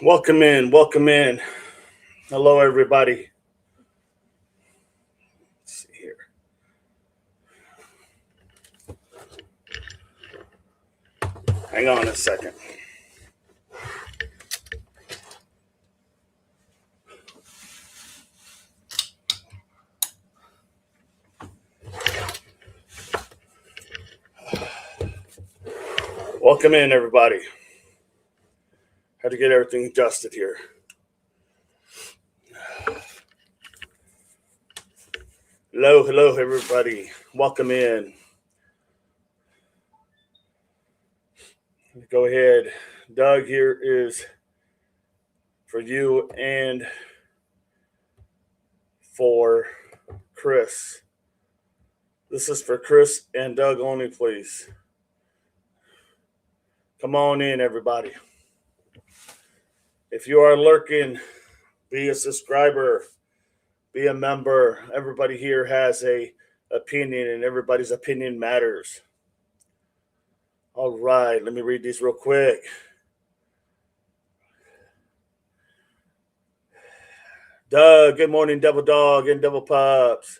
Welcome in. Welcome in. Hello, everybody. Let's see here. Hang on a second. Welcome in, everybody. Had to get everything adjusted here. Hello, hello, everybody. Welcome in. Go ahead. Doug here is for you and for Chris. This is for Chris and Doug only, please. Come on in, everybody. If you are lurking, be a subscriber, be a member. Everybody here has a opinion, and everybody's opinion matters. All right, let me read these real quick. Doug, good morning, Double Dog and Double Pups.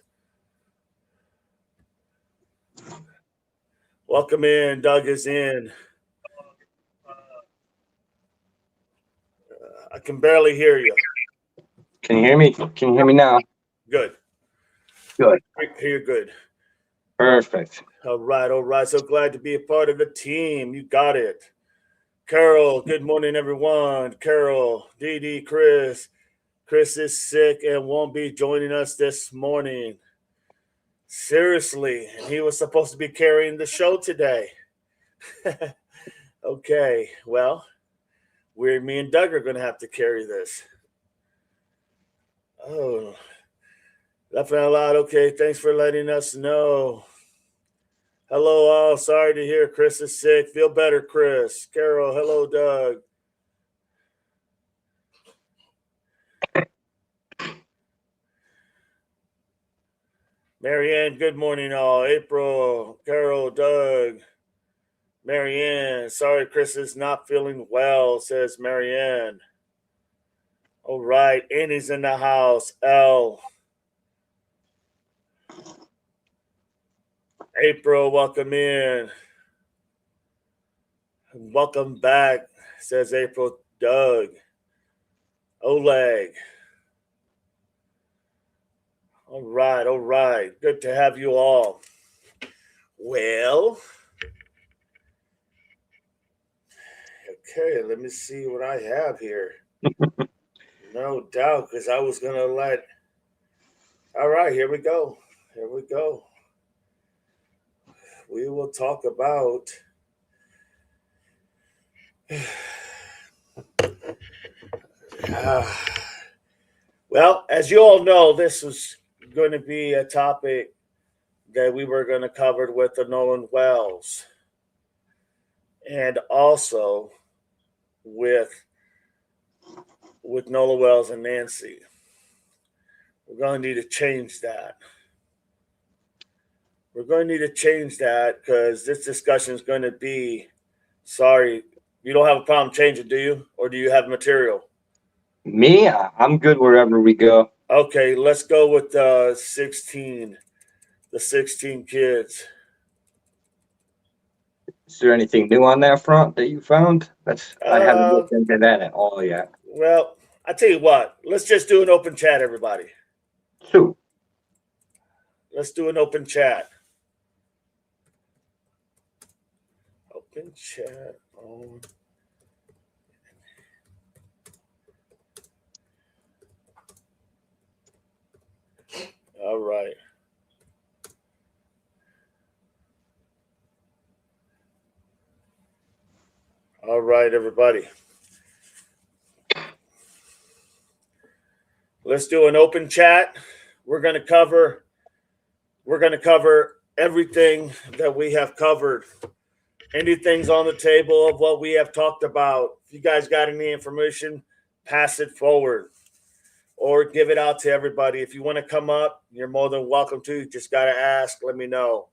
Welcome in. Doug is in. I can barely hear you. Can you hear me? Can you hear me now? Good. Good. Hear good. Perfect. All right, all right. So glad to be a part of the team. You got it. Carol, good morning, everyone. Carol, Dee Dee, Chris. Chris is sick and won't be joining us this morning. Seriously, and he was supposed to be carrying the show today. Okay, well, me and Doug are going to have to carry this. Oh, laughing out loud. Okay, thanks for letting us know. Hello, all. Sorry to hear Chris is sick. Feel better, Chris. Carol, hello, Doug. Marianne, good morning, all. April, Carol, Doug. Marianne, sorry Chris is not feeling well, says Marianne. All right, Annie's in the house. L. April, welcome in. Welcome back, says April. Doug. Oleg. All right, all right. Good to have you all. Well, okay, let me see what I have here. No doubt, because I was going to let. All right, here we go. Here we go. We will talk about. Well, as you all know, this was going to be a topic that we were going to cover with the Nolan Wells, and also with Nola Wells and Nancy. We're going to need to change that. We're going to need to change that because this discussion is going to be. Sorry, you don't have a problem changing, do you? Or do you have material? Me? I'm good wherever we go. Okay, let's go with 16. The 16 kids. Is there anything new on that front that you found? I haven't looked into that at all yet. Well, I tell you what. Let's just do an open chat, everybody. Two. Let's do an open chat. Open chat on. All right. All right, everybody. Let's do an open chat. We're going to cover everything that we have covered. Anything's on the table of what we have talked about. If you guys got any information, pass it forward or give it out to everybody. If you want to come up, you're more than welcome to. You just got to ask. Let me know.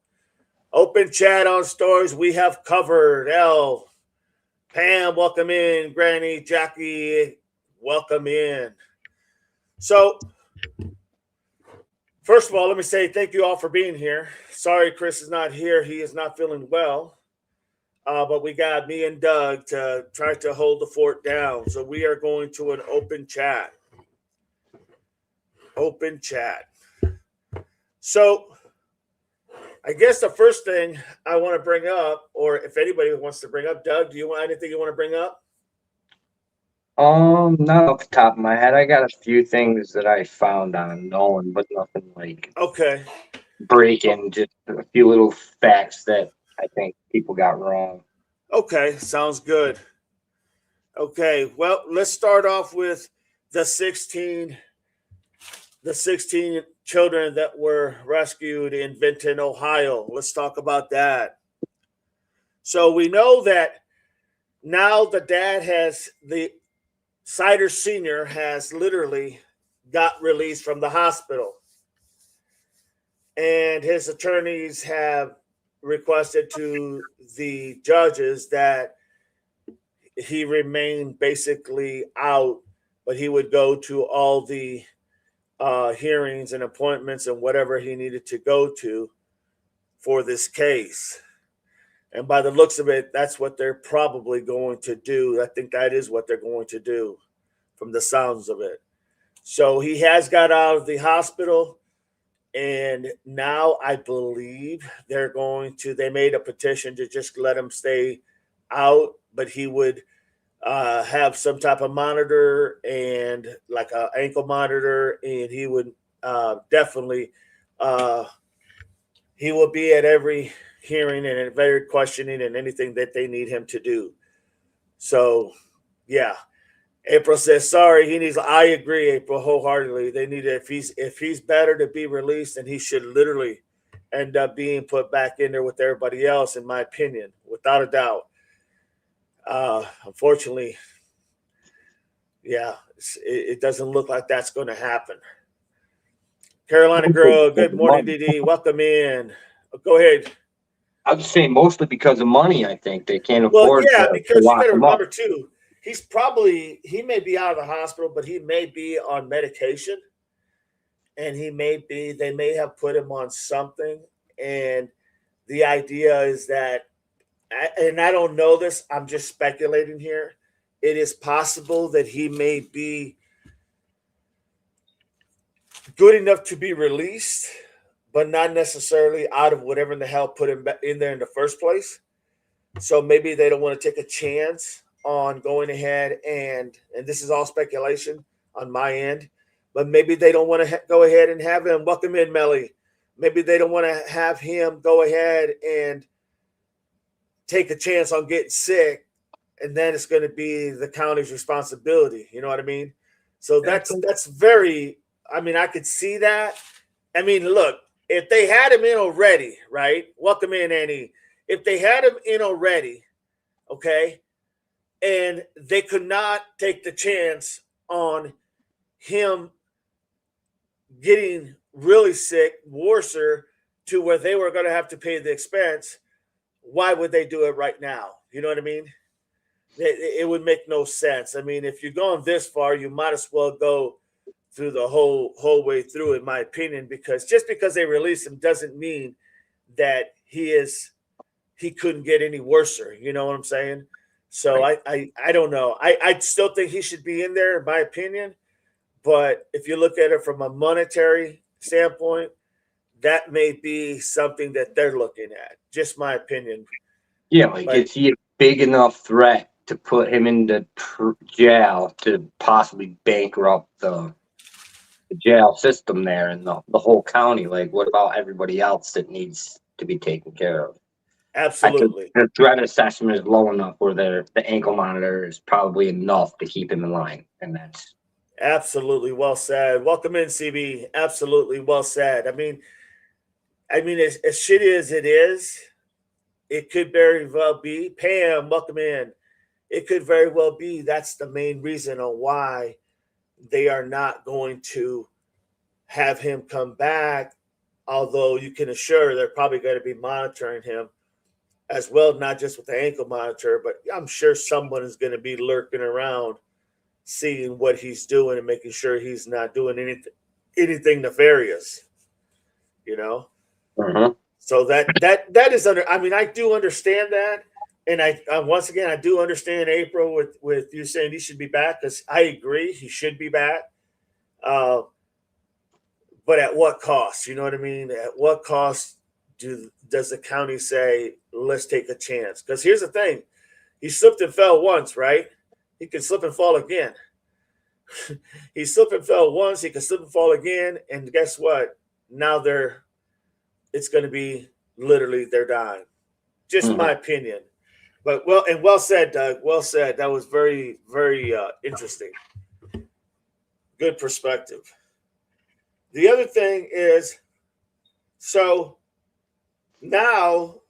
Open chat on stories we have covered. L. Pam, welcome in. Granny, Jackie, welcome in. So, first of all, let me say thank you all for being here. Sorry Chris is not here. He is not feeling well. But we got me and Doug to try to hold the fort down. So we are going to an open chat. Open chat. So I guess the first thing I want to bring up, or if anybody wants to bring up, Doug, do you want anything you want to bring up? Not off the top of my head. I got a few things that I found on Nolan, but nothing like Okay. breaking, just a few little facts that I think people got wrong. Okay. Sounds good. Okay. Well, let's start off with the 16 children that were rescued in Vinton, Ohio. Let's talk about that. So we know that now the Sider Sr. has literally got released from the hospital. And his attorneys have requested to the judges that he remain basically out, but he would go to all the hearings and appointments and whatever he needed to go to for this case. And by the looks of it, that's what they're probably going to do. I think that is what they're going to do from the sounds of it. So he has got out of the hospital. And now I believe they made a petition to just let him stay out, but he would have some type of monitor and like an ankle monitor, and he would definitely he will be at every hearing and at every questioning and anything that they need him to do. So, yeah. April says, "Sorry, he needs." I agree, April, wholeheartedly. They need if he's better to be released, and he should literally end up being put back in there with everybody else, in my opinion, without a doubt. Unfortunately, yeah, it doesn't look like that's going to happen. Carolina girl, good morning, DD. Welcome in. Go ahead. I was saying mostly because of money. I think they can't Well, afford yeah, to because you lock got to him up. remember too. He may be out of the hospital, but he may be on medication, and they may have put him on something. And the idea is that, and I don't know this, I'm just speculating here. It is possible that he may be good enough to be released, but not necessarily out of whatever in the hell put him in there in the first place. So maybe they don't want to take a chance on going ahead and this is all speculation on my end, but maybe they don't want to go ahead and have him. Welcome in, Melly. Maybe they don't want to have him go ahead and take a chance on getting sick, and then it's going to be the county's responsibility. You know what I mean? So that's very. I mean, I could see that. I mean, look, if they had him in already, right? Welcome in, Annie. If they had him in already, okay, and they could not take the chance on him getting really sick, worser, to where they were going to have to pay the expense, why would they do it right now? You know what I mean? It would make no sense. I mean, if you're going this far, you might as well go through the whole way through, in my opinion, because just because they release him doesn't mean that he couldn't get any worser. You know what I'm saying? So Right. I don't know. I still think he should be in there, in my opinion. But if you look at it from a monetary standpoint, that may be something that they're looking at. Just my opinion. Yeah, like But is he a big enough threat to put him into jail to possibly bankrupt the jail system there and the whole county? Like, what about everybody else that needs to be taken care of? I think absolutely. the threat assessment is low enough where the ankle monitor is probably enough to keep him in line, and that's Absolutely well said. Welcome in, CB. Absolutely well said. I mean, as shitty as it is, it could very well be. Pam, welcome in. It could very well be that's the main reason on why they are not going to have him come back. Although you can assure they're probably going to be monitoring him as well, not just with the ankle monitor, but I'm sure someone is going to be lurking around, seeing what he's doing and making sure he's not doing anything nefarious. You know, Mhm. so that is under. I mean, I do understand that, and I once again I do understand April with you saying he should be back, because I agree he should be back. Uh, but at what cost? You know what I mean? At what cost does the county say, let's take a chance? Because here's the thing: he slipped and fell once, right? He can slip and fall again. He slipped and fell once. He can slip and fall again, and guess what? Now it's going to be literally they're dying. Just Mhm. my opinion. But well said, Doug. Well said. That was very, very interesting. Good perspective. The other thing is, so now,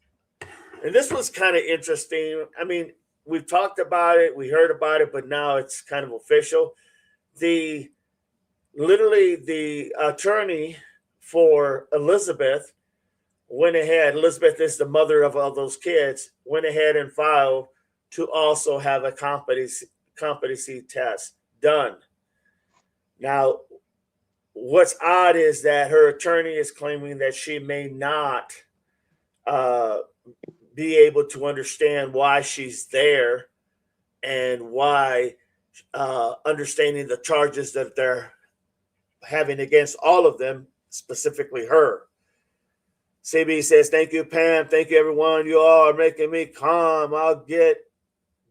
and this was kind of interesting. I mean, we've talked about it, we heard about it, but now it's kind of official. The literally the attorney for Elizabeth went ahead. Elizabeth is the mother of all those kids. Went ahead and filed to also have a competency test done. Now, what's odd is that her attorney is claiming that she may not uh, be able to understand why she's there and why understanding the charges that they're having against all of them, specifically her. CB says, thank you, Pam. Thank you, everyone. You all are making me calm. I'll get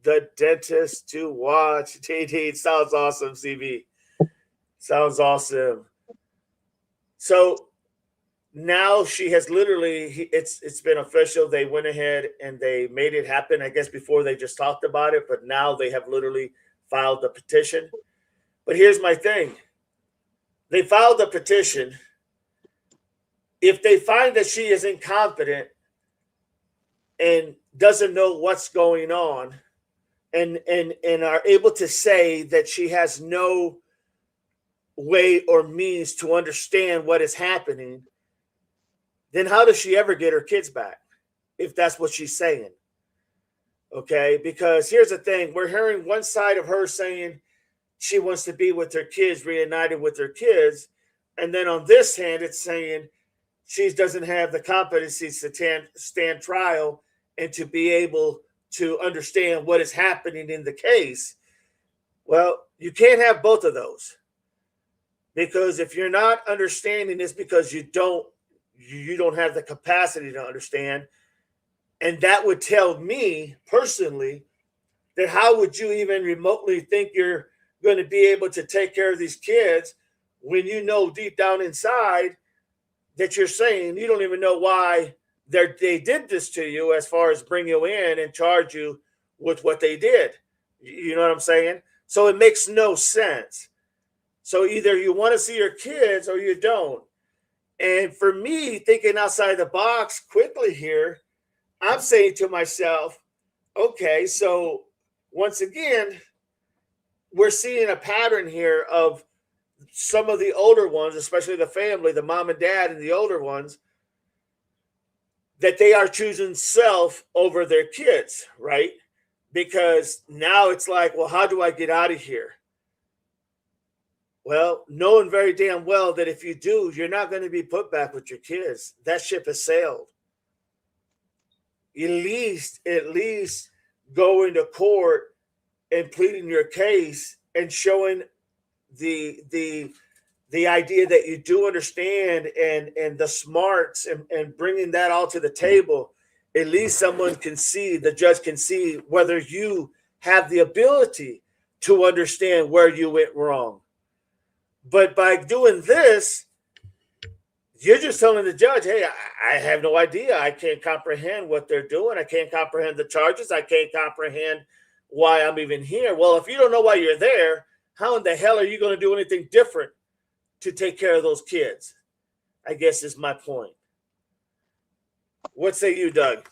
the dentist to watch. TD, sounds awesome, CB. Sounds awesome. So now she has literally, it's been official. They went ahead and they made it happen. I guess before they just talked about it, but now they have literally filed the petition. But here's my thing. They filed the petition. If they find that she is incompetent and doesn't know what's going on, and are able to say that she has no way or means to understand what is happening, then how does she ever get her kids back if that's what she's saying? Okay, because here's the thing: we're hearing one side of her saying she wants to be with her kids, reunited with her kids, and then on this hand, it's saying she doesn't have the competencies to stand trial and to be able to understand what is happening in the case. Well, you can't have both of those, because if you're not understanding this because you don't have the capacity to understand, and that would tell me personally that how would you even remotely think you're going to be able to take care of these kids when you know deep down inside that you're saying you don't even know why they did this to you, as far as bring you in and charge you with what they did. You know what I'm saying? So it makes no sense. So either you want to see your kids or you don't. And for me, thinking outside the box quickly here, I'm saying to myself, okay, so once again, we're seeing a pattern here of some of the older ones, especially the family, the mom and dad and the older ones, that they are choosing self over their kids, right? Because now it's like, well, how do I get out of here? Well, knowing very damn well that if you do, you're not going to be put back with your kids. That ship has sailed. At least going to court and pleading your case and showing the idea that you do understand and the smarts and bringing that all to the table. At least someone can see, the judge can see whether you have the ability to understand where you went wrong. But by doing this, you're just telling the judge, hey, I have no idea. I can't comprehend what they're doing. I can't comprehend the charges. I can't comprehend why I'm even here. Well, if you don't know why you're there, how in the hell are you going to do anything different to take care of those kids? I guess is my point. What say you, Doug?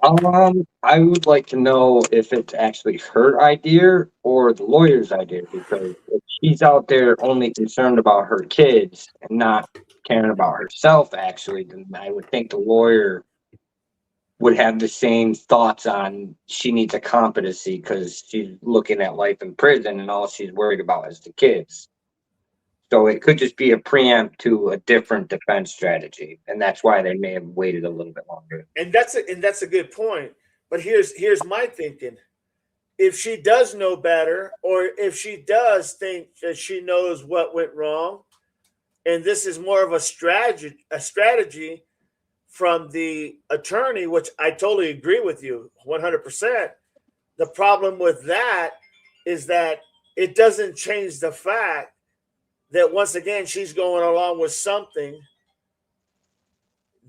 I would like to know if it's actually her idea or the lawyer's idea, because if she's out there only concerned about her kids and not caring about herself, actually, then I would think the lawyer would have the same thoughts on she needs a competency because she's looking at life in prison and all she's worried about is the kids. So it could just be a preempt to a different defense strategy, and that's why they may have waited a little bit longer. And that's a good point. But here's my thinking. If she does know better, or if she does think that she knows what went wrong, and this is more of a strategy from the attorney, which I totally agree with you 100%. The problem with that is that it doesn't change the fact that once again she's going along with something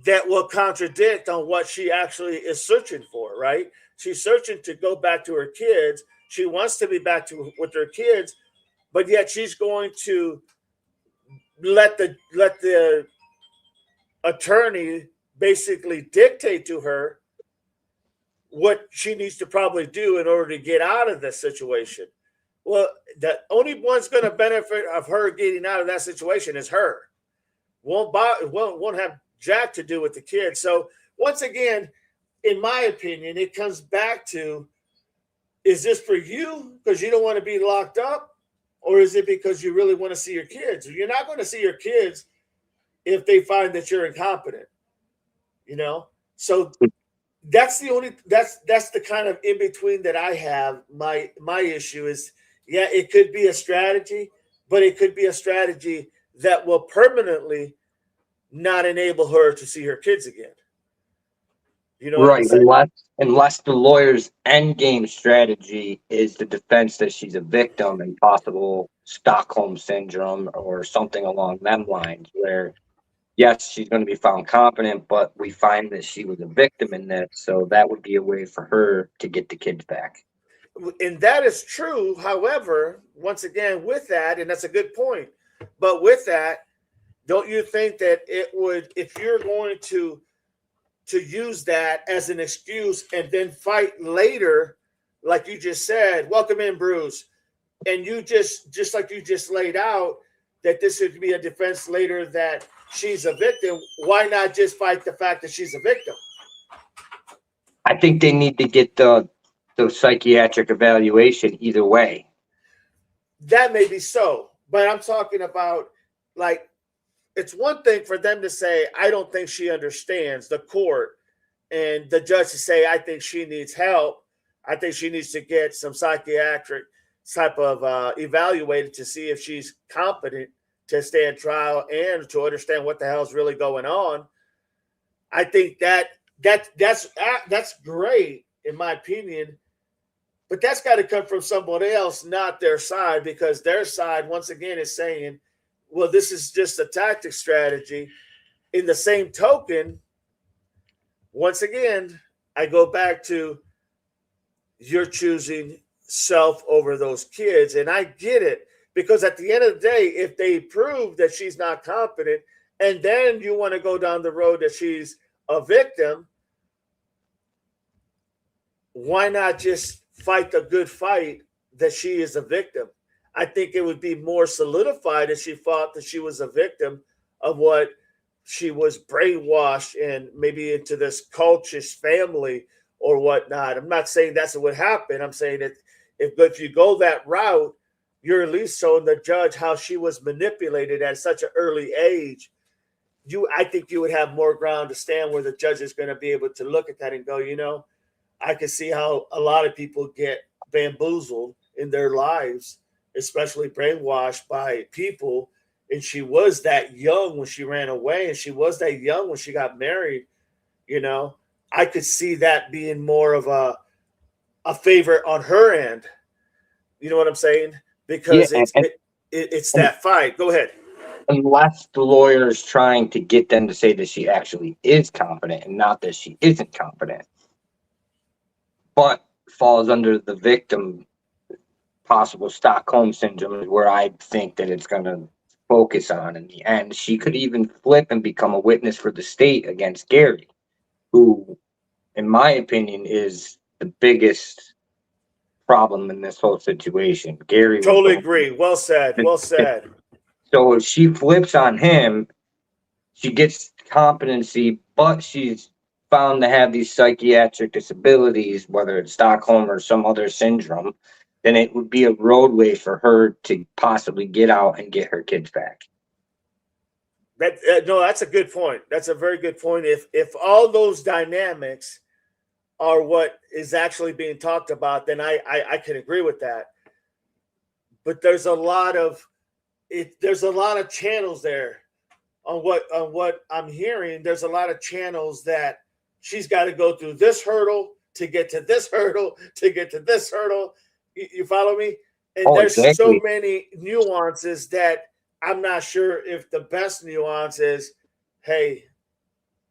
that will contradict on what she actually is searching for, right? She's searching to go back to her kids. She wants to be back with her kids, but yet she's going to let the attorney basically dictate to her what she needs to probably do in order to get out of this situation. Well, the only one's going to benefit of her getting out of that situation is her. Won't have jack to do with the kids. So once again, in my opinion, it comes back to, is this for you because you don't want to be locked up? Or is it because you really want to see your kids? You're not going to see your kids if they find that you're incompetent, So that's the kind of in between that I have. My issue is, yeah, it could be a strategy, but it could be a strategy that will permanently not enable her to see her kids again. Right, unless the lawyer's end game strategy is the defense that she's a victim and possible Stockholm syndrome or something along them lines, where yes, she's going to be found competent, but we find that she was a victim in this, so that would be a way for her to get the kids back. And that is true. However, once again, with that, and that's a good point, but with that, don't you think that it would, if you're going to use that as an excuse and then fight later, like you just said, welcome in, Bruce, and you just like you just laid out, that this would be a defense later that she's a victim, why not just fight the fact that she's a victim? I think they need to get the psychiatric evaluation either way. That may be so, but I'm talking about, like, it's one thing for them to say, I don't think she understands, the court and the judge to say, I think she needs help. I think she needs to get some psychiatric type of evaluated to see if she's competent to stand trial and to understand what the hell's really going on. I think that's great in my opinion, but that's got to come from somebody else, not their side, because their side once again is saying, well, this is just a tactic strategy. In the same token, once again, I go back to you're choosing self over those kids. And I get it, because at the end of the day, if they prove that she's not competent and then you want to go down the road that she's a victim, why not just fight the good fight that she is a victim? I think it would be more solidified if she thought that she was a victim of what she was brainwashed and maybe into this cultist family or whatnot. I'm not saying that's what would happen. I'm saying that if you go that route, you're at least showing the judge how she was manipulated at such an early age. I think you would have more ground to stand where the judge is going to be able to look at that and go, I can see how a lot of people get bamboozled in their lives, especially brainwashed by people. And she was that young when she ran away, and she was that young when she got married. I could see that being more of a favor on her end. You know what I'm saying? Because it's that fight. Go ahead. Unless the lawyer is trying to get them to say that she actually is competent and not that she isn't competent, but falls under the victim possible Stockholm syndrome is where I think that it's going to focus on in the end. She could even flip and become a witness for the state against Gary, who, in my opinion, is the biggest problem in this whole situation. Gary, totally agree. Well said. Well said. So if she flips on him, she gets competency, but she's found to have these psychiatric disabilities, whether it's Stockholm or some other syndrome, then it would be a roadway for her to possibly get out and get her kids back. No, that's a good point. That's a very good point. If all those dynamics are what is actually being talked about, then I can agree with that. But there's a lot of channels there on what I'm hearing. There's a lot of channels that she's got to go through this hurdle to get to this hurdle to get to this hurdle. You follow me? And there's so many nuances that I'm not sure if the best nuance is, hey,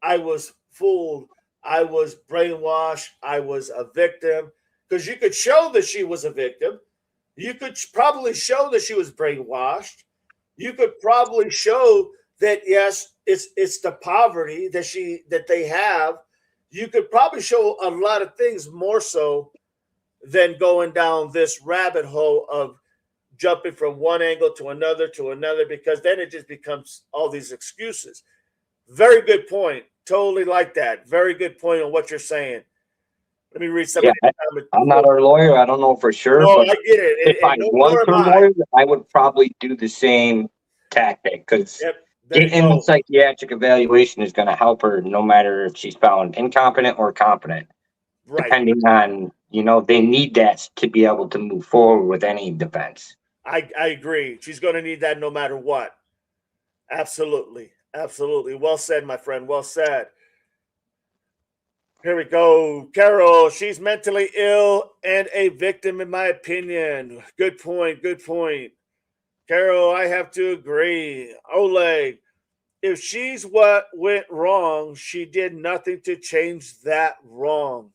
I was fooled, I was brainwashed, I was a victim. Because you could show that she was a victim. You could probably show that she was brainwashed. You could probably show that, yes, it's the poverty that they have. You could probably show a lot of things more so than going down this rabbit hole of jumping from one angle to another, because then it just becomes all these excuses. Very good point. Totally like that. Very good point on what you're saying. Let me read something. Yeah, I'm not a lawyer. I don't know for sure. No, I get it. If I was a lawyer, I would probably do the same tactic, because getting the psychiatric evaluation is going to help her no matter if she's found incompetent or competent. Right. Depending on, they need that to be able to move forward with any defense. I agree. She's going to need that no matter what. Absolutely. Absolutely. Well said, my friend. Well said. Here we go. Carol, she's mentally ill and a victim, in my opinion. Good point. Good point. Carol, I have to agree. Oleg, if she's what went wrong, she did nothing to change that wrong.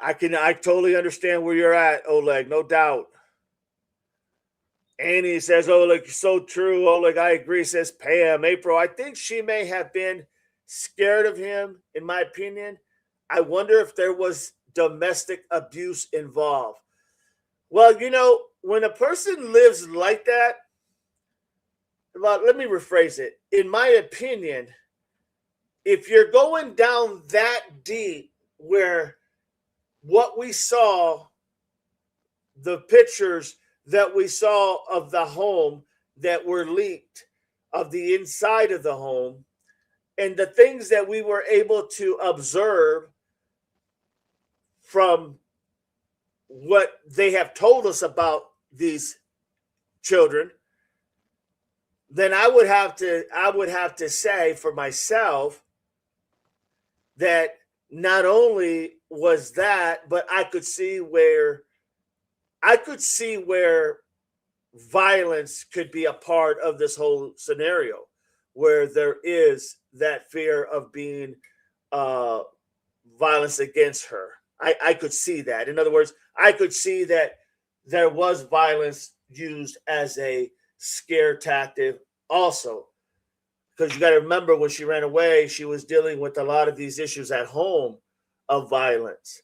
I totally understand where you're at, Oleg, no doubt. Annie says, Oleg, so true. Oleg, I agree, says Pam. April, I think she may have been scared of him, in my opinion. I wonder if there was domestic abuse involved. Well, when a person lives like that, well, let me rephrase it. In my opinion, if you're going down that deep where what we saw, the pictures that we saw of the home that were leaked, of the inside of the home, and the things that we were able to observe from what they have told us about these children, then I would have to say for myself that not only was that, but I could see where violence could be a part of this whole scenario, where there is that fear of being violence against her. I could see that. In other words, I could see that there was violence used as a scare tactic also. Because you got to remember, when she ran away, she was dealing with a lot of these issues at home of violence.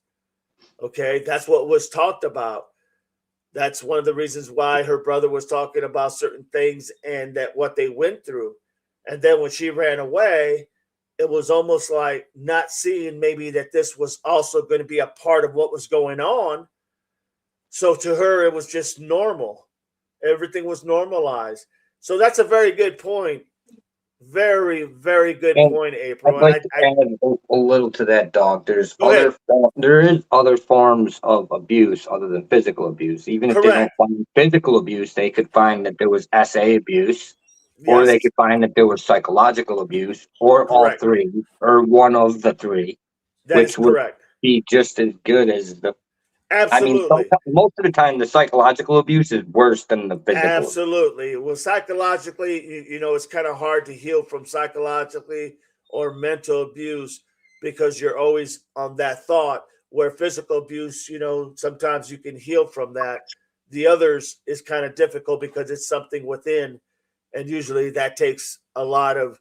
Okay, that's what was talked about. That's one of the reasons why her brother was talking about certain things and that what they went through. And then when she ran away, it was almost like not seeing maybe that this was also going to be a part of what was going on. So to her, it was just normal. Everything was normalized. So that's a very good point. Very, very good point, April. I'd like to add a little to that, Dog. There is other forms of abuse other than physical abuse. Even if they don't find physical abuse, they could find that there was SA abuse, or they could find that there was psychological abuse, or all three, or one of the three, which would be just as good as the. Absolutely. I mean, most of the time, the psychological abuse is worse than the physical. Absolutely. Well, psychologically, it's kind of hard to heal from psychologically or mental abuse because you're always on that thought, where physical abuse, sometimes you can heal from that. The others is kind of difficult because it's something within. And usually that takes a lot of,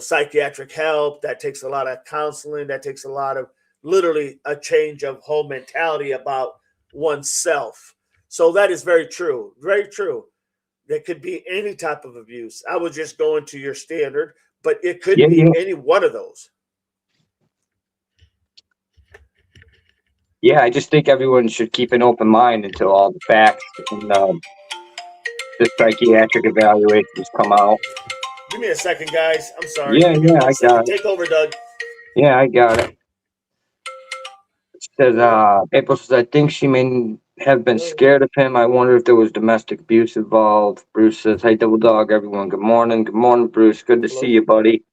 psychiatric help. That takes a lot of counseling. That takes a lot of literally a change of whole mentality about oneself. So that is very true. Very true. There could be any type of abuse. I was just going to your standard, but it could Yeah, be yeah. any one of those. Yeah, I just think everyone should keep an open mind until all the facts and the psychiatric evaluations come out. Give me a second, guys. I'm sorry. Yeah, Give me yeah, one I got second. it. Take over, Doug. Yeah, I got it. It says, April says, I think she may have been scared of him. I wonder if there was domestic abuse involved. Bruce says, hey, Double Dog, everyone, good morning. Good morning, Bruce. Good to see you, buddy.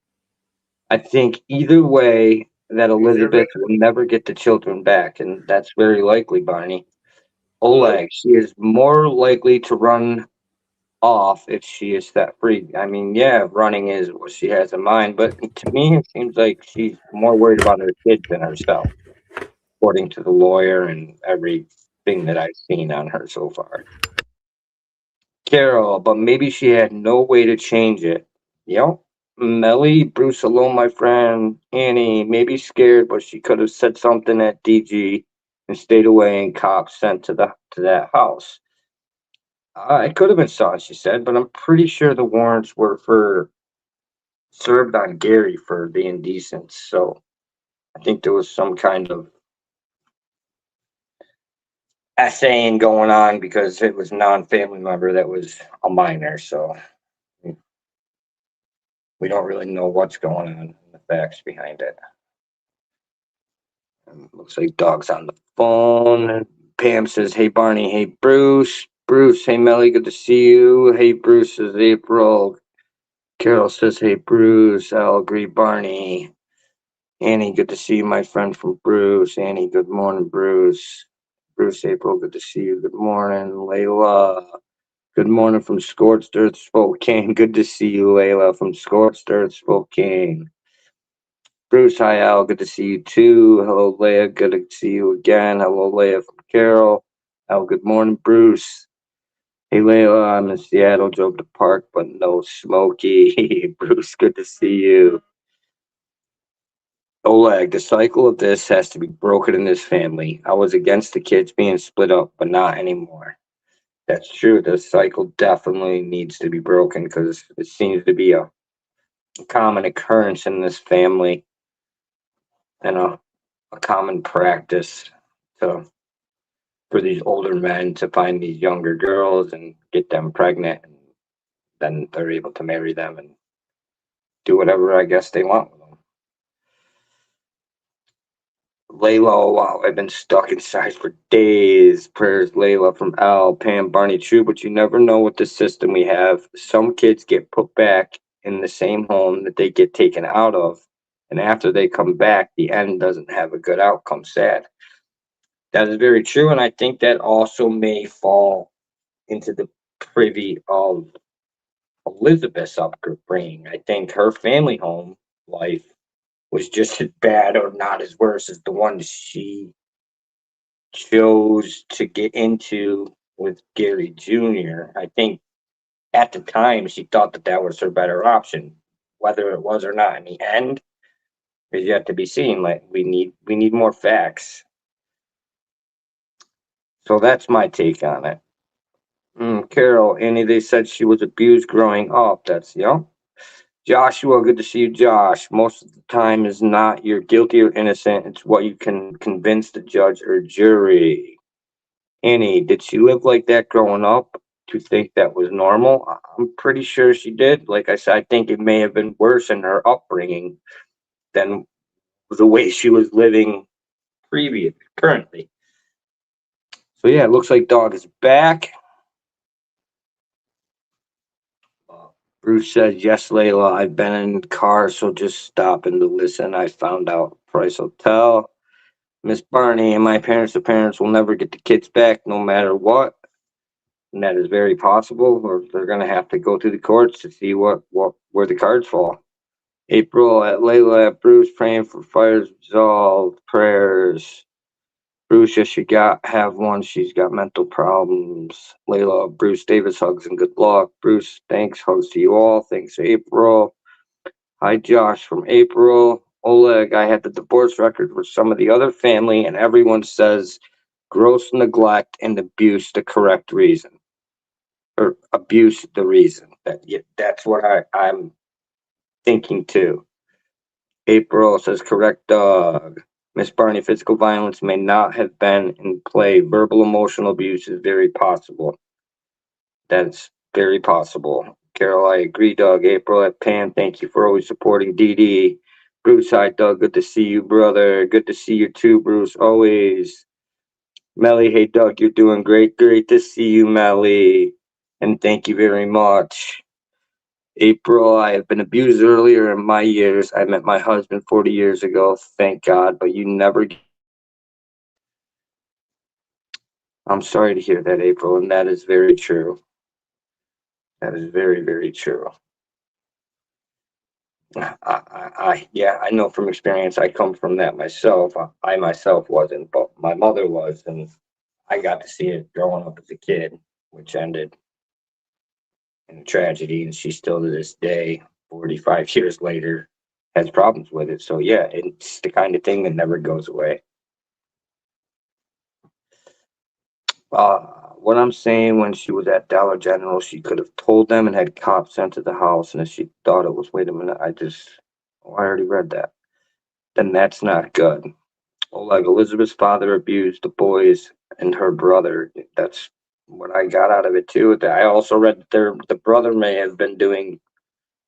I think either way that Elizabeth will never get the children back, and that's very likely, Barney. Oleg, she is more likely to run off if she is set free. I mean, yeah, running is what she has in mind, but to me, it seems like she's more worried about her kids than herself, according to the lawyer and everything that I've seen on her so far. Carol, but maybe she had no way to change it. Yep. Melly, Bruce alone, my friend. Annie, maybe scared, but she could have said something at DG and stayed away and cops sent to that house. It could have been sought, she said, but I'm pretty sure the warrants were for served on Gary for the indecent. So I think there was some kind of essaying going on because it was non-family member that was a minor. So we don't really know what's going on, the facts behind it. Looks like Dog's on the phone. Pam says, hey, Barney. Hey, Bruce. Bruce, hey, Melly. Good to see you. Hey, Bruce, says April. Carol says, hey, Bruce. I'll agree, Barney. Annie, good to see you, my friend from Bruce. Annie, good morning, Bruce. Bruce, April, good to see you. Good morning. Layla, good morning from Scorched Earth, Spokane. Good to see you, Layla, from Scorched Earth, Spokane. Bruce, hi, Al. Good to see you too. Hello, Leah. Good to see you again. Hello, Leah from Carol. Al, good morning, Bruce. Hey, Layla, I'm in Seattle. Drove to Park, but no Smoky. Bruce, good to see you. Oleg, the cycle of this has to be broken in this family. I was against the kids being split up, but not anymore. That's true. The cycle definitely needs to be broken because it seems to be a common occurrence in this family and a common practice to for these older men to find these younger girls and get them pregnant, and then they're able to marry them and do whatever I guess they want with them. Layla, oh, wow, I've been stuck inside for days. Prayers, Layla from Al, Pam, Barney, true, but you never know with the system we have. Some kids get put back in the same home that they get taken out of, and after they come back, the end doesn't have a good outcome. Sad. That is very true, and I think that also may fall into the privy of Elizabeth's upbringing. I think her family home life was just as bad or not as worse as the one she chose to get into with Gary Jr. I think at the time she thought that that was her better option. Whether it was or not in the end is yet to be seen. Like we need more facts. So that's my take on it. Carol, Annie, they said she was abused growing up. That's Joshua, good to see you, Josh. Most of the time is not you're guilty or innocent. It's what you can convince the judge or jury. Annie, did she live like that growing up to think that was normal? I'm pretty sure she did. Like I said, I think it may have been worse in her upbringing than the way she was living currently. So yeah, it looks like Dog is back. Bruce said, yes, Layla, I've been in the car, so just stopping to listen. I found out Price Hotel. Miss Barney and my parents, the parents will never get the kids back no matter what. And that is very possible, or they're gonna have to go to the courts to see where the cards fall. April at Layla at Bruce praying for fires resolved, prayers. Bruce, yes, she have one. She's got mental problems. Layla, Bruce Davis hugs and good luck. Bruce, thanks, hugs to you all. Thanks, April. Hi, Josh from April. Oleg, I had the divorce record with some of the other family, and everyone says gross neglect and abuse the correct reason, or abuse the reason. That's what I'm thinking too. April says, correct dog. Miss Barney, physical violence may not have been in play. Verbal emotional abuse is very possible. That's very possible. Carol, I agree, Doug. April at Pam, thank you for always supporting Dee Dee. Bruce, hi, Doug. Good to see you, brother. Good to see you too, Bruce. Always. Melly, hey, Doug, you're doing great. Great to see you, Melly. And thank you very much. April, I have been abused earlier in my years. I met my husband 40 years ago, thank God, but you never. I'm sorry to hear that, April, and that is very true. That is very, very true. Yeah, I know from experience. I come from that myself. I myself wasn't, but my mother was, and I got to see it growing up as a kid, which ended in a tragedy. And she still to this day, 45 years later, has problems with it. So yeah, it's the kind of thing that never goes away. What I'm saying, when she was at Dollar General, she could have told them and had cops sent to the house. And if she thought it was, wait a minute, I already read that. Then that's not good. Oh, like Elizabeth's father abused the boys and her brother. That's what I got out of it too. I also read that the brother may have been doing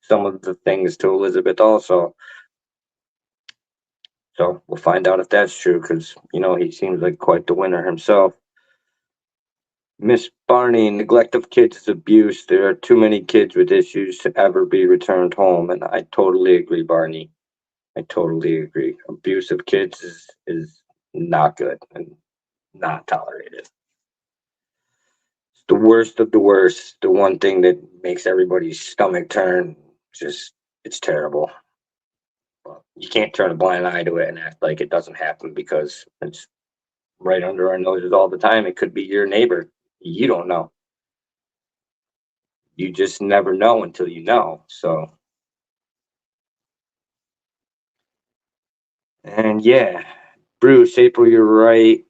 some of the things to Elizabeth also. So we'll find out if that's true, because he seems like quite the winner himself. Miss Barney, neglect of kids is abuse. There are too many kids with issues to ever be returned home, and I totally agree, Barney. I totally agree. Abuse of kids is not good and not tolerated. It's the worst of the worst. The one thing that makes everybody's stomach turn. It's terrible. But you can't turn a blind eye to it and act like it doesn't happen, because it's right under our noses all the time. It could be your neighbor. You don't know. You just never know until you know. So, and yeah, Bruce, April, you're right.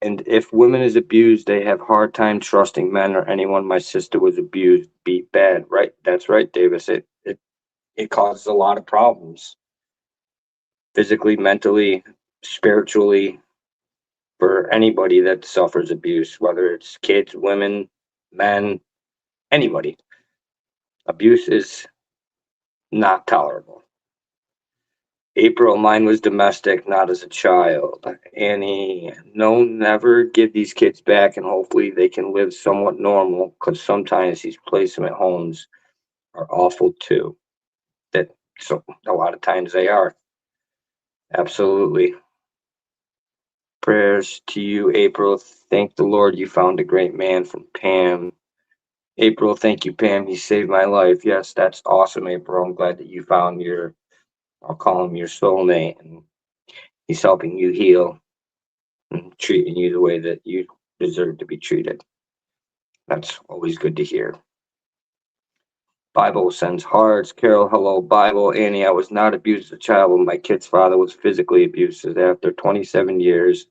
And if women is abused, they have hard time trusting men or anyone. My sister was abused, beat bad. Right? That's right, Davis. It causes a lot of problems, physically, mentally, spiritually, for anybody that suffers abuse, whether it's kids, women, men, anybody. Abuse is not tolerable. April, mine was domestic, not as a child. Annie, no, never give these kids back, and hopefully they can live somewhat normal, because sometimes these placement homes are awful too. So a lot of times they are. Absolutely. Prayers to you, April. Thank the Lord you found a great man, from Pam. April, thank you, Pam. He saved my life. Yes, that's awesome, April. I'm glad that you found I'll call him your soulmate, and he's helping you heal and treating you the way that you deserve to be treated. That's always good to hear. Bible sends hearts. Carol, hello, Bible. Annie, I was not abused as a child, but my kid's father was physically abusive. After 27 years,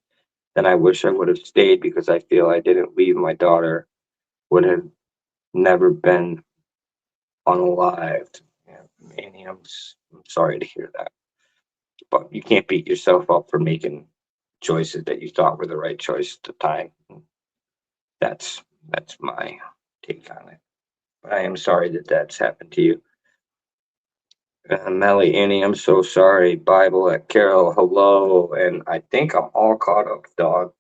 then I wish I would have stayed, because I feel I didn't leave. My daughter would have never been unalived. Yeah, Annie, I'm sorry to hear that. But you can't beat yourself up for making choices that you thought were the right choice at the time. That's my take on it. But I am sorry that that's happened to you. Melly, Annie, I'm so sorry. Bible at Carol, hello. And I think I'm all caught up, dog.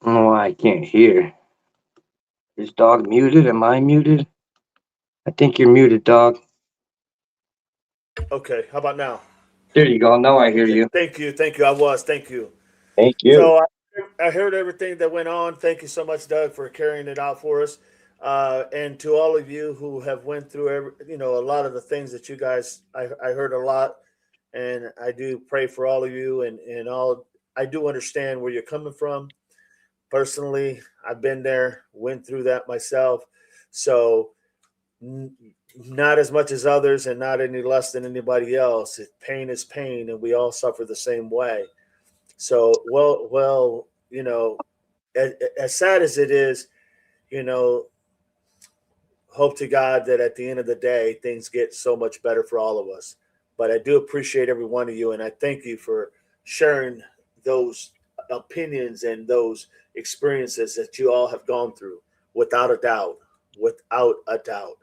I don't know why I can't hear. Is dog muted? Am I muted? I think you're muted, dog. Okay, how about now? There you go. Now I hear Okay, you. thank you, thank you. I was, thank you. Thank you. So I heard everything that went on. Thank you so much, Doug, for carrying it out for us, and to all of you who have went through a lot of the things that you guys. I heard a lot, and I do pray for all of you, and all. I do understand where you're coming from. Personally, I've been there, went through that myself. So n- not as much as others, and not any less than anybody else. Pain is pain, and we all suffer the same way. So, as sad as it is, you know, hope to God that at the end of the day, things get so much better for all of us. But I do appreciate every one of you, and I thank you for sharing those opinions and those experiences that you all have gone through, without a doubt. Without a doubt.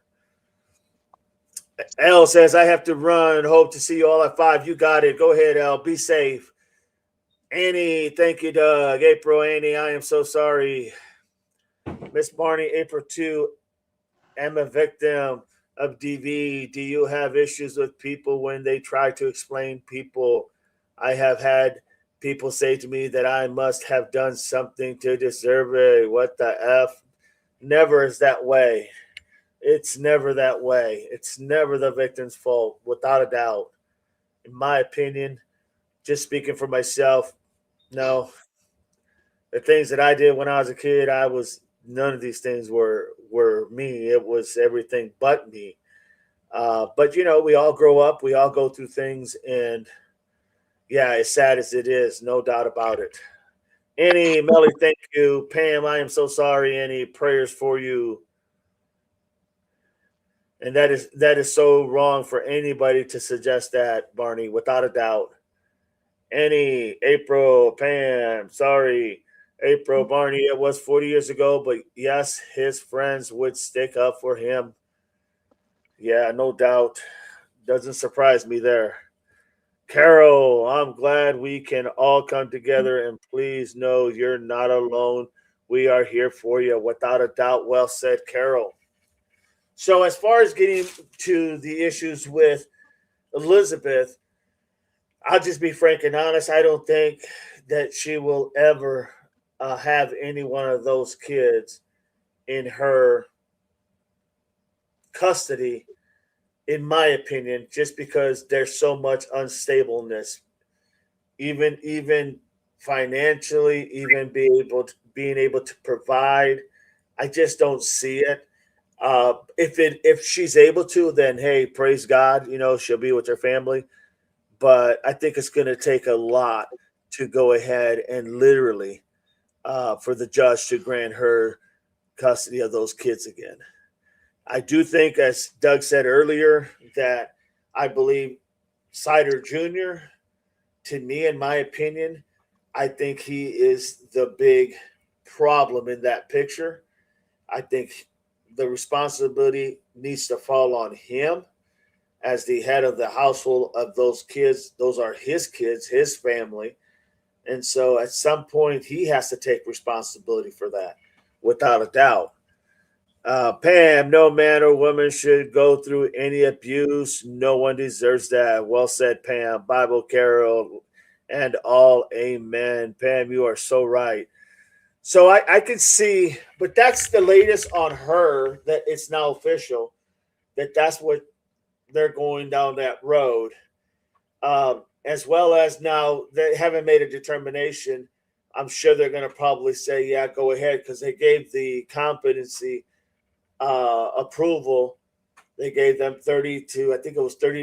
L says, I have to run. Hope to see you all at 5. You got it. Go ahead, L. Be safe. Annie, thank you, Doug. April, Annie, I am so sorry. Miss Barney, April 2, am a victim of DV. Do you have issues with people when they try to explain people? I have had people say to me that I must have done something to deserve it. What the F? Never is that way. It's never that way. It's never the victim's fault, without a doubt. In my opinion, just speaking for myself, no. The things that I did when I was a kid, none of these things were me. It was everything but me. But we all grow up, we all go through things, and yeah, as sad as it is, no doubt about it. Annie, Melly, thank you. Pam, I am so sorry. Any prayers for you. And that is so wrong for anybody to suggest that, Barney, without a doubt. Annie, April, Pam, sorry. April, Barney, it was 40 years ago, but yes, his friends would stick up for him. Yeah, no doubt. Doesn't surprise me there. Carol, I'm glad we can all come together, and please know you're not alone. We are here for you, without a doubt. Well said, Carol. So as far as getting to the issues with Elizabeth, I'll just be frank and honest. I don't think that she will ever have any one of those kids in her custody, in my opinion, just because there's so much unstableness, even financially, even being able to provide. I just don't see it. If she's able to, then hey, praise God, she'll be with her family. But I think it's going to take a lot to go ahead and literally for the judge to grant her custody of those kids again. I do think, as Doug said earlier, that I believe Sider Jr., to me, in my opinion, I think he is the big problem in that picture. I think the responsibility needs to fall on him as the head of the household of those kids. Those are his kids, his family. And so at some point, he has to take responsibility for that, without a doubt. Pam, no man or woman should go through any abuse. No one deserves that. Well said, Pam. Bible Carol and all. Amen. Pam, you are so right. So I can see, but that's the latest on her, that it's now official, that's what they're going down that road. As well as now they haven't made a determination. I'm sure they're going to probably say, yeah, go ahead, because they gave the competency approval. They gave them 30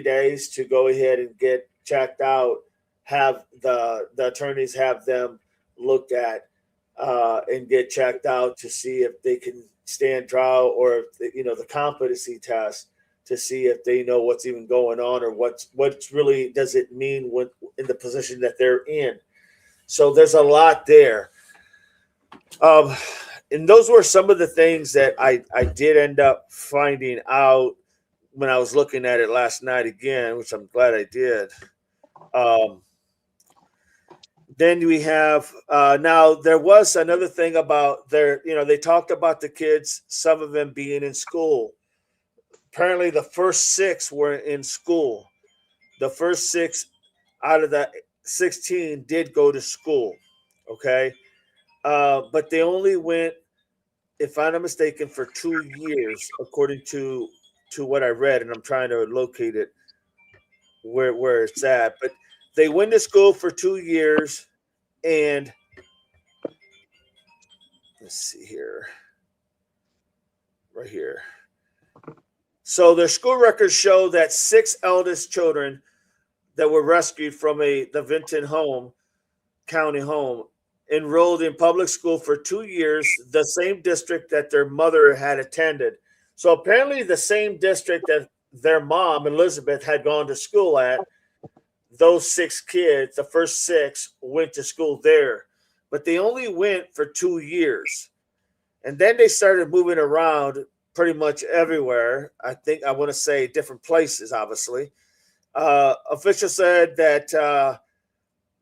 days to go ahead and get checked out, have the attorneys have them looked at and get checked out to see if they can stand trial, or if the competency test to see if they know what's even going on, or what's really does it mean when in the position that they're in. So there's a lot there. And those were some of the things that I did end up finding out when I was looking at it last night again, which I'm glad I did. Then we have now there was another thing about they talked about the kids, some of them being in school. Apparently the first 6 were in school. The first 6 out of the 16 did go to school. Okay. But they only went, if I'm not mistaken, for 2 years, according to what I read, and I'm trying to locate it where it's at. But they went to school for 2 years, and let's see here, right here. So their school records show that 6 eldest children that were rescued from the Vinton County home enrolled in public school for 2 years, the same district that their mother had attended. So apparently, the same district that their mom, Elizabeth, had gone to school at, those 6 kids, the first 6, went to school there. But they only went for 2 years. And then they started moving around pretty much everywhere. I want to say different places, obviously. Officials said that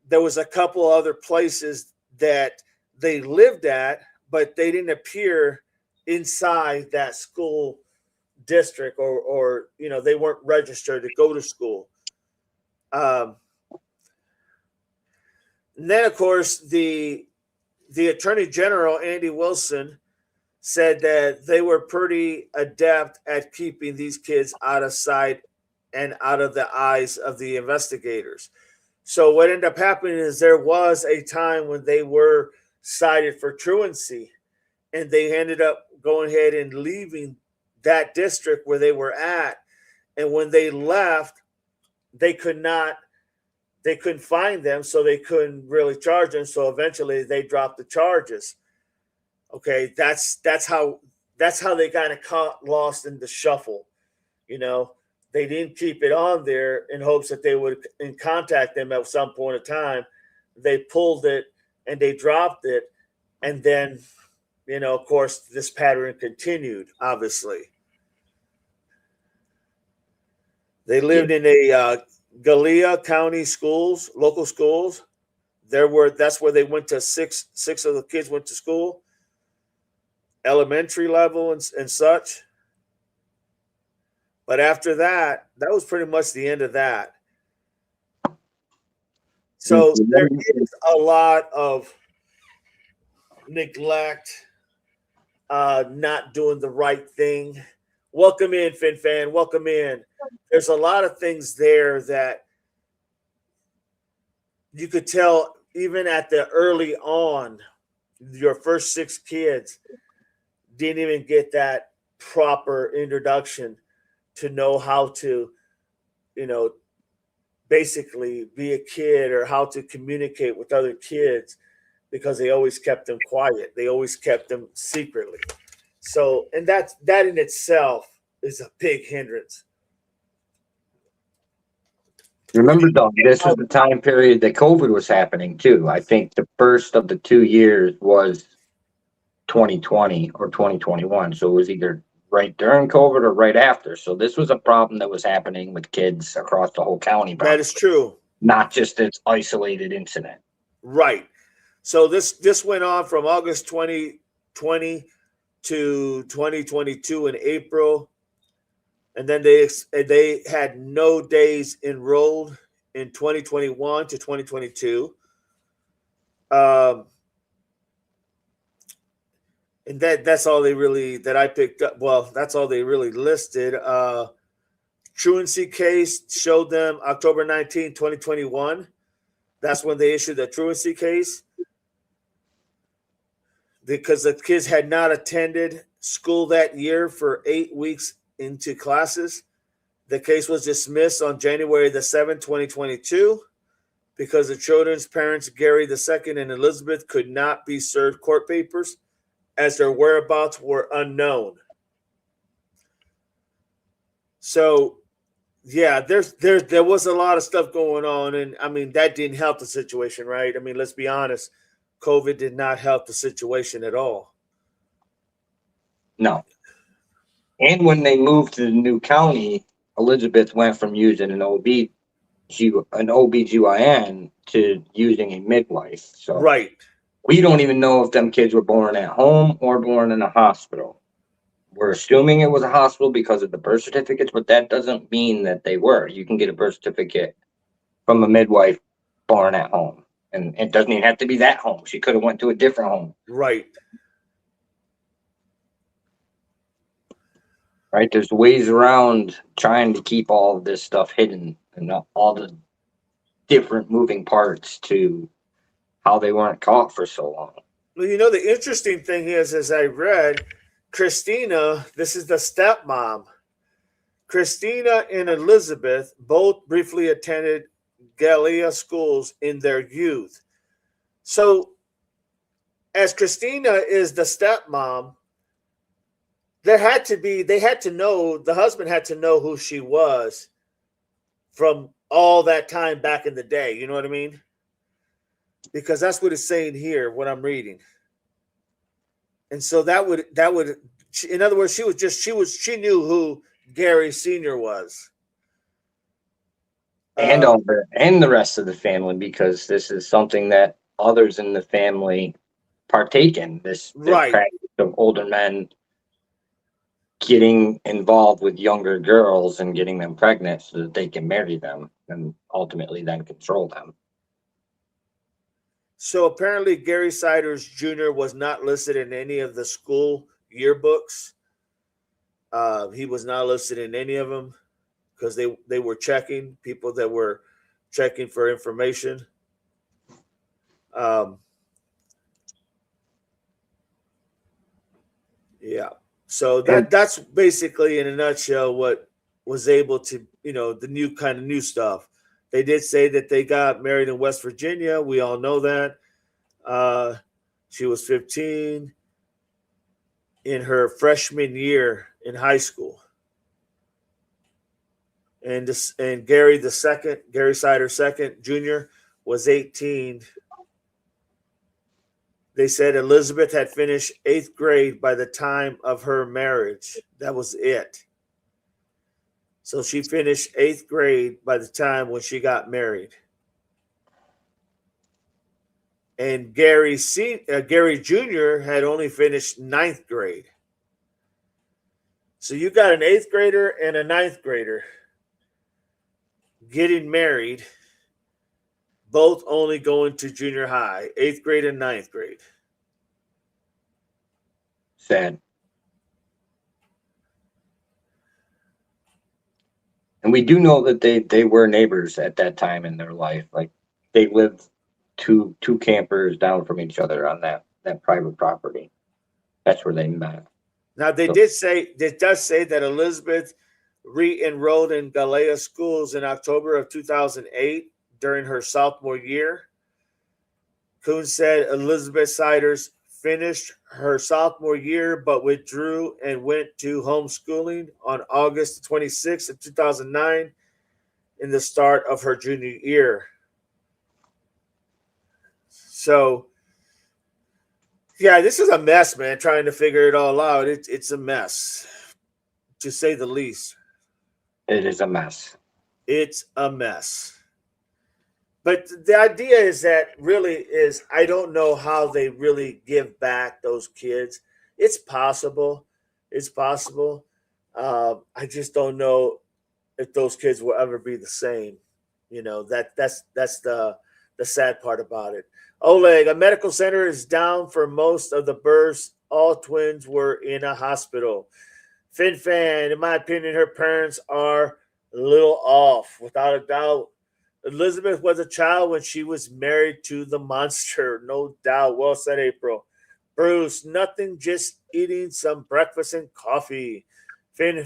there was a couple other places that they lived at, but they didn't appear inside that school district, or they weren't registered to go to school. Um, and then, of course, the Attorney General, Andy Wilson, said that they were pretty adept at keeping these kids out of sight and out of the eyes of the investigators. So what ended up happening is there was a time when they were cited for truancy, and they ended up going ahead and leaving that district where they were at. And when they left, they couldn't find them, so they couldn't really charge them. So eventually they dropped the charges. Okay, that's how they kind of caught lost in the shuffle. They didn't keep it on there in hopes that they would contact them at some point in time. They pulled it and they dropped it, and then of course, this pattern continued. Obviously, they lived in a Gallia County schools, local schools. That's where they went to. Six of the kids went to school, elementary level and such. But after that was pretty much the end of that. So there is a lot of neglect, not doing the right thing. Welcome in, FinFan. Welcome in. There's a lot of things there that you could tell even at the early on. Your first 6 kids didn't even get that proper introduction to know how to, basically be a kid, or how to communicate with other kids, because they always kept them quiet. They always kept them secretly. So, and that in itself is a big hindrance. Remember, Doug, this was the time period that COVID was happening too. I think the first of the 2 years was 2020 or 2021. So it was either right during COVID or right after. So this was a problem that was happening with kids across the whole county. That is true. Not just this isolated incident. Right. So this went on from August 2020 to 2022 in April. And then they had no days enrolled in 2021 to 2022. And that's all they really, that I picked up. Well, that's all they really listed. Truancy case showed them October 19, 2021. That's when they issued the truancy case, because the kids had not attended school that year for 8 weeks into classes. The case was dismissed on January the 7th, 2022, because the children's parents, Gary II and Elizabeth, could not be served court papers as their whereabouts were unknown. So, yeah, there was a lot of stuff going on, and I mean that didn't help the situation, right? I mean, let's be honest, COVID did not help the situation at all. No. And when they moved to the new county, Elizabeth went from using an OBGYN to using a midwife. So Right. We don't even know if them kids were born at home or born in a hospital. We're assuming it was a hospital because of the birth certificates, but that doesn't mean that they were. You can get a birth certificate from a midwife born at home. And it doesn't even have to be that home. She could have went to a different home. Right. Right? There's ways around trying to keep all of this stuff hidden, and all the different moving parts to how they weren't caught for so long. Well, the interesting thing is, as I read, Christina, this is the stepmom. Christina and Elizabeth both briefly attended Gallia schools in their youth. So, as Christina is the stepmom, There had to be. They had to know. The husband had to know who she was from all that time back in the day. You know what I mean? Because that's what it's saying here. What I'm reading. And so that would in other words, she knew who Gary Sr. was. And and the rest of the family, because this is something that others in the family partake in. This Right. practice of older men getting involved with younger girls and getting them pregnant so that they can marry them and ultimately then control them. So apparently Gary Siders Jr. was not listed in any of the school yearbooks. He was not listed in any of them because they were checking people that were checking for information. Yeah. So that's basically in a nutshell what was able to, the new stuff. They did say that they got married in West Virginia. We all know that. She was 15 in her freshman year in high school. And Gary Sider II Jr. was 18. They said Elizabeth had finished 8th grade by the time of her marriage. That was it. So she finished 8th grade by the time when she got married. And Gary Jr. had only finished 9th grade. So you got an 8th grader and a 9th grader getting married, both only going to junior high, 8th grade and 9th grade. Sad. And we do know that they were neighbors at that time in their life. Like they lived two campers down from each other on that private property. That's where they met. Now it does say that Elizabeth re-enrolled in Galea schools in October of 2008 during her sophomore year. Coons said Elizabeth Siders finished her sophomore year but withdrew and went to homeschooling on August 26th of 2009 in the start of her junior year. So, yeah, this is a mess, man, trying to figure it all out. It's a mess, to say the least. It is a mess. It's a mess. But the idea is that I don't know how they really give back those kids. It's possible. It's possible. I just don't know if those kids will ever be the same. That's the sad part about it. Oleg, a medical center is down for most of the births. All twins were in a hospital. Fin, in my opinion, her parents are a little off, without a doubt. Elizabeth was a child when she was married to the monster, no doubt. Well said, April. Bruce, nothing, just eating some breakfast and coffee. Fin,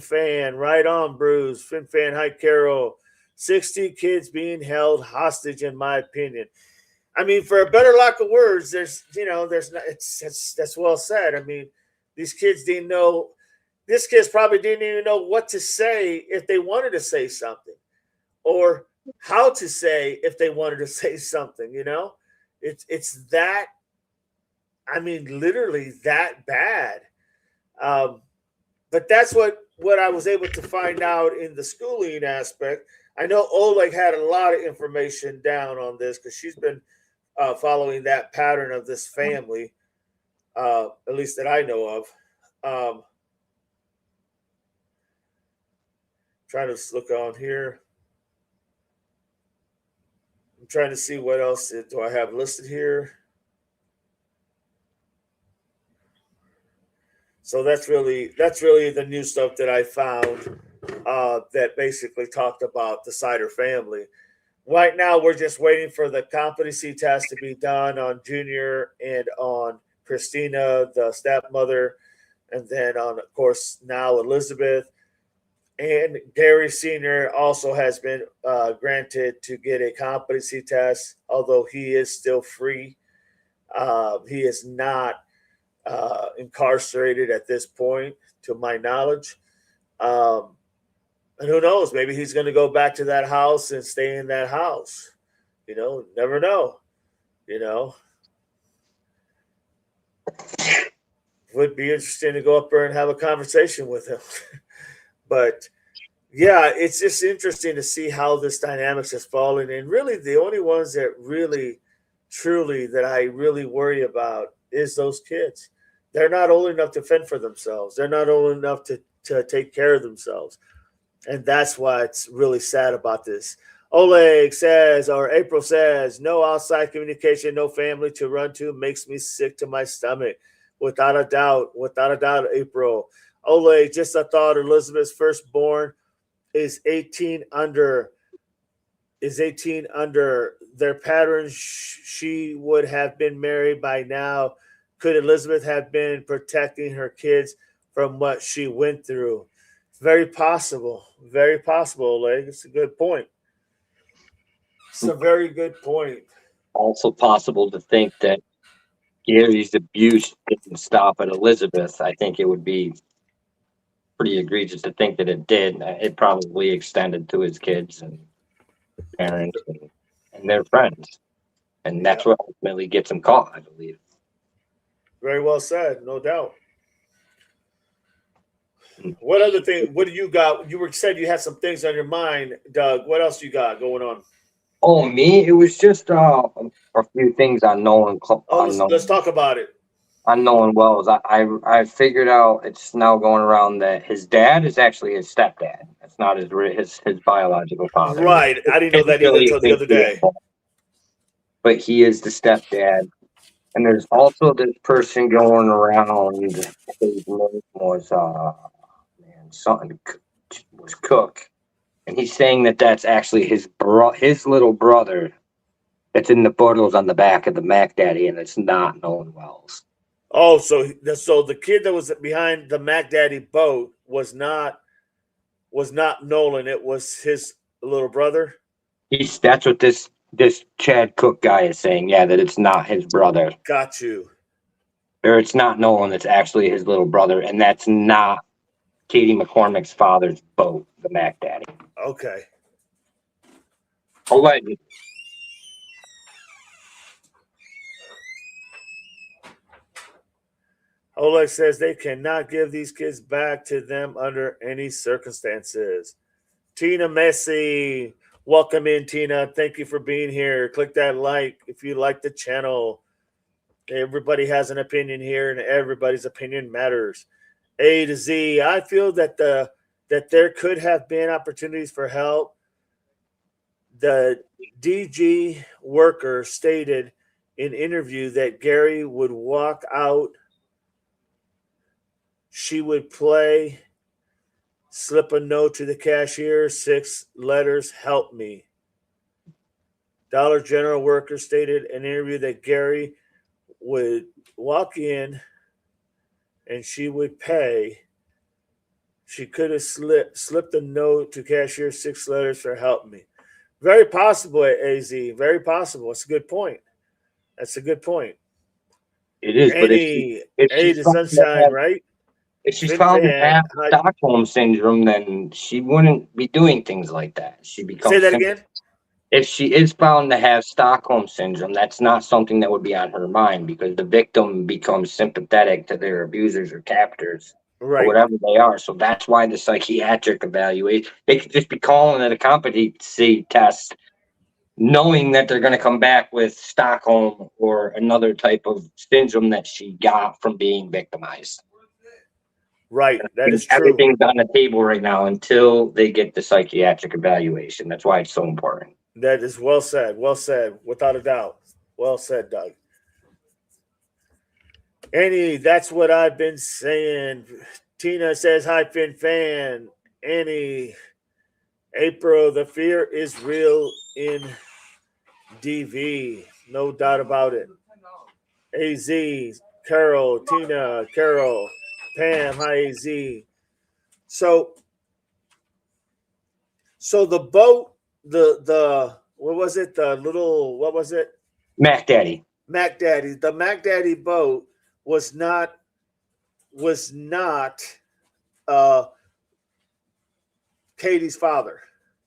right on, Bruce. Fin, hi, Carol. 60 kids being held hostage, in my opinion. I mean, for a better lack of words, there's not. That's well said. I mean, these kids didn't know. This kids probably didn't even know what to say if they wanted to say something, or how to say if they wanted to say something. It's that. I mean, literally that bad. But that's what I was able to find out in the schooling aspect. I know Oleg had a lot of information down on this because she's been following that pattern of this family, at least that I know of. Trying to look on here. I'm trying to see what else do I have listed here. So that's really the new stuff that I found that basically talked about the Sider family. Right now, we're just waiting for the competency test to be done on Junior and on Christina, the stepmother, and then on, of course, now Elizabeth. And Gary Sr. also has been granted to get a competency test, although he is still free. He is not incarcerated at this point, to my knowledge. And who knows? Maybe he's going to go back to that house and stay in that house. Never know. Would be interesting to go up there and have a conversation with him. But yeah, it's just interesting to see how this dynamics has fallen. And really, the only ones that really, truly, that I really worry about is those kids. They're not old enough to fend for themselves. They're not old enough to take care of themselves. And that's why it's really sad about this. Oleg says, or April says, no outside communication, no family to run to makes me sick to my stomach. Without a doubt, April. Oleg, just a thought, Elizabeth's firstborn is 18 under their pattern. She would have been married by now. Could Elizabeth have been protecting her kids from what she went through? Very possible, Oleg. It's a good point. It's a very good point. Also possible to think that Gary's abuse didn't stop at Elizabeth. I think it would be pretty egregious to think that it did. It probably extended to his kids and parents and their friends. And that's what ultimately gets him caught, I believe. Very well said, no doubt. What other thing? What do you got? You said you had some things on your mind, Doug. What else you got going on? Oh, me? It was just a few things on Nolan. Let's talk about it. On Nolan Wells, I figured out, it's now going around that his dad is actually his stepdad. It's not his biological father. Right. I didn't know that either until the other day. But he is the stepdad. And there's also this person going around. His name was Cook, and he's saying that that's actually his little brother that's in the photos on the back of the Mac Daddy, and it's not Nolan Wells. Oh, so the kid that was behind the Mac Daddy boat was not Nolan. It was his little brother. That's what this Chad Cook guy is saying. Yeah, that it's not his brother. Got you. Or it's not Nolan. It's actually his little brother, and that's not Katie McCormick's father's boat, the Mac Daddy. Okay. Allegedly. Oleg says they cannot give these kids back to them under any circumstances. Tina Messi, welcome in, Tina. Thank you for being here. Click that like if you like the channel. Everybody has an opinion here, and everybody's opinion matters. A to Z. I feel that there could have been opportunities for help. The DG worker stated in interview that Gary would walk out. She would play, slip a note to the cashier, 6 letters, help me. Dollar General worker stated in an interview that Gary would walk in and she would pay. She could have slipped a note to cashier, 6 letters for help me. Very possible, AZ. Very possible. It's a good point. That's a good point. It is, but if the sunshine, right? If she's found to have Stockholm syndrome, then she wouldn't be doing things like that. She becomes. Say that again. If she is found to have Stockholm syndrome, that's not something that would be on her mind, because the victim becomes sympathetic to their abusers or captors, right, or whatever they are. So that's why the psychiatric evaluation. They could just be calling it a competency test, knowing that they're going to come back with Stockholm or another type of syndrome that she got from being victimized. Right, that is true. Everything's on the table right now until they get the psychiatric evaluation. That's why it's so important. That is well said. Well said, without a doubt. Well said, Doug. Annie, that's what I've been saying. Tina says, hi, Finn fan. Annie, April, the fear is real in DV. No doubt about it. AZ, Carol, Tina, Carol, Pam, hi, AZ. So the boat, the what was it? The little, what was it? Mac Daddy. The Mac Daddy boat was not uh, Katie's father.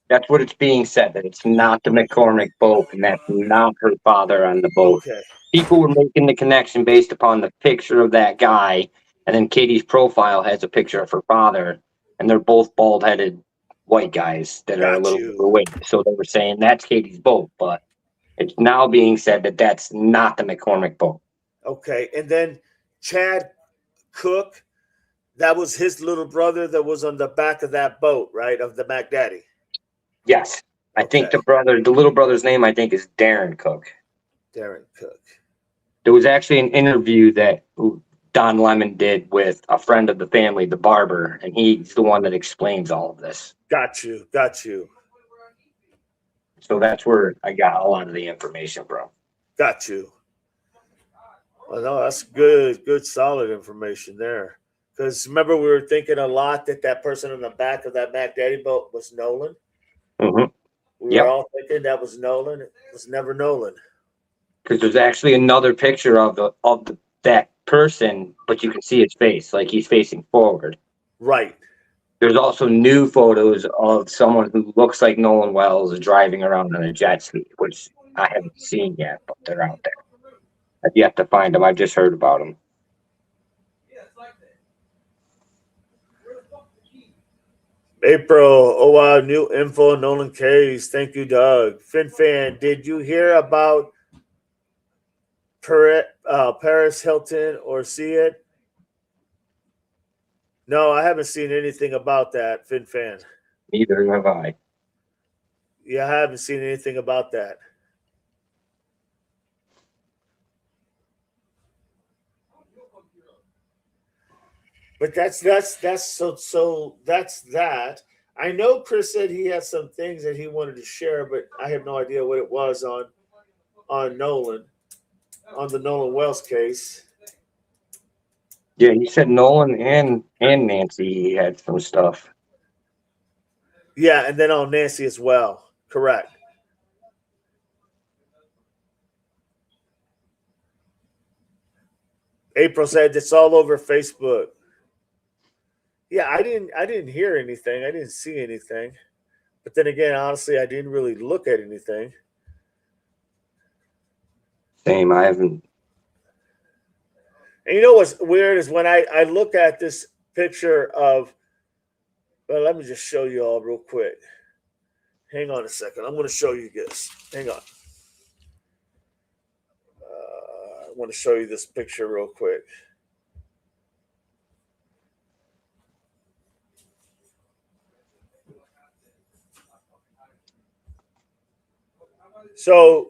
That's what it's being said, that it's not the McCormick boat, and that's not her father on the boat. Okay. People were making the connection based upon the picture of that guy, and then Katie's profile has a picture of her father, and they're both bald-headed white guys that are a Got little you. overweight. So they were saying that's Katie's boat, but it's now being said that that's not the McCormick boat. Okay. And then Chad Cook, that was his little brother that was on the back of that boat, right? Of the Mac Daddy. Yes. I think Okay. the little brother's name, I think, is Darren Cook. Darren Cook. There was actually an interview that Don Lemon did with a friend of the family, the barber, and he's the one that explains all of this. Got you. Got you. So that's where I got a lot of the information from. Got you. Well, no, that's good, solid information there. Because remember, we were thinking a lot that person on the back of that Mac Daddy boat was Nolan. Mm-hmm. We were all thinking that was Nolan. It was never Nolan. Because there's actually another picture of that person, but you can see his face, like he's facing forward. Right. There's also new photos of someone who looks like Nolan Wells driving around on a jet ski, which I haven't seen yet, but they're out there. I've yet to find them. I've just heard about them. April, oh wow, new info, Nolan Case. Thank you, Doug. FinFan, did you hear about Paris Hilton or see it? No, I haven't seen anything about that, FinFan. Neither have I. Yeah, I haven't seen anything about that. But that's that. I know Chris said he had some things that he wanted to share, but I have no idea what it was on Nolan, on the Nolan Wells case. Yeah, he said Nolan and Nancy had some stuff. Yeah, and then on Nancy as well. Correct. April said it's all over Facebook. Yeah, I didn't hear anything. I didn't see anything. But then again, honestly, I didn't really look at anything. Same, I haven't. And you know what's weird is when I look at this picture of, well, let me just show you all real quick. Hang on a second. I'm going to show you this. Hang on. I want to show you this picture real quick. So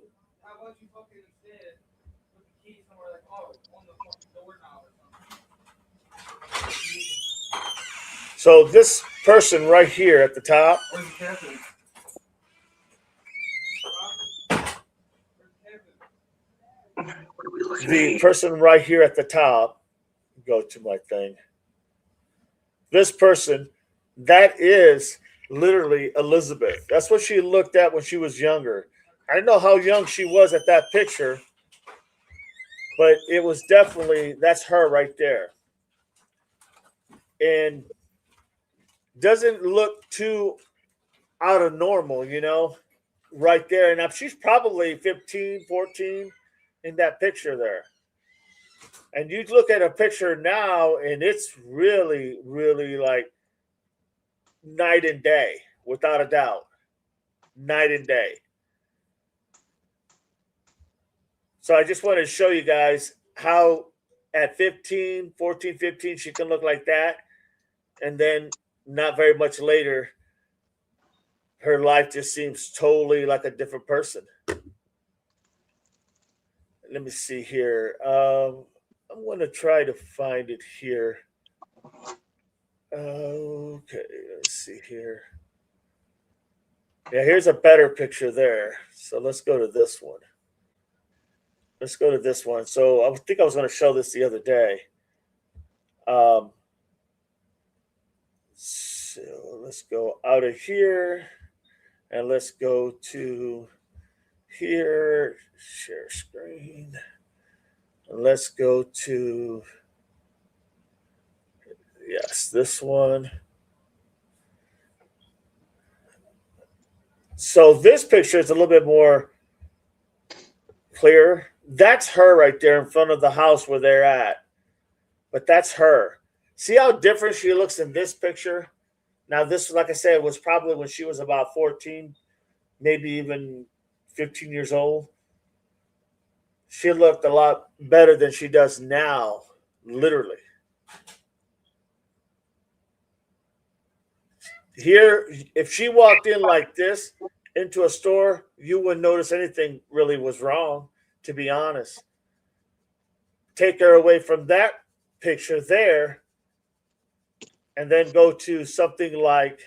this person right here at the top. The person right here at the top. Go to my thing. This person, that is literally Elizabeth. That's what she looked at when she was younger. I don't know how young she was at that picture, but it was definitely, that's her right there. And doesn't look too out of normal, right there. And she's probably 15, 14 in that picture there. And you look at a picture now, and it's really, really like night and day, without a doubt. Night and day. So I just wanted to show you guys how at 15, 14, 15, she can look like that. And then not very much later, her life just seems totally like a different person. Let me see here. I'm going to try to find it here. Okay, let's see here. Yeah, here's a better picture there. So let's go to this one. Let's go to this one. So I think I was going to show this the other day. So let's go out of here and let's go to here, share screen. And let's go to, yes, this one. So this picture is a little bit more clear. That's her right there in front of the house where they're at. But that's her. See how different she looks in this picture? Now, this, like I said, was probably when she was about 14, maybe even 15 years old. She looked a lot better than she does now, literally. Here, if she walked in like this into a store, you wouldn't notice anything really was wrong, to be honest. Take her away from that picture there and then go to something like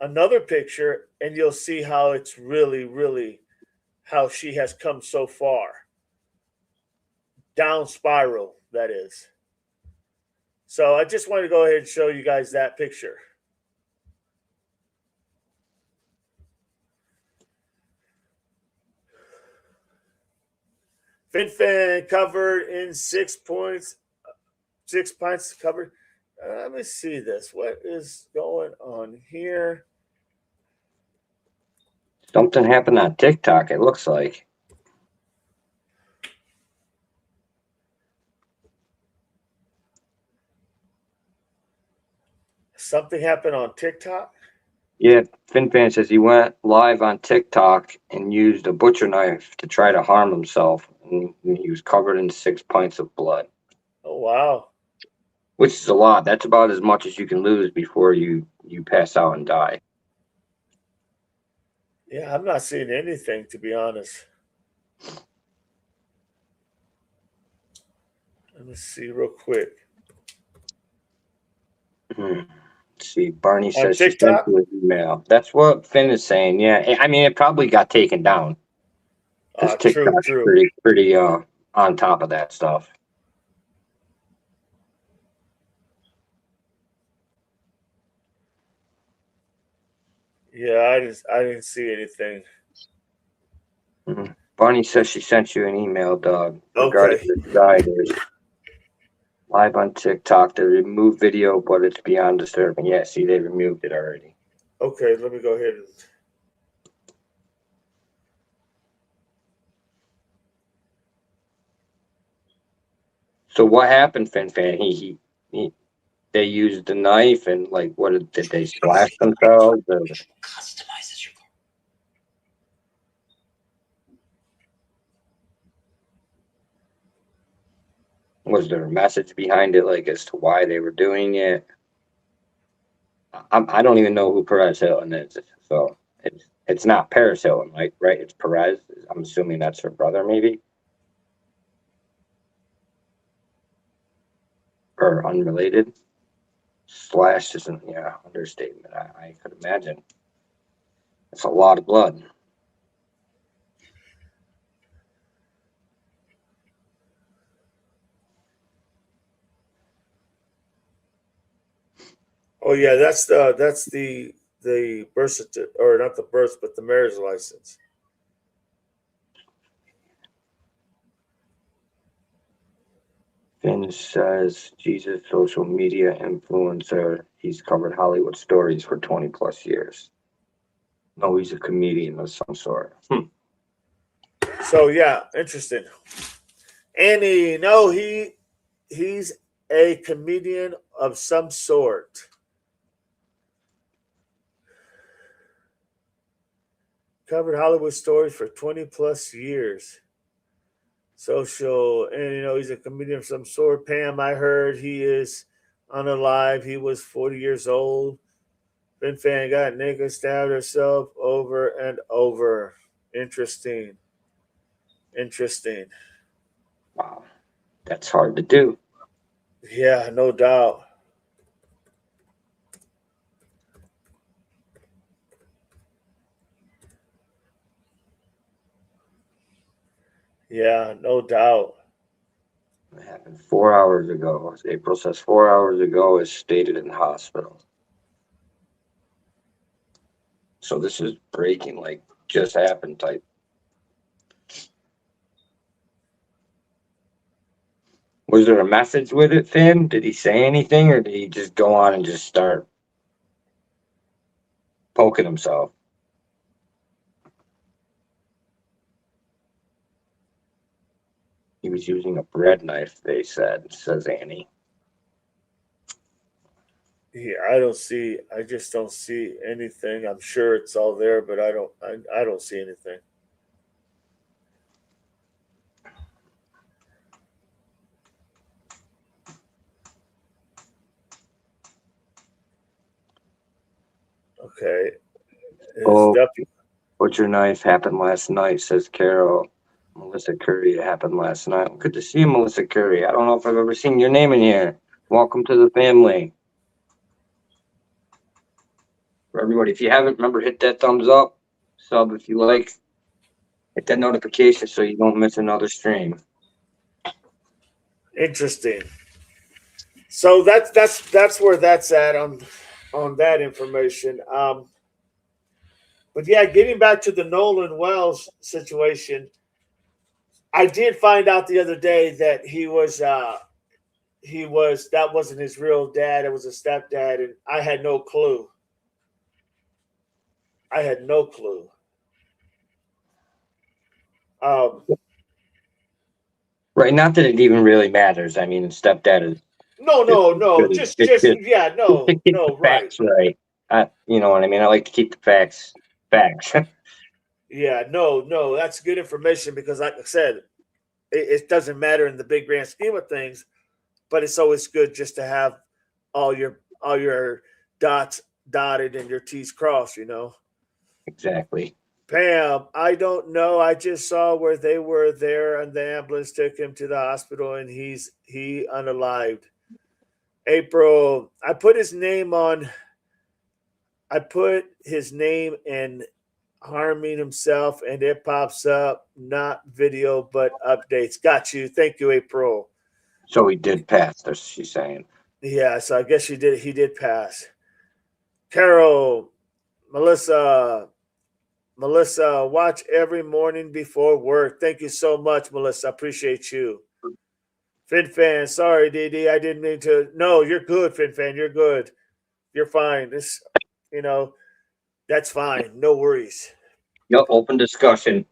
another picture, and you'll see how it's really, really how she has come so far. Down spiral, that is. So I just wanted to go ahead and show you guys that picture. FinFan covered in 6 points, 6 pints covered. Let me see this. What is going on here? Something happened on TikTok, it looks like. Something happened on TikTok? Yeah, FinFan says he went live on TikTok and used a butcher knife to try to harm himself. And he was covered in 6 pints of blood. Oh, wow. Which is a lot. That's about as much as you can lose before you pass out and die. Yeah, I'm not seeing anything, to be honest. Let me see real quick. Let's see, Barney says she sent TikTok? you an email. That's what Finn is saying. Yeah, I mean, it probably got taken down because TikTok's True. pretty on top of that stuff. Yeah, I didn't see anything. Barney says she sent you an email, Doug, Okay. regarding the divers. Live on TikTok, they removed video, but it's beyond disturbing. Yeah, see, they removed it already. Okay, let me go ahead and. So what happened, FinFan? They used the knife and like, what did they slash themselves? Or? Was there a message behind it, like as to why they were doing it? I don't even know who Perez Hilton is, so it's not Paris Hilton, like, right? It's Perez. I'm assuming that's her brother, maybe, or unrelated. Slash isn't, yeah, understatement. I could imagine. It's a lot of blood. Oh yeah, that's the birth certificate, or not the birth, but the marriage license. Finn says, Jesus, social media influencer. He's covered Hollywood stories for 20 plus years. No, he's a comedian of some sort. So yeah, interesting. And he's a comedian of some sort. Covered Hollywood stories for 20 plus years. Social, and he's a comedian of some sort. Pam, I heard he is unalive. He was 40 years old. FinFan got naked, stabbed herself over and over. Interesting. Wow, that's hard to do. Yeah, no doubt. Yeah, no doubt. It happened 4 hours ago. April says 4 hours ago is stated in the hospital. So this is breaking, like just happened type. Was there a message with it, Finn? Did he say anything, or did he just go on and just start poking himself? He was using a bread knife, they said, says Annie. Yeah, I just don't see anything. I'm sure it's all there, but I don't see anything. Okay. It's Oh, definitely butcher knife happened last night, says Carol. Melissa Curry, it happened last night. Good to see you, Melissa Curry. I don't know if I've ever seen your name in here. Welcome to the family. For everybody, if you haven't, remember, hit that thumbs up, sub if you like, hit that notification so you don't miss another stream. interesting. So that's where that's at on that information. But yeah, getting back to the Nolan Wells situation, I did find out the other day that that wasn't his real dad. It was a stepdad, and I had no clue. I had no clue. Um, Right, not that it even really matters. I mean, stepdad is no, good. just yeah, Just to keep the right. facts right. You know what I mean? I like to keep the facts. Yeah, no, that's good information because, like I said, it doesn't matter in the big grand scheme of things, but it's always good just to have all your dots dotted and your T's crossed. Exactly. Pam, I don't know. I just saw where they were there, and the ambulance took him to the hospital, and he unalived. April, I put his name in harming himself, and it pops up, not video, but updates. Got you. Thank you, April. So he did pass, that's she's saying. Yeah, so I guess he did pass. Carol, Melissa, watch every morning before work. Thank you so much, Melissa. I appreciate you. FinFan, sorry, DD. I didn't mean to. No, you're good, FinFan. You're good. You're fine. You know, that's fine. No worries. Yep, open discussion.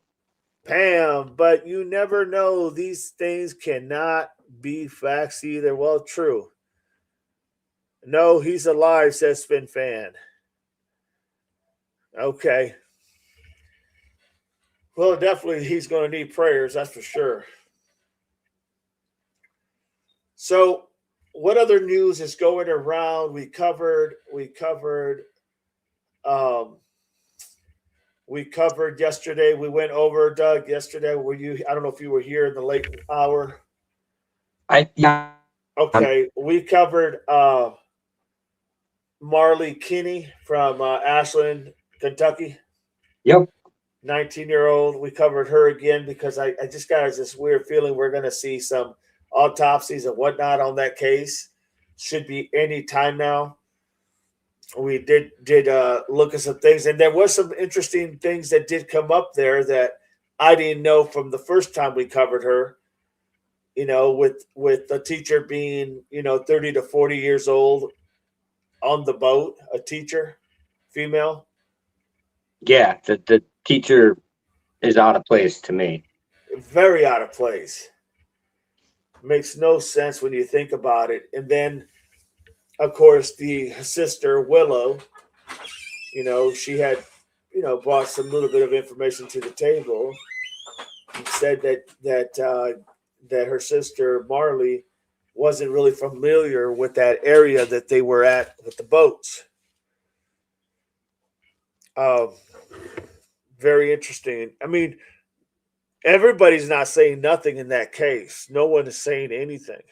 Pam, but you never know. These things cannot be facts either. Well, true. No, he's alive, says FinFan. Okay. Well, definitely he's going to need prayers, that's for sure. So, what other news is going around? Um we covered yesterday. We went over, Doug, yesterday. I don't know if you were here in the late hour. Yeah. Okay, we covered Marley Kinney from Ashland, Kentucky. Yep. 19-year-old. We covered her again because I just got this weird feeling we're going to see some autopsies and whatnot on that case. Should be any time now. We did look at some things, and there was some interesting things that did come up there that I didn't know from the first time we covered her. With the teacher being 30 to 40 years old on the boat, a teacher, female. Yeah, the teacher is out of place to me. Very out of place. Makes no sense when you think about it. And then, of course, the sister Willow, she had, brought some little bit of information to the table and said that her sister Marley wasn't really familiar with that area that they were at with the boats. Very interesting. I mean, everybody's not saying nothing in that case. No one is saying anything.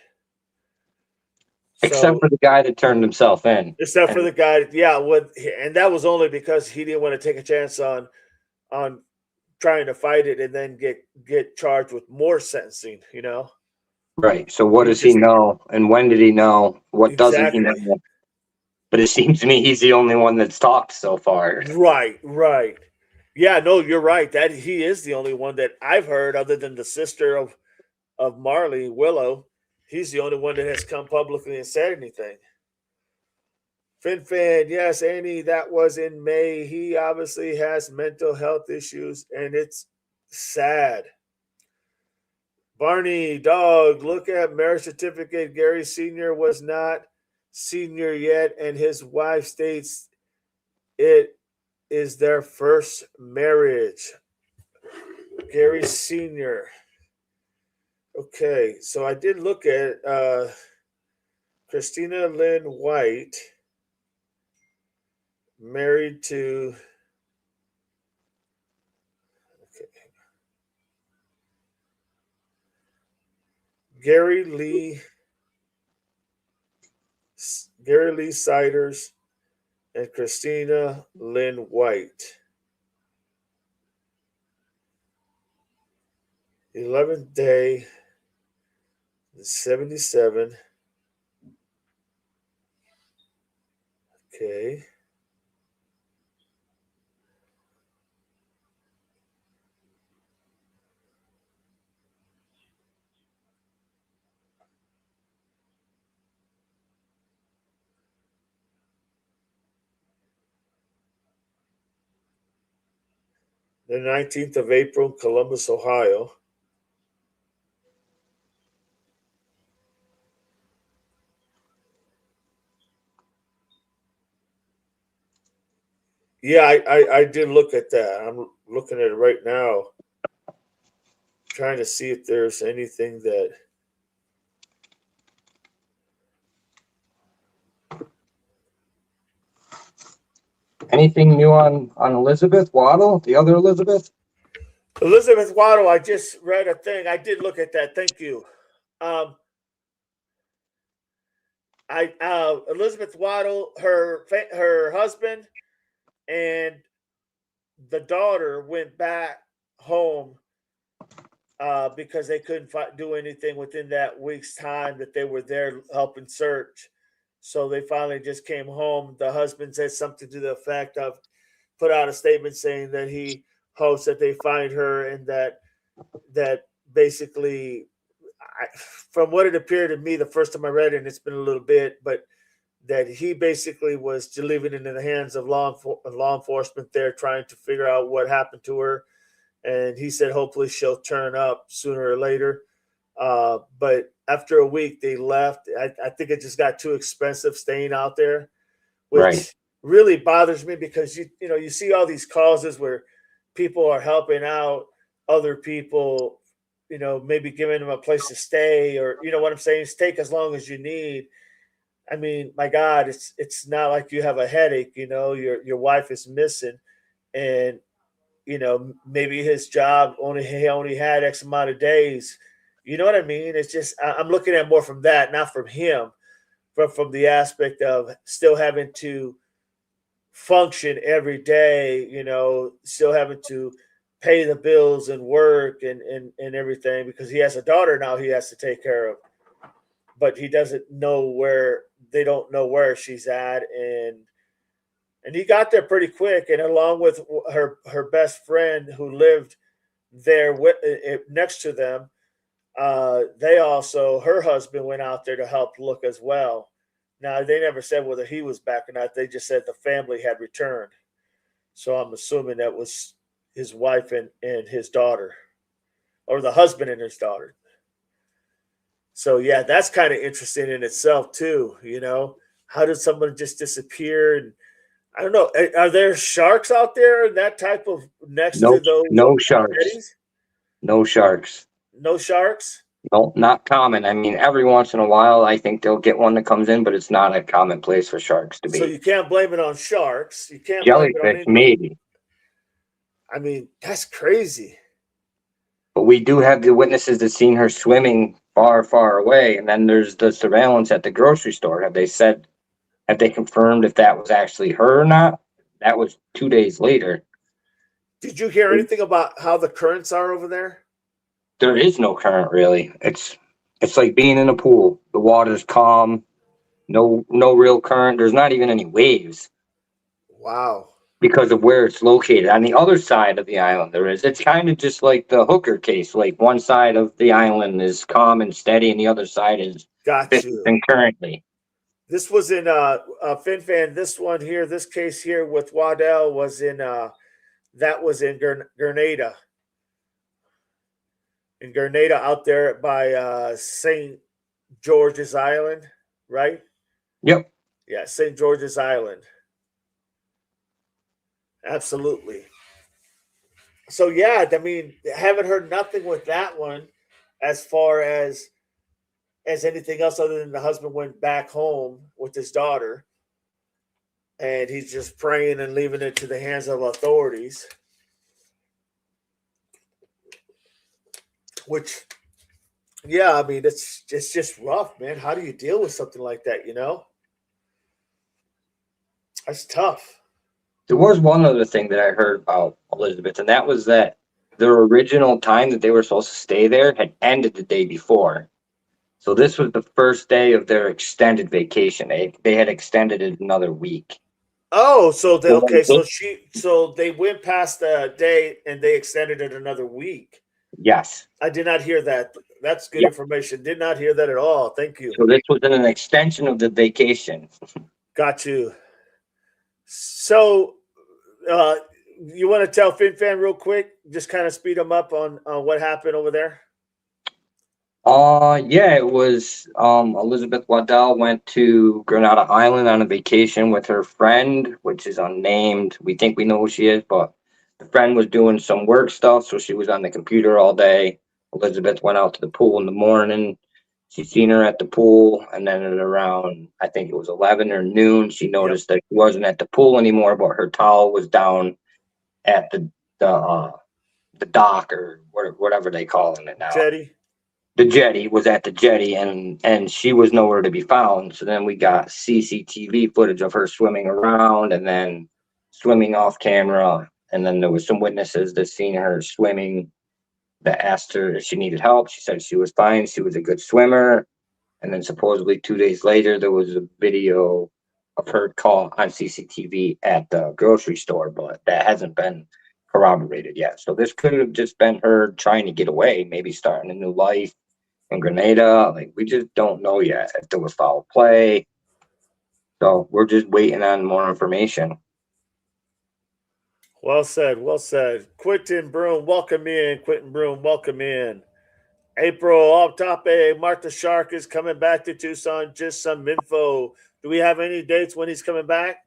Except for the guy that turned himself in. Except for the guy, yeah. And that was only because he didn't want to take a chance on trying to fight it and then get charged with more sentencing. Right. So what does he know, and when did he know? What doesn't he know? But it seems to me he's the only one that's talked so far. Right. Yeah, no, you're right. That he is the only one that I've heard, other than the sister of Marley, Willow. He's the only one that has come publicly and said anything. FinFan, yes, Annie, that was in May. He obviously has mental health issues, and it's sad. Barney, dog, look at marriage certificate. Gary Sr. was not senior yet, and his wife states it is their first marriage. Gary Sr. Okay, so I did look at Christina Lynn White, married to. Okay. Gary Lee Siders and Christina Lynn White. 11th day, 77. Okay. The 19th of April, Columbus, Ohio. Yeah, I did look at that. I'm looking at it right now, trying to see if there's anything that. Anything new on Elizabeth Waddle, the other Elizabeth? Elizabeth Waddle, I just read a thing. I did look at that. Thank you. Elizabeth Waddle, her husband and the daughter went back home because they couldn't do anything within that week's time that they were there helping search. So they finally just came home. The husband said something to the effect of, put out a statement saying that he hopes that they find her, and that basically, from what it appeared to me the first time I read it, and it's been a little bit, but that he basically was leaving it in the hands of law enforcement there, trying to figure out what happened to her. And he said hopefully she'll turn up sooner or later. But after a week, they left. I think it just got too expensive staying out there, which really bothers me, because you see all these causes where people are helping out other people, maybe giving them a place to stay, or what I'm saying is take as long as you need. I mean, my God, it's not like you have a headache, your wife is missing, and maybe his job he only had X amount of days. You know what I mean? It's just, I'm looking at more from that, not from him, but from the aspect of still having to function every day, still having to pay the bills and work and everything, because he has a daughter now he has to take care of. But he doesn't know they don't know where she's at. And he got there pretty quick. And along with her best friend who lived there next to them, her husband went out there to help look as well. Now, they never said whether he was back or not. They just said the family had returned. So I'm assuming that was his wife and his daughter, or the husband and his daughter. So, yeah, that's kind of interesting in itself, too. How did someone just disappear? And I don't know. Are there sharks out there, that type of next to those? No sharks. Jetties? No sharks. No sharks? No, not common. I mean, every once in a while, I think they'll get one that comes in, but it's not a common place for sharks to be. So you can't blame it on sharks. You can't jellyfish, blame it on maybe. I mean, that's crazy. But we do have the witnesses that seen her swimming far, far away. And then there's the surveillance at the grocery store. Have they confirmed if that was actually her or not? That was 2 days later. Did you hear anything about how the currents are over there? There is no current, really. It's like being in a pool. The water's calm, no real current. There's not even any waves. Wow. because of where it's located. On the other side of the island, there is. It's kind of just like the Hooker case. Like one side of the island is calm and steady, and the other side is Got you. and currently. This was in FinFan. This one here, this case here with Waddell was in that was in Grenada. In Grenada, out there by St. George's Island, right? Yep. Yeah, St. George's Island. Absolutely. So yeah, I mean, haven't heard nothing with that one as far as anything else other than the husband went back home with his daughter and he's just praying and leaving it to the hands of authorities. Which, yeah, I mean, it's just rough, man. How do you deal with something like that, you know? That's tough. There was one other thing that I heard about Elizabeth, and that was that their original time that they were supposed to stay there had ended the day before. So this was the first day of their extended vacation. They had extended it another week. Oh, so they went past the day and they extended it another week. Yes. I did not hear that. That's good information. Did not hear that at all. Thank you. So this was an extension of the vacation. Got you. So, you want to tell FinFan real quick, just kind of speed them up on what happened over there? Yeah, it was Elizabeth Waddell went to Grenada Island on a vacation with her friend, which is unnamed. We think we know who she is, but the friend was doing some work stuff, so she was on the computer all day. Elizabeth went out to the pool in the morning. She seen her at the pool, and then at around, I think it was 11 or noon, she noticed that she wasn't at the pool anymore, but her towel was down at the dock or whatever they calling it now. Jetty. The jetty was at the jetty, and she was nowhere to be found. So then we got CCTV footage of her swimming around and then swimming off camera. And then there was some witnesses that seen her swimming that asked her if she needed help. She said she was fine. She was a good swimmer. And then supposedly 2 days later, there was a video of her caught on CCTV at the grocery store, but that hasn't been corroborated yet. So this could have just been her trying to get away, maybe starting a new life in Grenada. Like, we just don't know yet if there was foul play. So we're just waiting on more information. Well said. Well said. Quentin Broom, welcome in. Quentin Broom, welcome in. April off topic. Martha Shark is coming back to Tucson. Just some info. Do we have any dates when he's coming back?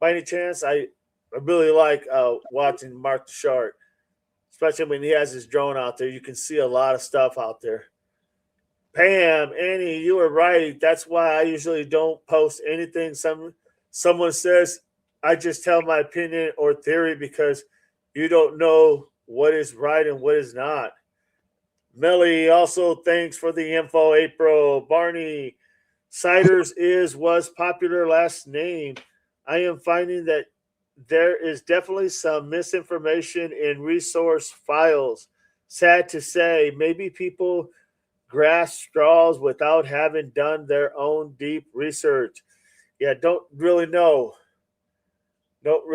By any chance? I really like watching Martha Shark, especially when he has his drone out there. You can see a lot of stuff out there. Pam, Annie, you were right. That's why I usually don't post anything. Someone says, I just tell my opinion or theory because you don't know what is right and what is not. Melly, also thanks for the info, April. Barney, Siders was popular last name. I am finding that there is definitely some misinformation in resource files. Sad to say, maybe people grasp straws without having done their own deep research. Yeah, don't really know what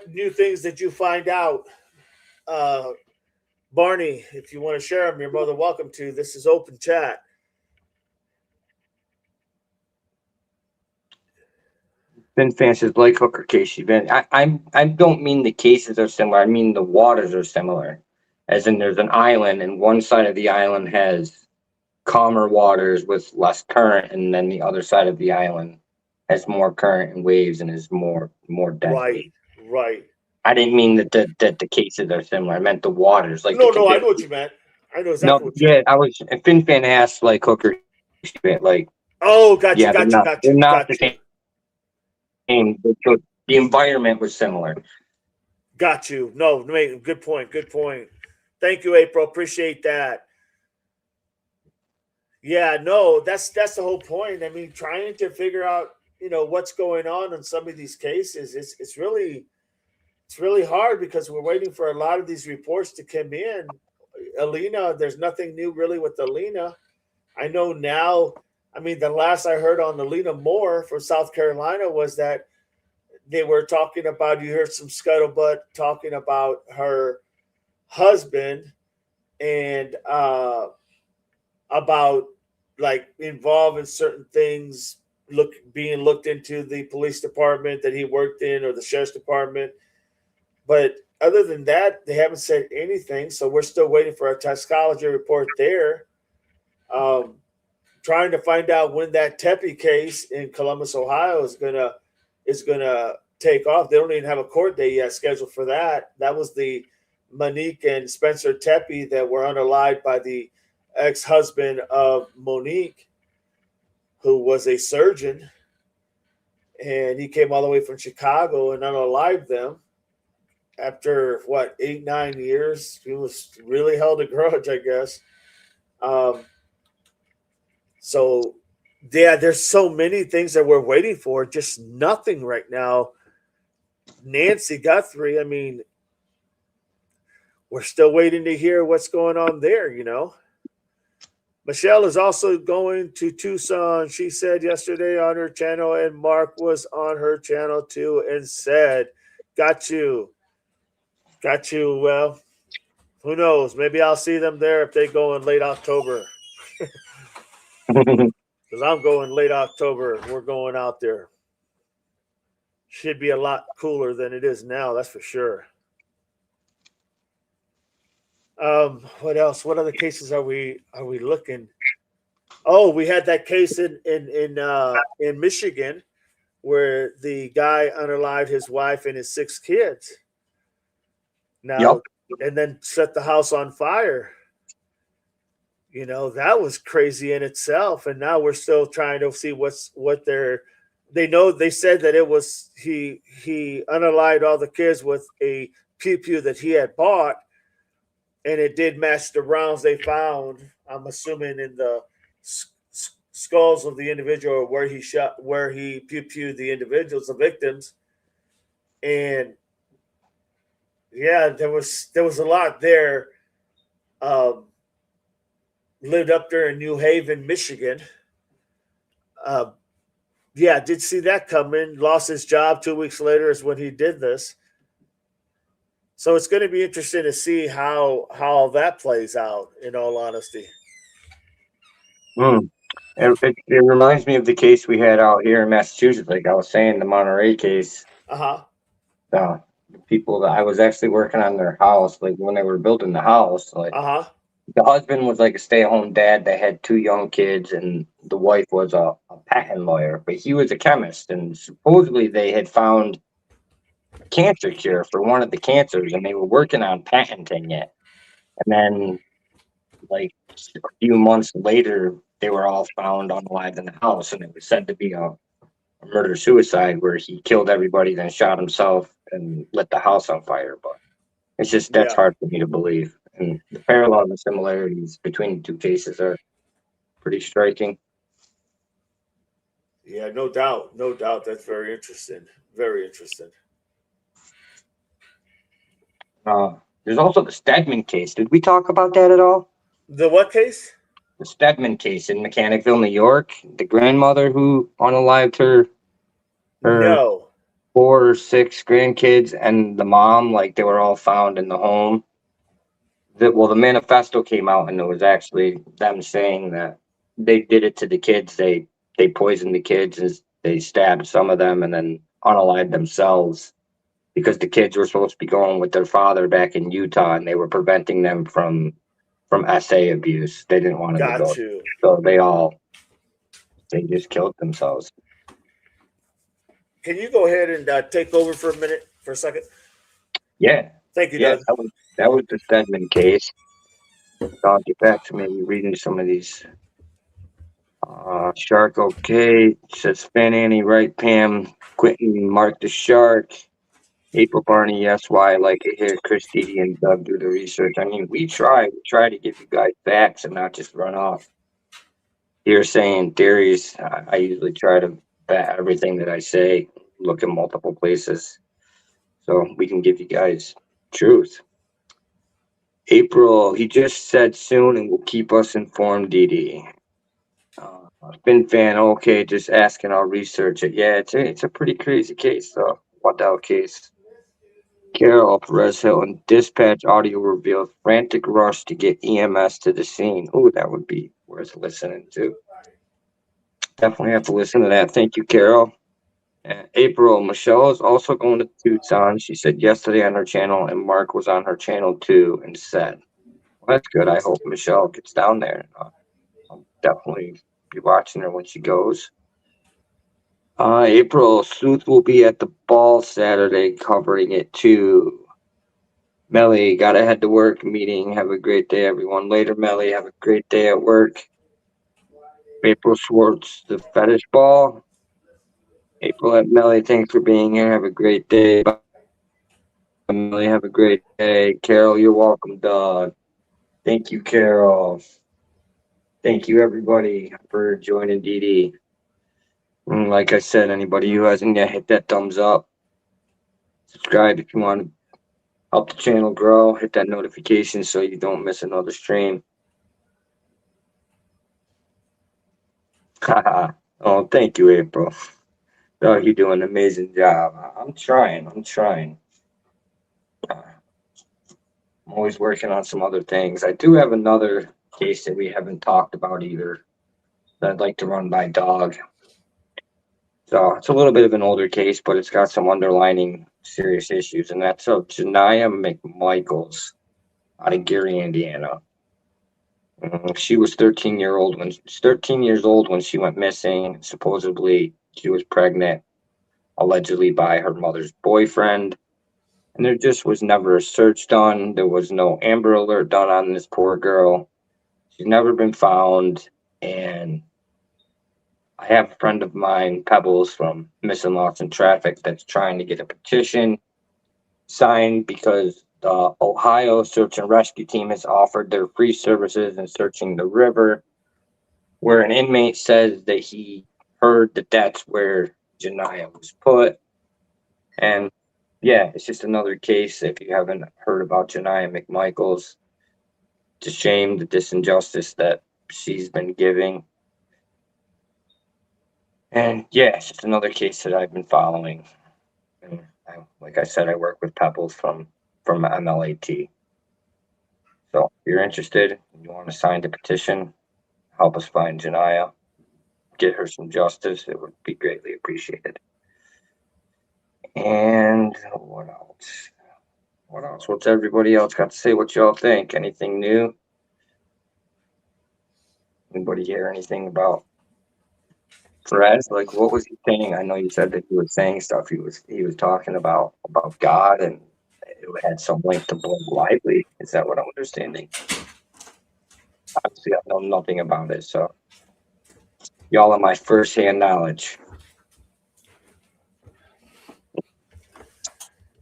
new things did you find out. Barney, if you want to share them, you're more than welcome to. This is open chat. FinFan says Blake Hooker case event. I don't mean the cases are similar. I mean the waters are similar. As in, there's an island, and one side of the island has calmer waters with less current, and then the other side of the island has more current and waves and is more deadly. Right. I didn't mean that the cases are similar. I meant the waters. Like no, I know what you meant. I know exactly what you meant. I was. FinFan asked like Hooker, like. Oh, got you. They're not the same. The environment was similar. Got you. No, good point. Thank you, April. Appreciate that. Yeah, no, that's the whole point. I mean, trying to figure out, what's going on in some of these cases. It's really hard because we're waiting for a lot of these reports to come in. Alina, there's nothing new really with Alina. I know now I mean, the last I heard on the Lena Moore from South Carolina was that they were talking about, you heard some scuttlebutt talking about her husband and about like involved in certain things, being looked into the police department that he worked in or the sheriff's department. But other than that, they haven't said anything. So we're still waiting for a toxicology report there. Um, Trying to find out when that Tepe case in Columbus, Ohio is gonna take off. They don't even have a court date yet scheduled for that. That was the Monique and Spencer Tepe that were unalived by the ex-husband of Monique, who was a surgeon, and he came all the way from Chicago and unalived them. After what, 8-9 years, he was really held a grudge, I guess. Um, so yeah, there's so many things that we're waiting for, just nothing right now. Nancy Guthrie, I mean, we're still waiting to hear what's going on there. Michelle is also going to Tucson. She said yesterday on her channel, and Mark was on her channel too, and said, got you. Well, who knows? Maybe I'll see them there if they go in late October. Because I'm going late October. We're going out there. Should be a lot cooler than it is now, that's for sure. What else? What other cases are we looking? Oh, we had that case in Michigan where the guy unalived his wife and his 6 kids. Now, Yep. And then set the house on fire. That was crazy in itself. And now we're still trying to see what they know. They said that it was he unalived all the kids with a pew pew that he had bought, and it did match the rounds they found. I'm assuming in the skulls of the individual where he pew pewed the individuals, the victims, and yeah, there was a lot there. Lived up there in New Haven, Michigan. Yeah, did see that coming. Lost his job 2 weeks later is when he did this. So it's going to be interesting to see how that plays out, in all honesty. It reminds me of the case we had out here in Massachusetts, like I was saying, the Monterey case. Uh-huh. The people that I was actually working on their house, like when they were building the house, like Uh-huh. the husband was like a stay-at-home dad that had 2 young kids, and the wife was a patent lawyer, but he was a chemist, and supposedly they had found a cancer cure for one of the cancers, and they were working on patenting it. And then, like a few months later, they were all found unalive in the house, and it was said to be a murder-suicide where he killed everybody, then shot himself and lit the house on fire. But it's just that's Yeah. hard for me to believe. And the parallel and similarities between the 2 cases are pretty striking. Yeah, no doubt. No doubt. That's very interesting. Very interesting. There's also the Stedman case. Did we talk about that at all? The what case? The Stedman case in Mechanicville, New York. The grandmother who unalived her No. 4 or 6 grandkids, and the mom, like they were all found in the home. The manifesto came out, and it was actually them saying that they did it to the kids. They poisoned the kids, and they stabbed some of them, and then unalived themselves because the kids were supposed to be going with their father back in Utah, and they were preventing them from SA abuse. They didn't want them to go, Got you. so they just killed themselves. Can you go ahead and take over for a second? Yeah, Thank you, yeah, Doug. that was the Stedman case. So I'll get back to maybe reading some of these. Shark, okay. Says Fan Annie, right? Pam, Quentin, Mark the Shark, April Barney, yes. Why I like it here. Chris Didi and Doug do the research. I mean, we try to give you guys facts and not just run off. You're saying theories. I usually try to bat everything that I say, look in multiple places, so we can give you guys truth. April, he just said soon and will keep us informed, Didi. Spin fan, okay, just asking. I'll research it. Yeah, it's a pretty crazy case, though. Waddell case. Carol Perez Hilton dispatch audio reveals frantic rush to get EMS to the scene. Oh, that would be worth listening to. Definitely have to listen to that. Thank you, Carol. And April, Michelle is also going to Tucson. She said yesterday on her channel, and Mark was on her channel too, and said, well, that's good. I hope Michelle gets down there. I'll definitely be watching her when she goes. April, Sleuth will be at the ball Saturday covering it too. Melly, gotta head to work meeting. Have a great day, everyone. Later, Melly. Have a great day at work. April Schwartz, the fetish ball. April at Melly, thanks for being here. Have a great day. Bye, Melly. Have a great day. Carol, you're welcome, dog. Thank you, Carol. Thank you, everybody, for joining DD. And like I said, anybody who hasn't yet, hit that thumbs up. Subscribe if you want to help the channel grow. Hit that notification so you don't miss another stream. Oh, thank you, April. Oh, you're doing an amazing job. I'm trying. I'm always working on some other things. I do have another case that we haven't talked about either that I'd like to run by Dog. So it's a little bit of an older case, but it's got some underlining serious issues, and that's of Janiyah McMichaels out of Gary, Indiana. She was 13 years old when she went missing. Supposedly, she was pregnant, allegedly by her mother's boyfriend. And there just was never a search done. There was no Amber Alert done on this poor girl. She's never been found. And I have a friend of mine, Pebbles, from Missing Lost in Traffic, that's trying to get a petition signed because the Ohio Search and Rescue Team has offered their free services in searching the river, where an inmate says that he heard that that's where Janiyah was put. And yeah, it's just another case. If you haven't heard about Janiyah McMichaels, it's a shame, the disinjustice that she's been giving. And yeah, it's just another case that I've been following. And like I said, I work with Pebbles from MLAT. So if you're interested and you want to sign the petition, help us find Janiyah, get her some justice, it would be greatly appreciated. And what else? What's everybody else got to say? What y'all think? Anything new? Anybody hear anything about Perez? Like, what was he saying? I know you said that he was saying stuff. He was talking about God, and it had some link to Blake Lively. Is that what I'm understanding? Obviously, I know nothing about it, so y'all are my first-hand knowledge.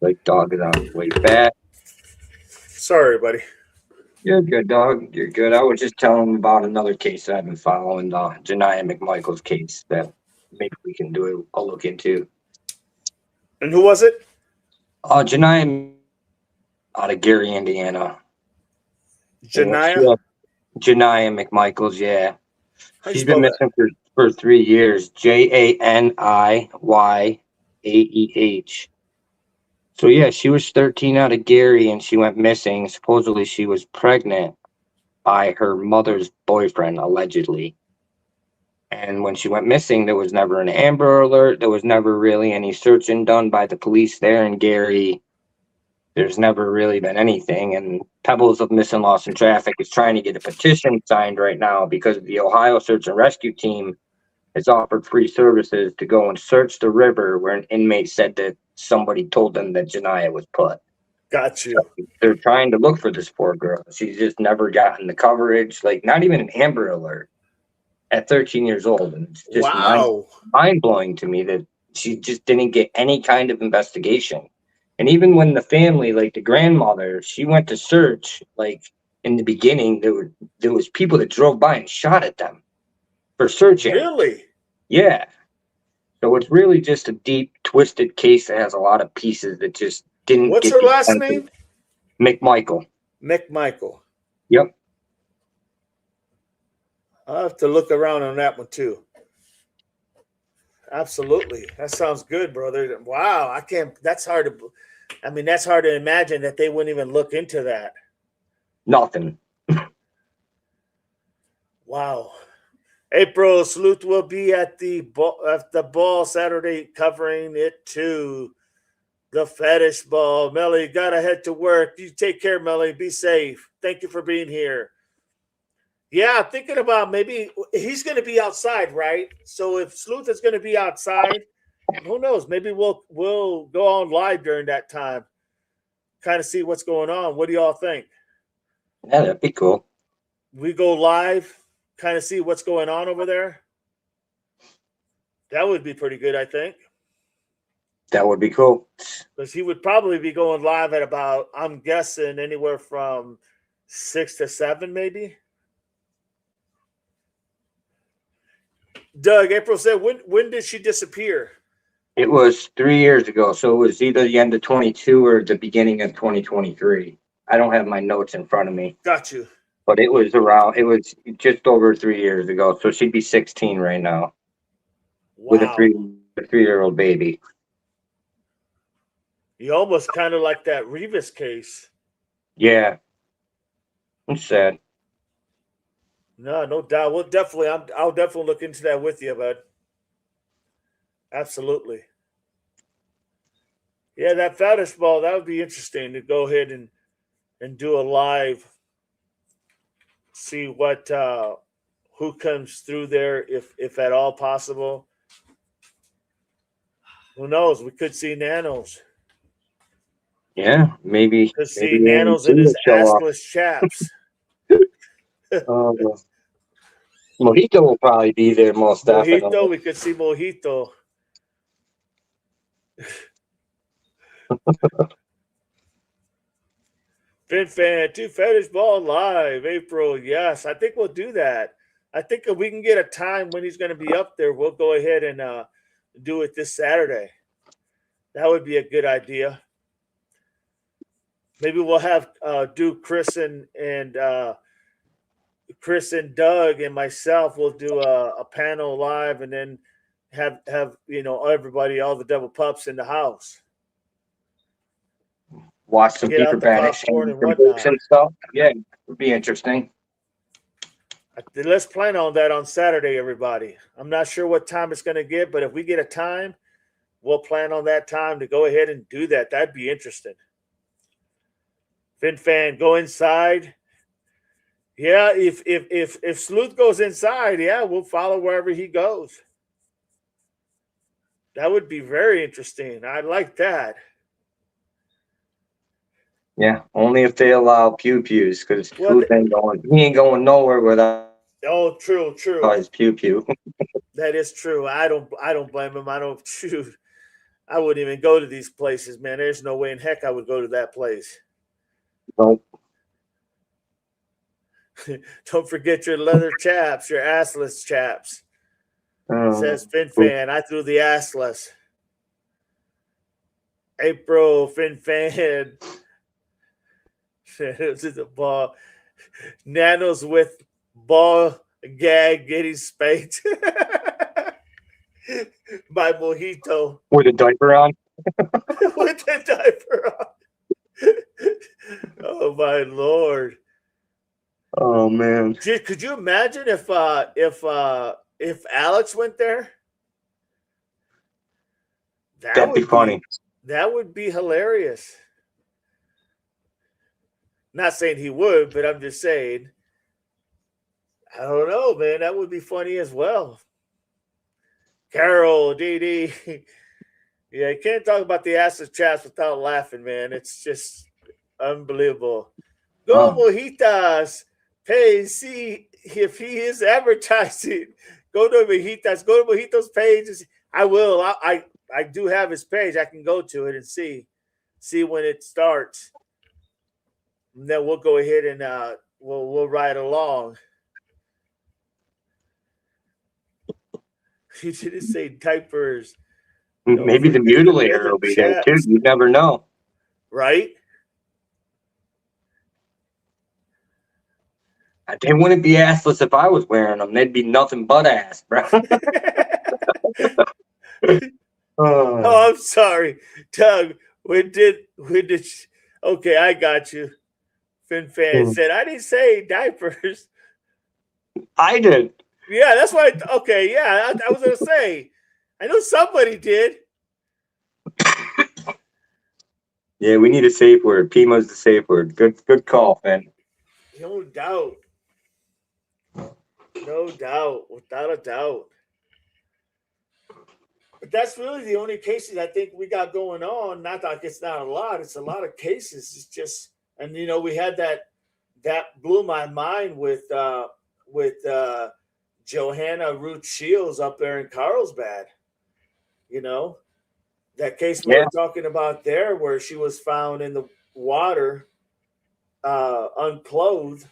Like, Dog is on his way back. Sorry, buddy. You're good, Dog. You're good. I was just telling him about another case that I've been following, the Janiyah McMichaels case that maybe we can do a look into. And who was it? Janiyah out of Gary, Indiana. Janiyah? Janiyah McMichaels, yeah. She's been missing for 3 years. JANIYAEH. So yeah, she was 13 out of Gary and she went missing. Supposedly she was pregnant by her mother's boyfriend, allegedly. And when she went missing, there was never an Amber Alert. There was never really any searching done by the police there in Gary. There's never really been anything. And Pebbles of Missing Lost in Traffic is trying to get a petition signed right now because the Ohio Search and Rescue Team has offered free services to go and search the river where an inmate said that somebody told them that Janiyah was put. Got you. So they're trying to look for this poor girl. She's just never gotten the coverage, like not even an Amber Alert at 13 years old. And it's just mind-blowing to me that she just didn't get any kind of investigation. And even when the family, like the grandmother, she went to search, like in the beginning, there was people that drove by and shot at them for searching. Really? Yeah. So it's really just a deep, twisted case that has a lot of pieces that just didn't. What's her last name? McMichael. McMichael. Yep. I'll have to look around on that one too. Absolutely. That sounds good, brother. Wow. I can't, that's hard to, I mean, that's hard to imagine that they wouldn't even look into that. Nothing. Wow. April Salute will be at the ball Saturday, covering it too. The fetish ball. Melly, gotta head to work. You take care, Melly. Be safe. Thank you for being here. Yeah, thinking about maybe he's going to be outside, right? So if Sleuth is going to be outside, who knows? Maybe we'll go on live during that time, kind of see what's going on. What do y'all think? Yeah, that'd be cool. We go live, kind of see what's going on over there. That would be pretty good, I think. That would be cool. Because he would probably be going live at about, I'm guessing, anywhere from 6 to 7, maybe. Doug, April said, when did she disappear? It was 3 years ago, so it was either the end of 22 or the beginning of 2023. I don't have my notes in front of me. Got you. But it was just over 3 years ago, so she'd be 16 right now. Wow. With a three-year-old baby. You almost kind of like that Revis case. Yeah. It's sad. No doubt. I'll definitely look into that with you, bud. Absolutely. Yeah, that fetish ball, that would be interesting to go ahead and do a live, see what who comes through there, if at all possible. Who knows? We could see Nanos. Yeah, maybe. Could see Nanos and his assless chaps. Mojito will probably be there most definitely. We could see Mojito. Fin Fan, 2 fetish ball live, April. Yes, I think we'll do that. I think if we can get a time when he's going to be up there, we'll go ahead and do it this Saturday. That would be a good idea. Maybe we'll have do Chris and Doug and myself. We'll do a panel live, and then have everybody, all the devil pups in the house. Watch some paperback exchange books and stuff. Yeah, it would be interesting. Let's plan on that on Saturday, everybody. I'm not sure what time it's going to get, but if we get a time, we'll plan on that time to go ahead and do that. That'd be interesting. Fin Fan, go inside. Yeah, if Sleuth goes inside, yeah, we'll follow wherever he goes. That would be very interesting. I like that. Yeah, only if they allow pew-pews, because Sleuth ain't going nowhere without. Oh, true. His pew-pew. That is true. I don't blame him. I wouldn't even go to these places, man. There's no way in heck I would go to that place. Nope. Don't forget your leather chaps, your assless chaps. Says Fin Fan. I threw the assless. April, Fin Fan. This is a ball. Nanos with ball gag getting spanked by Mojito. With a diaper on? With the diaper on. Oh, my Lord. Oh, man. Could you imagine if Alex went there? That'd be funny. That would be hilarious. Not saying he would, but I'm just saying. I don't know, man. That would be funny as well. Carol, DD. Yeah, you can't talk about the assless chaps without laughing, man. It's just unbelievable. Go Mojitas. Hey, see if he is advertising. Go to Mojitas. Go to Mojito's page. I will. I do have his page. I can go to it and see when it starts. And then we'll go ahead and we'll ride along. He didn't say diapers. Maybe the mutilator will be there too. You never know. They wouldn't be assless if I was wearing them. They'd be nothing but ass, bro. Oh, I'm sorry, Doug. Okay, I got you. Fin Fan said I didn't say diapers. I did. Yeah, that's why. Okay, yeah, I was gonna say. I know somebody did. Yeah, we need a safe word. Pima's the safe word. Good call, Finn. No doubt. No doubt. Without a doubt. But that's really the only cases I think we got going on. Not that it's not a lot. It's a lot of cases. It's just, and we had that blew my mind with Johanna Ruth Shields up there in Carlsbad. That case we Yeah. were talking about there, where she was found in the water, unclothed,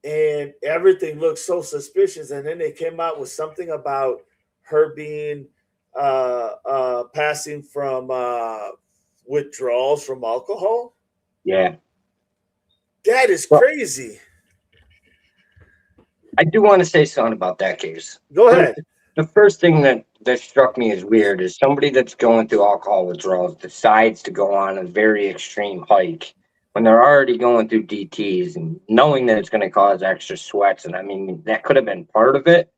and everything looked so suspicious. And then they came out with something about her being passing from withdrawals from alcohol. Yeah. That is crazy. I do want to say something about that case. Go ahead. The first thing that struck me as weird is somebody that's going through alcohol withdrawals decides to go on a very extreme hike when they're already going through DTs and knowing that it's going to cause extra sweats. And I mean, that could have been part of it.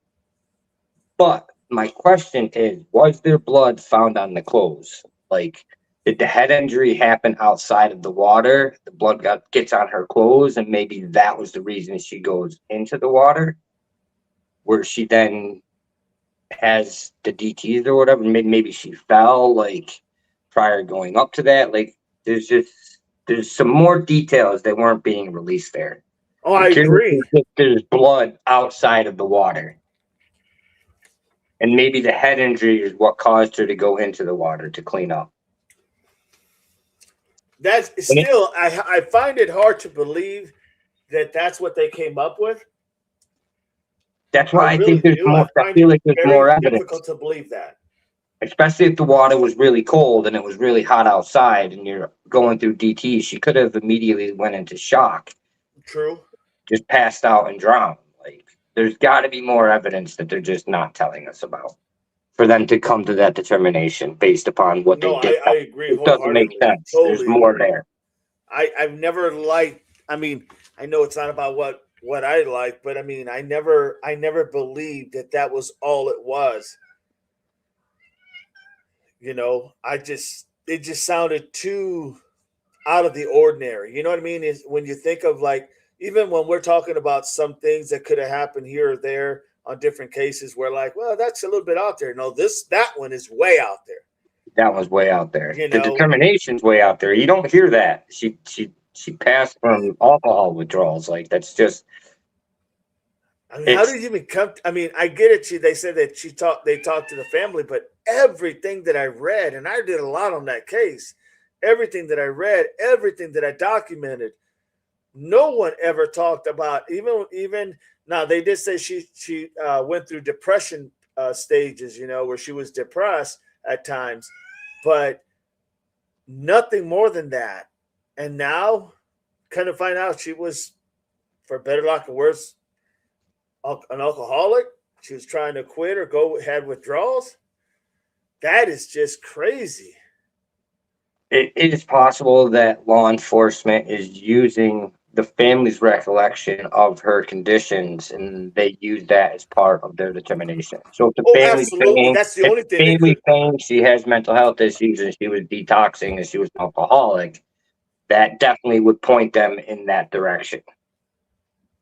But my question is, was there blood found on the clothes? Like, did the head injury happen outside of the water? The blood gets on her clothes, and maybe that was the reason she goes into the water, where she then has the DTs or whatever. Maybe she fell like prior going up to that. Like, there's some more details that weren't being released there. Oh, I agree. There's blood outside of the water. And maybe the head injury is what caused her to go into the water to clean up. That's still, I find it hard to believe that that's what they came up with. That's why I think there's more. I feel like there's more evidence. It's difficult to believe that. Especially if the water was really cold and it was really hot outside and you're going through DT, she could have immediately went into shock. True. Just passed out and drowned. Like, there's got to be more evidence that they're just not telling us about for them to come to that determination based upon what they did. I agree. It doesn't make sense. Totally there's more agree. there. I've never liked. I mean, I know it's not about what I like, but I mean, I never believed that was all it was. It just sounded too out of the ordinary. You know what I mean? Is when you think of, like, even when we're talking about some things that could have happened here or there on different cases, we're like, well, that's a little bit out there. No, that one is way out there. That was way out there. The determination's way out there. You don't hear that. She passed from alcohol withdrawals. Like, that's just. I mean, how did you even come? I mean, I get it. They said that they talked to the family, but everything that I read, and I did a lot on that case, everything that I read, everything that I documented, no one ever talked about. Even now, they did say she went through depression stages, where she was depressed at times, but nothing more than that. And now, kind of find out she was, for better luck or worse, an alcoholic. She was trying to quit or had withdrawals. That is just crazy. It is possible that law enforcement is using the family's recollection of her conditions, and they use that as part of their determination. So if the that's the only thing. Family saying she has mental health issues and she was detoxing and she was an alcoholic, that definitely would point them in that direction.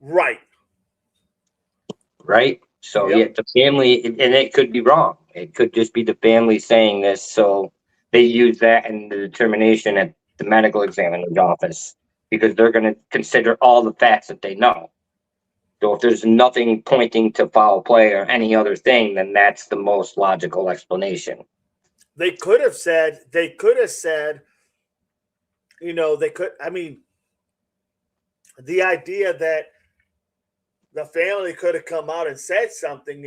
Right. So yep. Yeah, the family, and it could be wrong. It could just be the family saying this. So they use that in the determination at the medical examiner's office because they're going to consider all the facts that they know. So if there's nothing pointing to foul play or any other thing, then that's the most logical explanation. They could have said, the idea that the family could have come out and said something,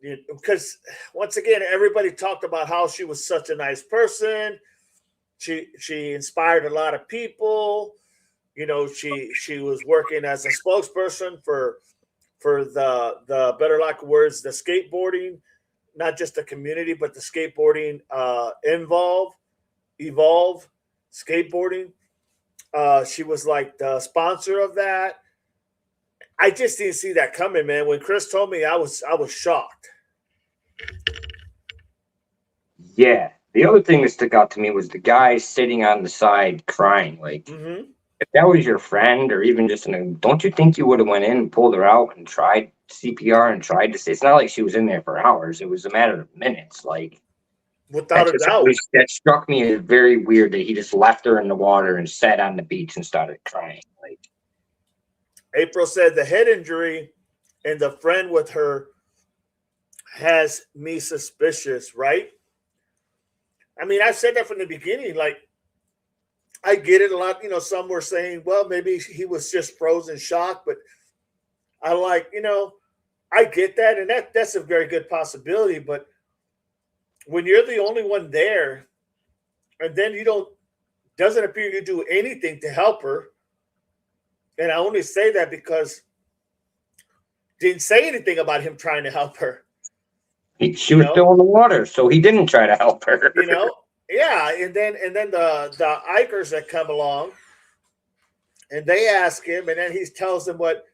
because once again, everybody talked about how she was such a nice person. She inspired a lot of people. she was working as a spokesperson for the better lack of words, the skateboarding, not just the community, but the skateboarding evolve skateboarding. She was like the sponsor of that. I just didn't see that coming, man. When Chris told me, I was shocked. Yeah. The other thing that stuck out to me was the guy sitting on the side crying. Like, if that was your friend or even just don't you think you would have went in and pulled her out and tried CPR and tried to say, it's not like she was in there for hours. It was a matter of minutes. Like, Without a doubt. That struck me as very weird that he just left her in the water and sat on the beach and started crying. Like, April said the head injury and the friend with her has me suspicious, right? I mean, I said that from the beginning. Like, I get it a lot. Some were saying, well, maybe he was just frozen shock, but I I get that. And that's a very good possibility. But when you're the only one there, and then doesn't appear to do anything to help her. And I only say that because didn't say anything about him trying to help her. She was still in the water, so he didn't try to help her. Yeah, and then the Ikers that come along, and they ask him, and then he tells them what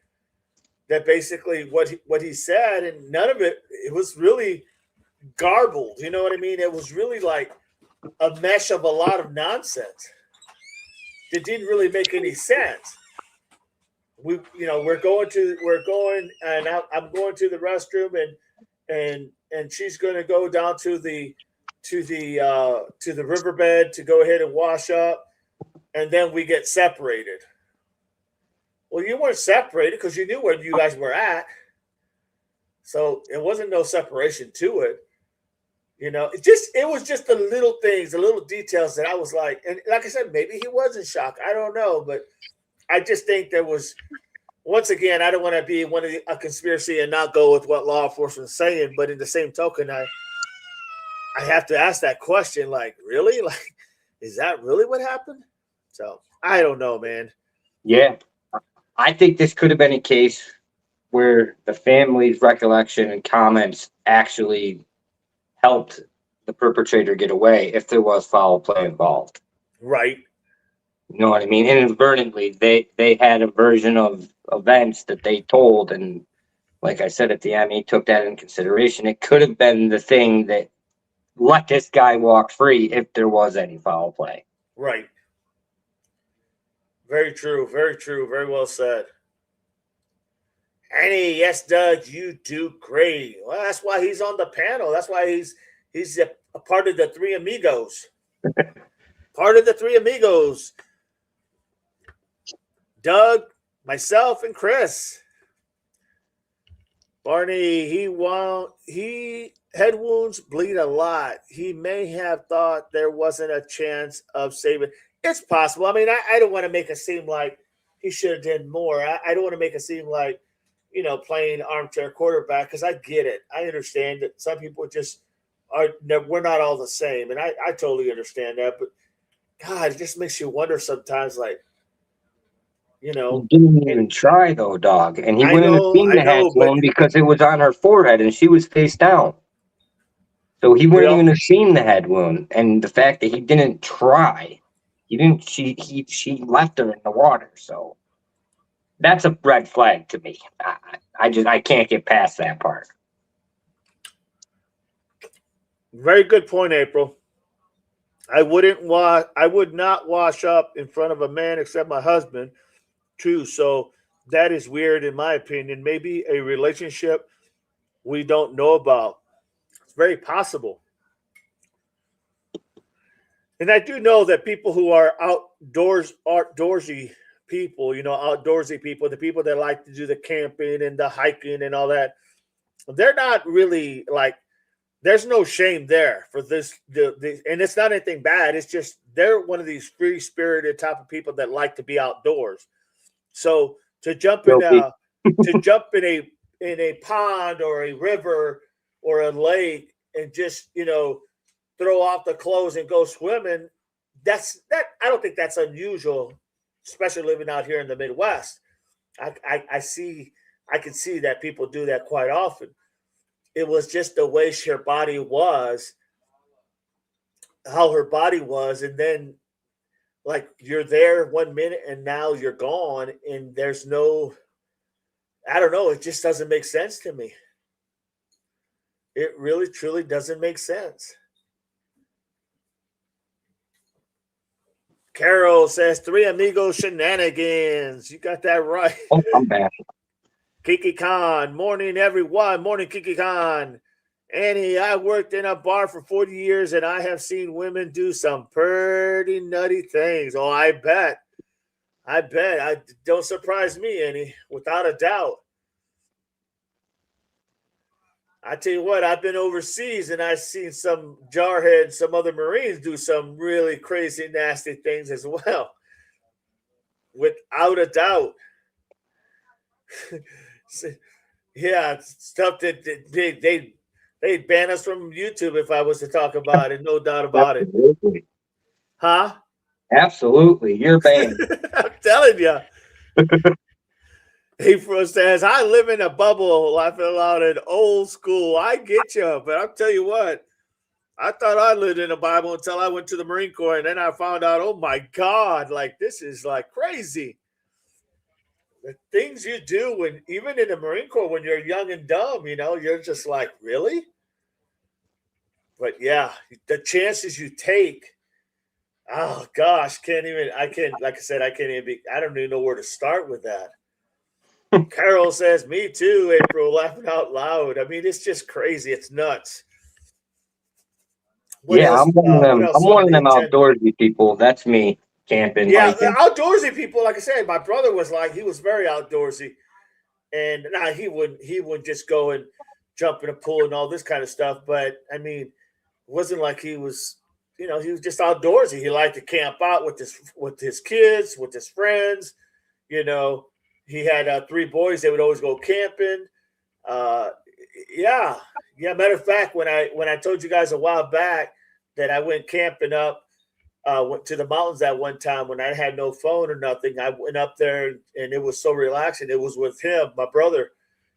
he said, and none of it was really garbled. You know what I mean? It was really like a mesh of a lot of nonsense. It didn't really make any sense. We're going, and I'm going to the restroom, and she's going to go down to the riverbed to go ahead and wash up, and then we get separated. Well, you weren't separated because you knew where you guys were at, so it wasn't no separation to it. It was just the little things, the little details that I was like, and like I said, maybe he was in shock. I don't know, but I just think there was. Once again, I don't want to be a conspiracy and not go with what law enforcement is saying, but in the same token, I have to ask that question, like, really? Like, is that really what happened? So, I don't know, man. Yeah. I think this could have been a case where the family's recollection and comments actually helped the perpetrator get away if there was foul play involved. Right. You know what I mean? Inadvertently, they had a version of events that they told, and like I said at the end, he took that in consideration. It could have been the thing that let this guy walk free if there was any foul play. Right. Very true. Very true. Very well said. Annie, yes, Doug, you do great. Well, that's why he's on the panel. That's why he's a part of the Three Amigos. Part of the Three Amigos. Doug, myself, and Chris. Barney, he head wounds bleed a lot. He may have thought there wasn't a chance of saving. It's possible. I mean, I don't want to make it seem like he should have done more. I don't want to make it seem like, playing armchair quarterback, because I get it. I understand that some people just we're not all the same. And I totally understand that. But God, it just makes you wonder sometimes, like, He didn't even try though, dog. And he wouldn't have seen the head wound because it was on her forehead and she was face down. So he wouldn't even have seen the head wound. And the fact that he didn't try, she left her in the water. So that's a red flag to me. I can't get past that part. Very good point, April. I would not wash up in front of a man except my husband, too. So that is weird, in my opinion. Maybe a relationship we don't know about. It's very possible. And I do know that people who are outdoorsy people, the people that like to do the camping and the hiking and all that, they're not really like, there's no shame there for this. And it's not anything bad. It's just they're one of these free-spirited type of people that like to be outdoors. So to jump in a pond or a river or a lake and just throw off the clothes and go swimming, I don't think that's unusual especially living out here in the Midwest, I can see that people do that quite often. It was just the way her body was, how her body was, and then like you're there 1 minute and now you're gone, and there's no, I don't know, it just doesn't make sense to me. It really truly doesn't make sense. Carol says Three Amigos shenanigans. You got that right. Oh, I'm back. Kiki Khan, morning everyone. Morning, Kiki Khan. Annie, I worked in a bar for 40 years and I have seen women do some pretty nutty things. Oh, I bet. I don't surprise me, Annie, without a doubt. I tell you what, I've been overseas and I've seen some jarheads, some other Marines do some really crazy, nasty things as well. Without a doubt. Yeah, stuff that they'd ban us from YouTube if I was to talk about it, no doubt about it. Absolutely. Huh? Absolutely. You're banned. I'm telling you. April says, I live in a bubble, laughing aloud at old school. I get you, but I'll tell you what, I thought I lived in a Bible until I went to the Marine Corps, and then I found out, oh my God, like this is like crazy. The things you do when, even in the Marine Corps, when you're young and dumb, you're just like, really? But yeah, the chances you take, oh gosh, like I said, I don't even know where to start with that. Carol says, me too, April, laughing out loud. I mean, it's just crazy. It's nuts. I'm one of them outdoorsy people. That's me, camping. Yeah, hiking. outdoorsy people, like I said, my brother was like, he was very outdoorsy. And he wouldn't just go and jump in a pool and all this kind of stuff. But I mean, it wasn't like he was, he was just outdoorsy. He liked to camp out with his kids, with his friends, He had 3 boys. They would always go camping. Yeah. Matter of fact, when I told you guys a while back that I went camping went to the mountains that one time when I had no phone or nothing, I went up there and it was so relaxing. It was with him, my brother,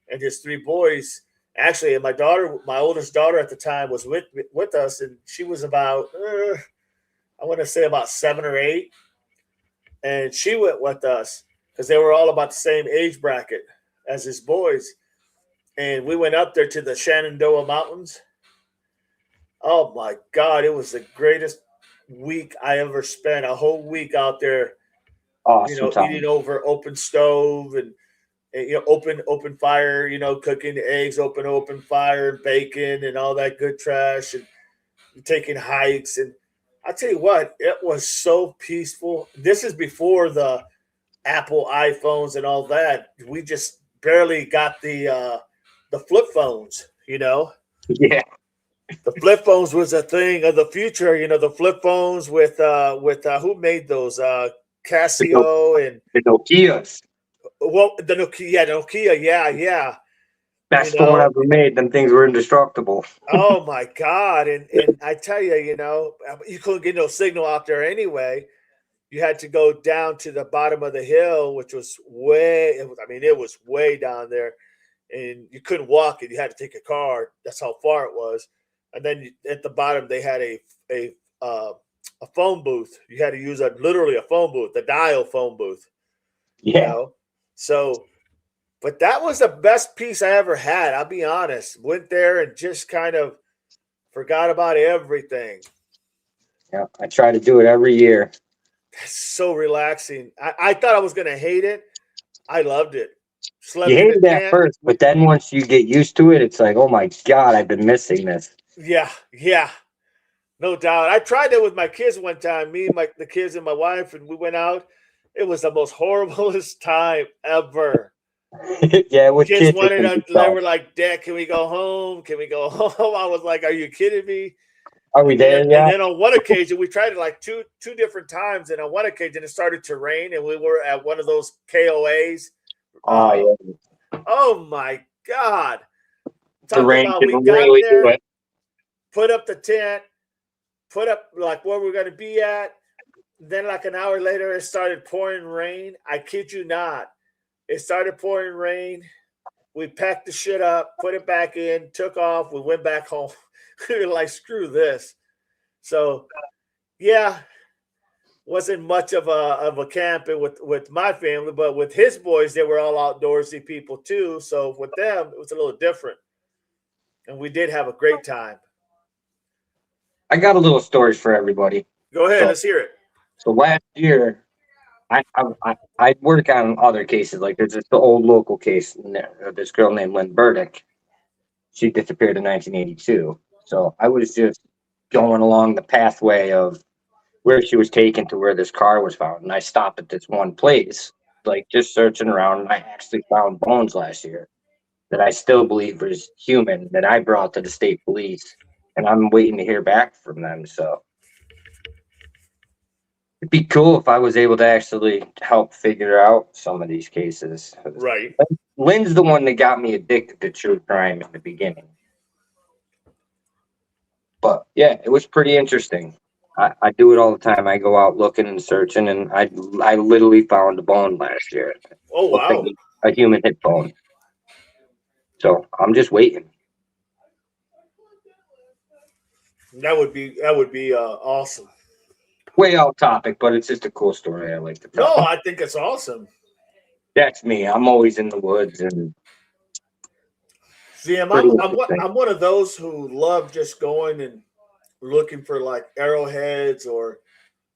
and his 3 boys. Actually, and my oldest daughter at the time was with us, and she was about, I want to say about 7 or 8, and she went with us, because they were all about the same age bracket as his boys. And we went up there to the Shenandoah Mountains. Oh, my God. It was the greatest week I ever spent. A whole week out there, awesome eating over open stove and open fire, cooking eggs, open fire and bacon and all that good trash, and taking hikes. And I tell you what, it was so peaceful. This is before the Apple iPhones and all that. We just barely got the flip phones, Yeah. The flip phones was a thing of the future, the flip phones with who made those? Casio and the Nokias. Well, the Nokia, yeah. Best phone ever made. Them things were indestructible. Oh my God. And I tell you, you couldn't get no signal out there anyway. You had to go down to the bottom of the hill, which was it was way down there, and you couldn't walk it. You had to take a car. That's how far it was. And then at the bottom, they had a phone booth. You had to use literally a phone booth, the dial phone booth. Yeah. So, but that was the best piece I ever had. I'll be honest. Went there and just kind of forgot about everything. Yeah, I try to do it every year. It's so relaxing. I thought I was going to hate it. I loved it. You hated that first, but then once you get used to it, it's like, oh my God, I've been missing this. Yeah. No doubt. I tried it with my kids one time, the kids and my wife, and we went out. It was the most horriblest time ever. Yeah, with kids wanted they were like, Dad, can we go home? Can we go home? I was like, are you kidding me? Are we there? Yeah. And then on one occasion, we tried it like two different times. And on one occasion, it started to rain, and we were at one of those KOAs. Oh, yeah. Oh, my God. The rain can really do it. Put up the tent, put up like where we're going to be at. Then, like an hour later, it started pouring rain. I kid you not. It started pouring rain. We packed the shit up, put it back in, took off. We went back home. We were like, screw this. So, yeah, wasn't much of a camping with my family, but with his boys, they were all outdoorsy people too. So with them, it was a little different, and we did have a great time. I got a little story for everybody. Go ahead, So, let's hear it. so last year, I work on other cases. Like there's this old local case. This girl named Lynn Burdick. She disappeared in 1982. So I was just going along the pathway of where she was taken to where this car was found, and I stopped at this one place, like just searching around, and I actually found bones last year that I still believe was human that I brought to the state police, and I'm waiting to hear back from them. So it'd be cool if I was able to actually help figure out some of these cases. Right. Lynn's the one that got me addicted to true crime in the beginning. But yeah, it was pretty interesting. I do it all the time. I go out looking and searching, and I literally found a bone last year. Oh Looked like wow, a human hip bone. So I'm just waiting. that would be awesome. Way off topic, but it's just a cool story I like to No, tell. I think it's awesome. That's me. I'm always in the woods, and See, pretty interesting. I'm one of those who love just going and looking for like arrowheads or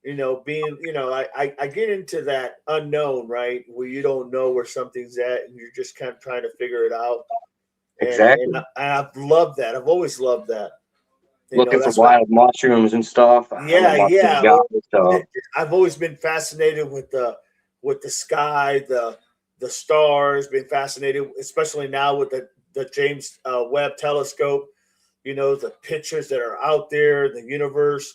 being I get into that unknown, right, where you don't know where something's at and you're just kind of trying to figure it out. And Exactly. I've loved that. I've always loved that. Looking for That's what. wild mushrooms and stuff. I'm a Yeah, mushroom yeah. guy, so I've always been fascinated with the sky, the stars. Been fascinated, especially now with the James Webb Telescope. The pictures that are out there, the universe.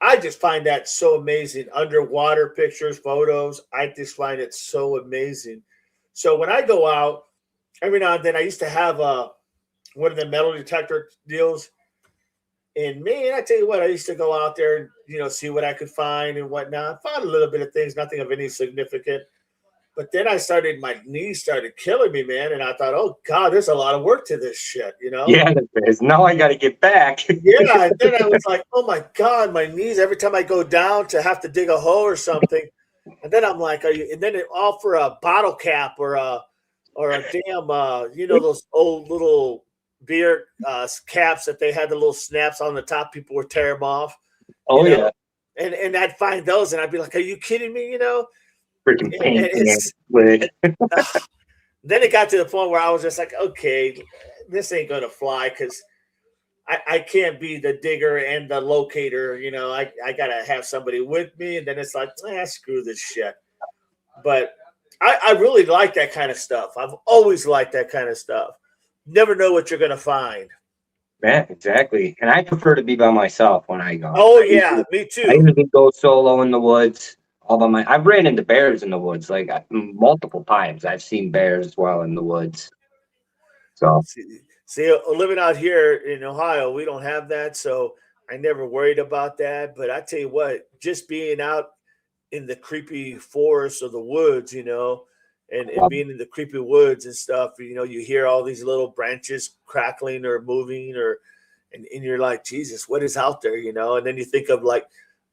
I just find that so amazing. Underwater pictures, photos. I just find it so amazing. So when I go out, every now and then, I used to have one of the metal detector deals. And man, I tell you what, I used to go out there and see what I could find and whatnot. Found a little bit of things, nothing of any significant. But then my knees started killing me, man. And I thought, oh God, there's a lot of work to this shit. yeah, there is. Now I got to get back. Yeah. And then I was like, oh my God, my knees, every time I go down to have to dig a hole or something. And then I'm like, and then it all for a bottle cap or a damn, those old little beer caps that they had the little snaps on the top. People would tear them off. Oh yeah, and I'd find those, and I'd be like, "Are you kidding me?" freaking paint. Then it got to the point where I was just like, "Okay, this ain't gonna fly because I can't be the digger and the locator. I gotta have somebody with me." And then it's like, screw this shit. But I really like that kind of stuff. I've always liked that kind of stuff. Never know what you're gonna find. Yeah, exactly. And I prefer to be by myself when I go. Oh yeah, me I too. usually go solo in the woods. All by my. I've ran into bears in the woods like multiple times. I've seen bears as well in the woods. So See, living out here in Ohio, we don't have that, so I never worried about that. But I tell you what, just being out in the creepy forest or the woods, and being in the creepy woods and stuff, you hear all these little branches crackling or moving, and you're like, Jesus, what is out there, And then you think of like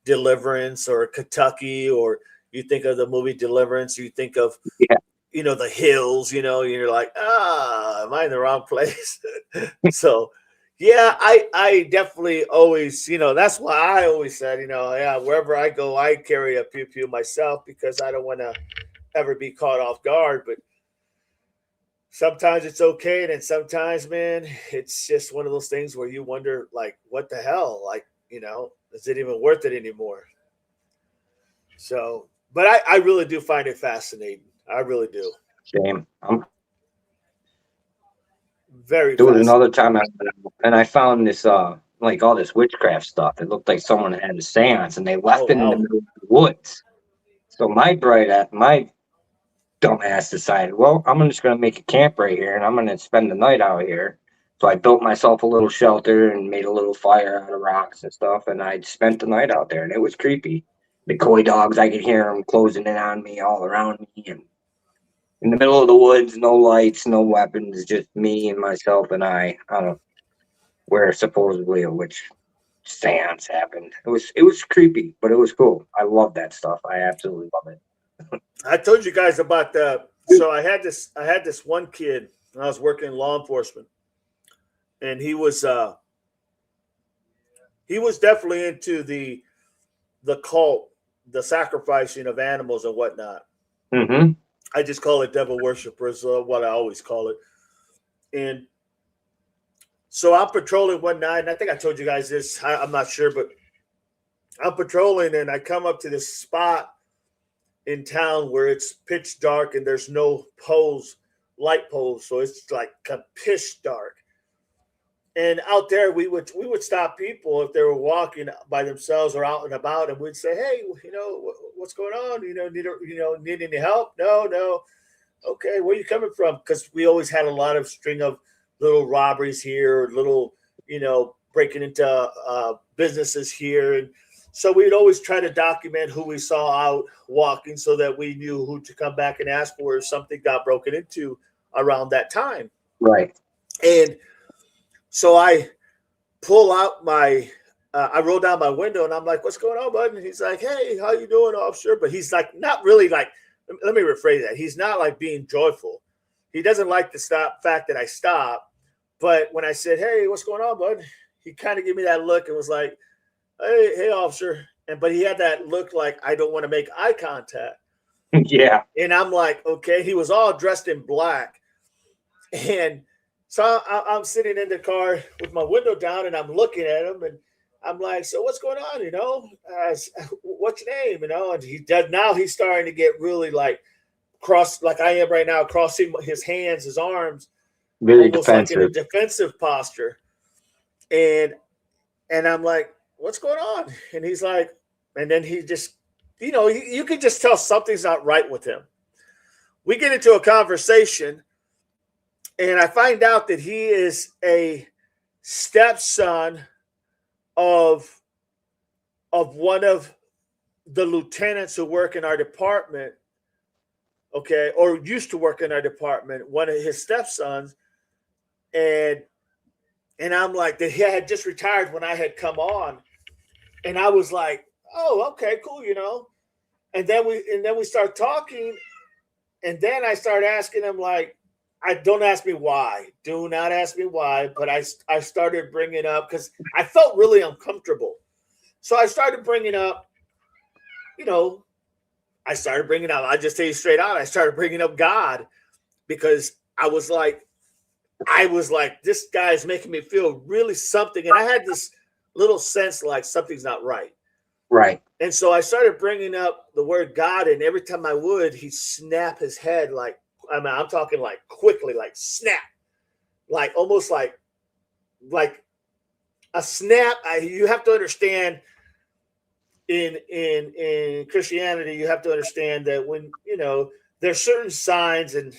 Deliverance or Kentucky, or you think of the movie Deliverance, you think of yeah, the hills, you're like, am I in the wrong place? So yeah, I definitely always, that's why I always said, yeah, wherever I go, I carry a pew pew myself because I don't want to ever be caught off guard. But sometimes it's okay, and then sometimes, man, it's just one of those things where you wonder, like, what the hell? Like, is it even worth it anymore? So, but I really do find it fascinating. I really do. shame. I'm Very There was fascinating. another time I found this like all this witchcraft stuff. It looked like someone had a seance and they Oh left it in the wow. middle of the woods. So my dumbass decided, well, I'm just gonna make a camp right here and I'm gonna spend the night out here. So I built myself a little shelter and made a little fire out of rocks and stuff, and I spent the night out there, and it was creepy. the coy dogs, I could hear them closing in on me all around me. And in the middle of the woods, no lights, no weapons, just me and myself and I on a, where supposedly a witch seance happened. It was creepy, but it was cool. I love that stuff. I absolutely love it. I told you guys about the. So I had this one kid when I was working in law enforcement, and he was definitely into the cult, the sacrificing of animals and whatnot. Mm-hmm. I just call it devil worshippers, what I always call it. And so I'm patrolling one night, and I think I told you guys this. I'm not sure, but I'm patrolling, and I come up to this spot in town where it's pitch dark and there's no poles, light poles, so it's like pitch dark. And out there, we would stop people if they were walking by themselves or out and about, and we'd say, "Hey, what's going on? Need any help? No. Okay, where are you coming from?" Because we always had a lot of string of little robberies here, little breaking into businesses here, and so we'd always try to document who we saw out walking, so that we knew who to come back and ask for if something got broken into around that time. Right. And so I pull out I roll down my window and I'm like, "What's going on, bud?" And he's like, "Hey, how you doing, officer?" But he's like, not really like, let me rephrase that. He's not like being joyful. He doesn't like the fact that I stopped. But when I said, "Hey, what's going on, bud?" he kind of gave me that look and was like, hey, officer. But he had that look like, I don't want to make eye contact. Yeah. And I'm like, okay. He was all dressed in black. And so I'm sitting in the car with my window down and I'm looking at him and I'm like, "So what's going on? What's your name?" And he does now. He's starting to get really like cross, like I am right now, crossing his hands, his arms, Very almost defensive. like in a defensive posture. And I'm like, "What's going on?" And he's like, and then he just, you can just tell something's not right with him. We get into a conversation. And I find out that he is a stepson of one of the lieutenants who work in our department, okay, or used to work in our department, one of his stepsons. And I'm like, that he had just retired when I had come on. And I was like, "Oh, okay, cool, And then we start talking. And then I start asking him, like, don't ask me why. Do not ask me why. But I started bringing up, because I felt really uncomfortable. So I started bringing up, I'll just tell you straight out, I started bringing up God, because I was like, this guy's making me feel really something. And I had this little sense like something's not right. Right. And so I started bringing up the word God. And every time I would, he'd snap his head like, I'm talking like quickly, like snap, like almost like a snap. You have to understand in Christianity, you have to understand that when, there's certain signs, and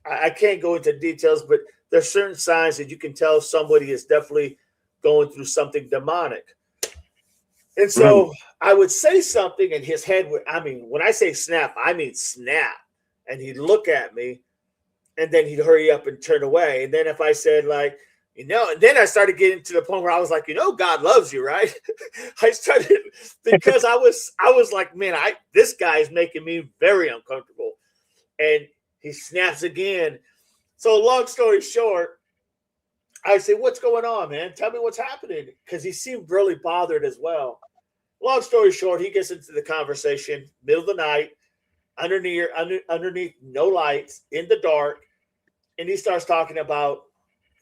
I can't go into details, but there's certain signs that you can tell somebody is definitely going through something demonic. And so I would say something and his head would, when I say snap, I mean snap. And he'd look at me and then he'd hurry up and turn away. And then if I said like, and then I started getting to the point where I was like, God loves you, right? I started, because I was like, man, this guy is making me very uncomfortable. And he snaps again. So long story short, I said, "What's going on, man? Tell me what's happening." Because he seemed really bothered as well. Long story short, he gets into the conversation, middle of the night, underneath no lights, in the dark. And he starts talking about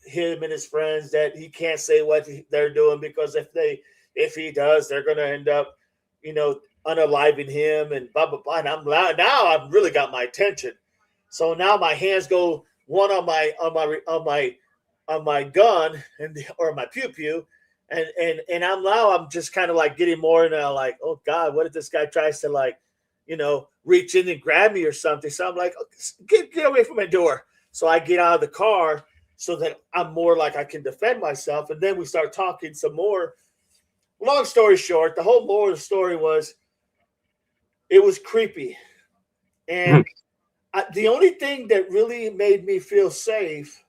him and his friends, that he can't say what they're doing, because if he does, they're going to end up, unaliving him and blah, blah, blah. And now I've really got my attention. So now my hands go one on my gun or my pew pew. And I'm just kind of like getting more into like, oh God, what if this guy tries to like, reach in and grab me or something? So I'm like, get away from my door. So I get out of the car so that I'm more like I can defend myself. And then we start talking some more. Long story short, the whole moral of the story was It was creepy. And the only thing that really made me feel safe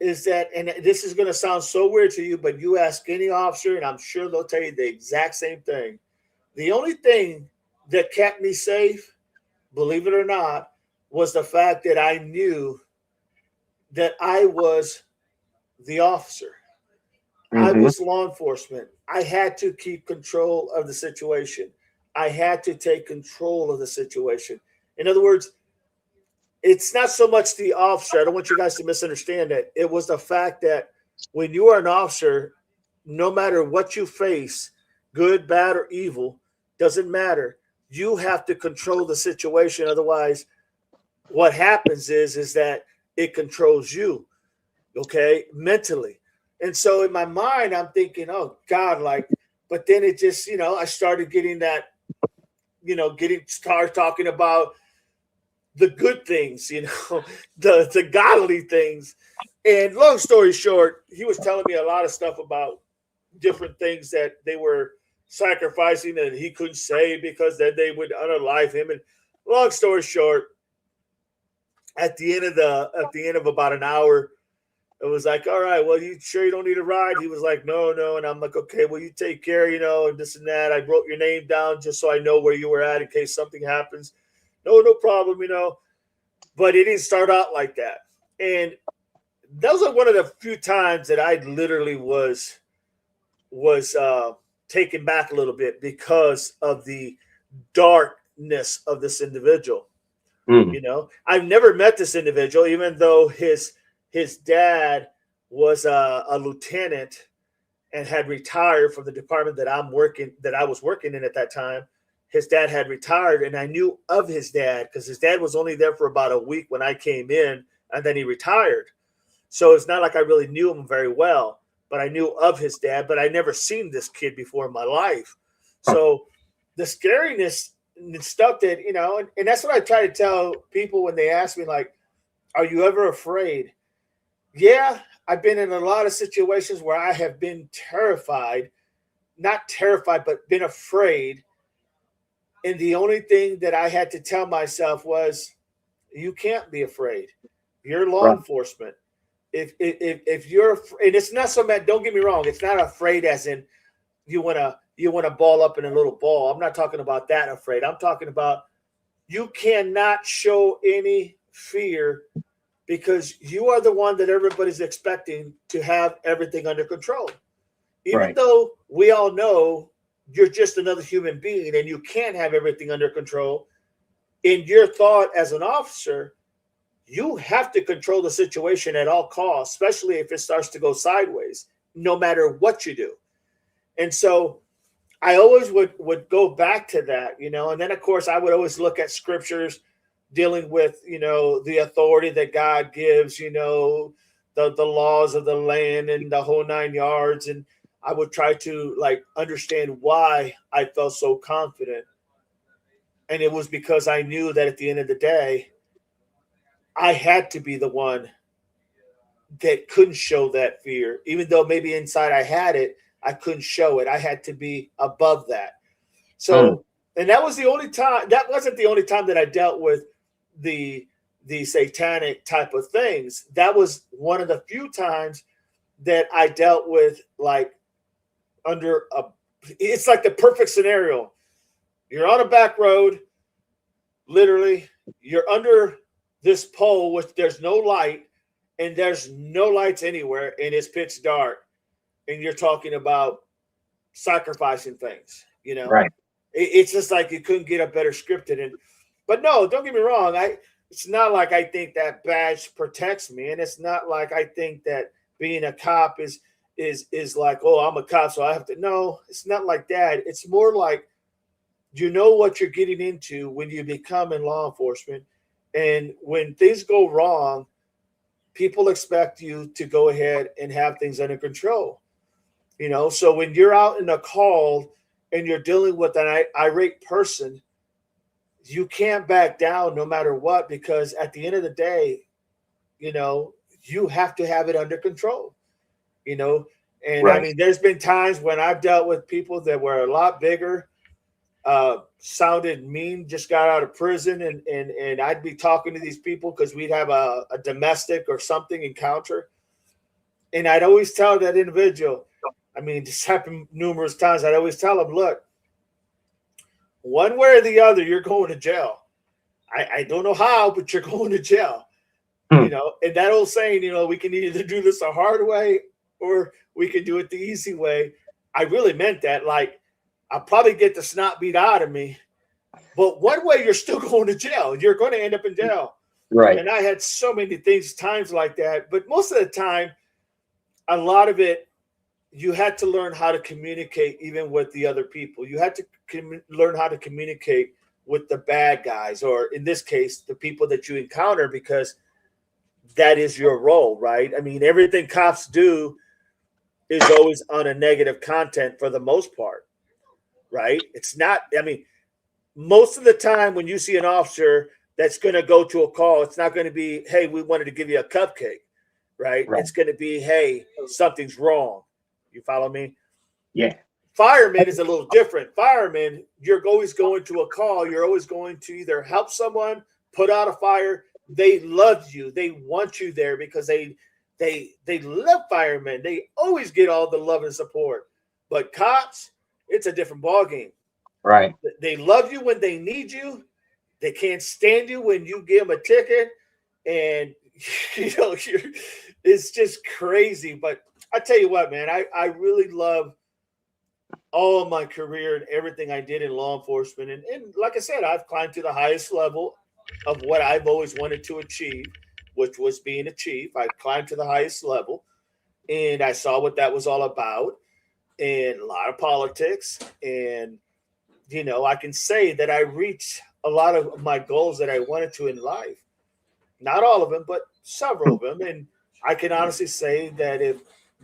is that, and this is going to sound so weird to you, but you ask any officer, and I'm sure they'll tell you the exact same thing. The only thing that kept me safe, believe it or not, was the fact that I knew that I was the officer. I was law enforcement. I had to keep control of the situation. I had to take control of the situation. In other words, it's not so much the officer. I don't want you guys to misunderstand that. It was the fact that when you are an officer, no matter what you face, good, bad, or evil, doesn't matter. You have to control the situation. Otherwise, what happens is that it controls you, okay, mentally. And so in my mind, I'm thinking, oh God, like, but then it just, I started getting that, start talking about the good things, the godly things. And long story short, he was telling me a lot of stuff about different things that they were sacrificing and he couldn't say because then they would unalive him. And long story short, at the end of about an hour, it was like, all right, well, you sure you don't need a ride? He was like, no. And I'm like, okay, well, you take care, and this and that. I wrote your name down just so I know where you were at in case something happens. No problem, But it didn't start out like that. And those are one of the few times that I literally was taken back a little bit because of the darkness of this individual. I've never met this individual, even though his dad was a lieutenant and had retired from the department that I was working in at that time. His dad had retired, and I knew of his dad because his dad was only there for about a week when I came in, and then he retired. So it's not like I really knew him very well, but I knew of his dad, but I never seen this kid before in my life. So the scariness and stuff that, and that's what I try to tell people when they ask me, like, are you ever afraid? Yeah, I've been in a lot of situations where I have been terrified, not terrified, but been afraid. And the only thing that I had to tell myself was, you can't be afraid. You're law enforcement. If you're, and it's not so bad. Don't get me wrong. It's not afraid as in you want to ball up in a little ball. I'm not talking about that afraid. I'm talking about you cannot show any fear because you are the one that everybody's expecting to have everything under control. Even though we all know you're just another human being and you can't have everything under control, in your thought as an officer, you have to control the situation at all costs, especially if it starts to go sideways, no matter what you do. And so I always would go back to that, and then of course I would always look at scriptures dealing with, the authority that God gives, the laws of the land and the whole 9 yards. And I would try to understand why I felt so confident. And it was because I knew that at the end of the day, I had to be the one that couldn't show that fear, even though maybe inside I had it, I couldn't show it. I had to be above that. So, and that was the only time, that wasn't the only time that I dealt with the satanic type of things. That was one of the few times that I dealt with it's like the perfect scenario. You're on a back road, literally, you're under this pole with there's no light and there's no lights anywhere and it's pitch dark and you're talking about sacrificing things, Right. It's just like you couldn't get a better scripted. But no, don't get me wrong. It's not like I think that badge protects me, and it's not like I think that being a cop is like, oh, I'm a cop, so I have to. No, it's not like that. It's more like you know what you're getting into when you become in law enforcement. And when things go wrong, people expect you to go ahead and have things under control. So when you're out in a call and you're dealing with an irate person, you can't back down no matter what, because at the end of the day, you have to have it under control, and I mean, there's been times when I've dealt with people that were a lot bigger sounded mean, just got out of prison, and I'd be talking to these people because we'd have a domestic or something encounter. And I'd always tell that individual, I mean, this happened numerous times. I'd always tell them, look, one way or the other, you're going to jail. I don't know how, but you're going to jail. Hmm. You know, and that old saying, you know, we can either do this the hard way or we can do it the easy way. I really meant that. Like, I'll probably get the snot beat out of me, but one way you're still going to jail. You're going to end up in jail. Right. And I had so many times like that. But most of the time, a lot of it, you had to learn how to communicate even with the other people. You had to learn how to communicate with the bad guys, or in this case, the people that you encounter, because that is your role, right? I mean, everything cops do is always on a negative content for the most part, right? It's not, I mean, most of the time when you see an officer that's going to go to a call, it's not going to be, hey, we wanted to give you a cupcake, right? It's going to be, hey, something's wrong. You follow me? Yeah. Firemen is a little different. Firemen, you're always going to a call. You're always going to either help someone, put out a fire. They love you. They want you there because they love firemen. They always get all the love and support. But cops, it's a different ballgame. Right. They love you when they need you. They can't stand you when you give them a ticket. And, you know, it's just crazy. But I tell you what, man, I really love all of my career and everything I did in law enforcement. And like I said, I've climbed to the highest level of what I've always wanted to achieve, which was being a chief. I climbed to the highest level, and I saw what that was all about, and a lot of politics. And, you know, I can say that I reached a lot of my goals that I wanted to in life. Not all of them, but several of them. And I can honestly say that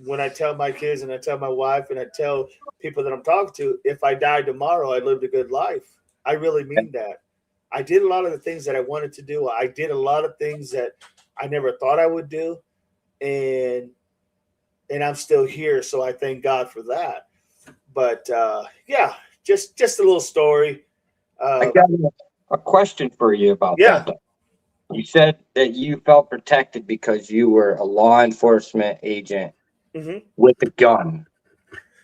when I tell my kids and I tell my wife and I tell people that I'm talking to, if I died tomorrow, I lived a good life. I really mean that. I did a lot of the things that I wanted to do. I did a lot of things that I never thought I would do. And I'm still here. So I thank God for that. But yeah, just a little story. I got a question for you about Yeah. that. You said that you felt protected because you were a law enforcement agent with a gun.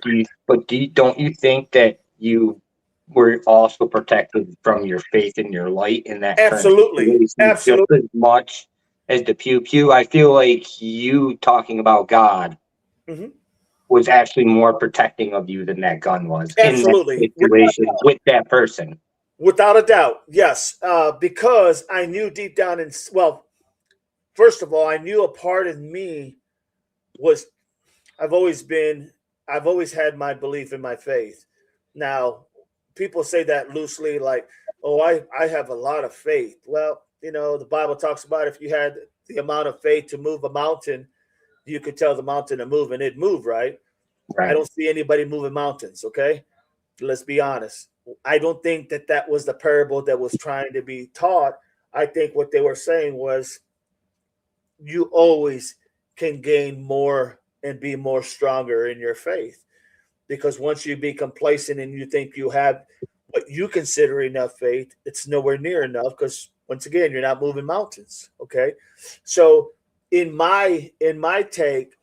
Don't you think that you were also protected from your faith and your light in that Absolutely. Absolutely. just as much as the pew pew? I feel like you talking about God was actually more protecting of you than that gun was. Absolutely. In that situation with that person. Without a doubt, yes. Because I knew deep down first of all, I knew a part of me was I've always had my belief in my faith. Now, people say that loosely, like, oh, I have a lot of faith. Well, you know, the Bible talks about if you had the amount of faith to move a mountain, you could tell the mountain to move and it'd move, right? I don't see anybody moving mountains, okay? Let's be honest. I don't think that was the parable that was trying to be taught. I think what they were saying was you always can gain more and be more stronger in your faith, because once you be complacent and you think you have what you consider enough faith, it's nowhere near enough, because once again, you're not moving mountains. Okay. So in my take,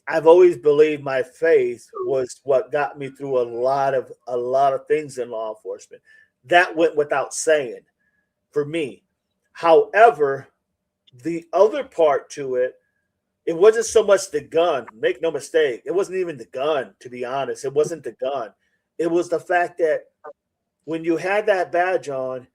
I've always believed my faith was what got me through a lot of things in law enforcement. That went without saying for me. However, the other part to it, it wasn't so much the gun. Make no mistake. It wasn't even the gun, to be honest. It wasn't the gun. It was the fact that when you had that badge on,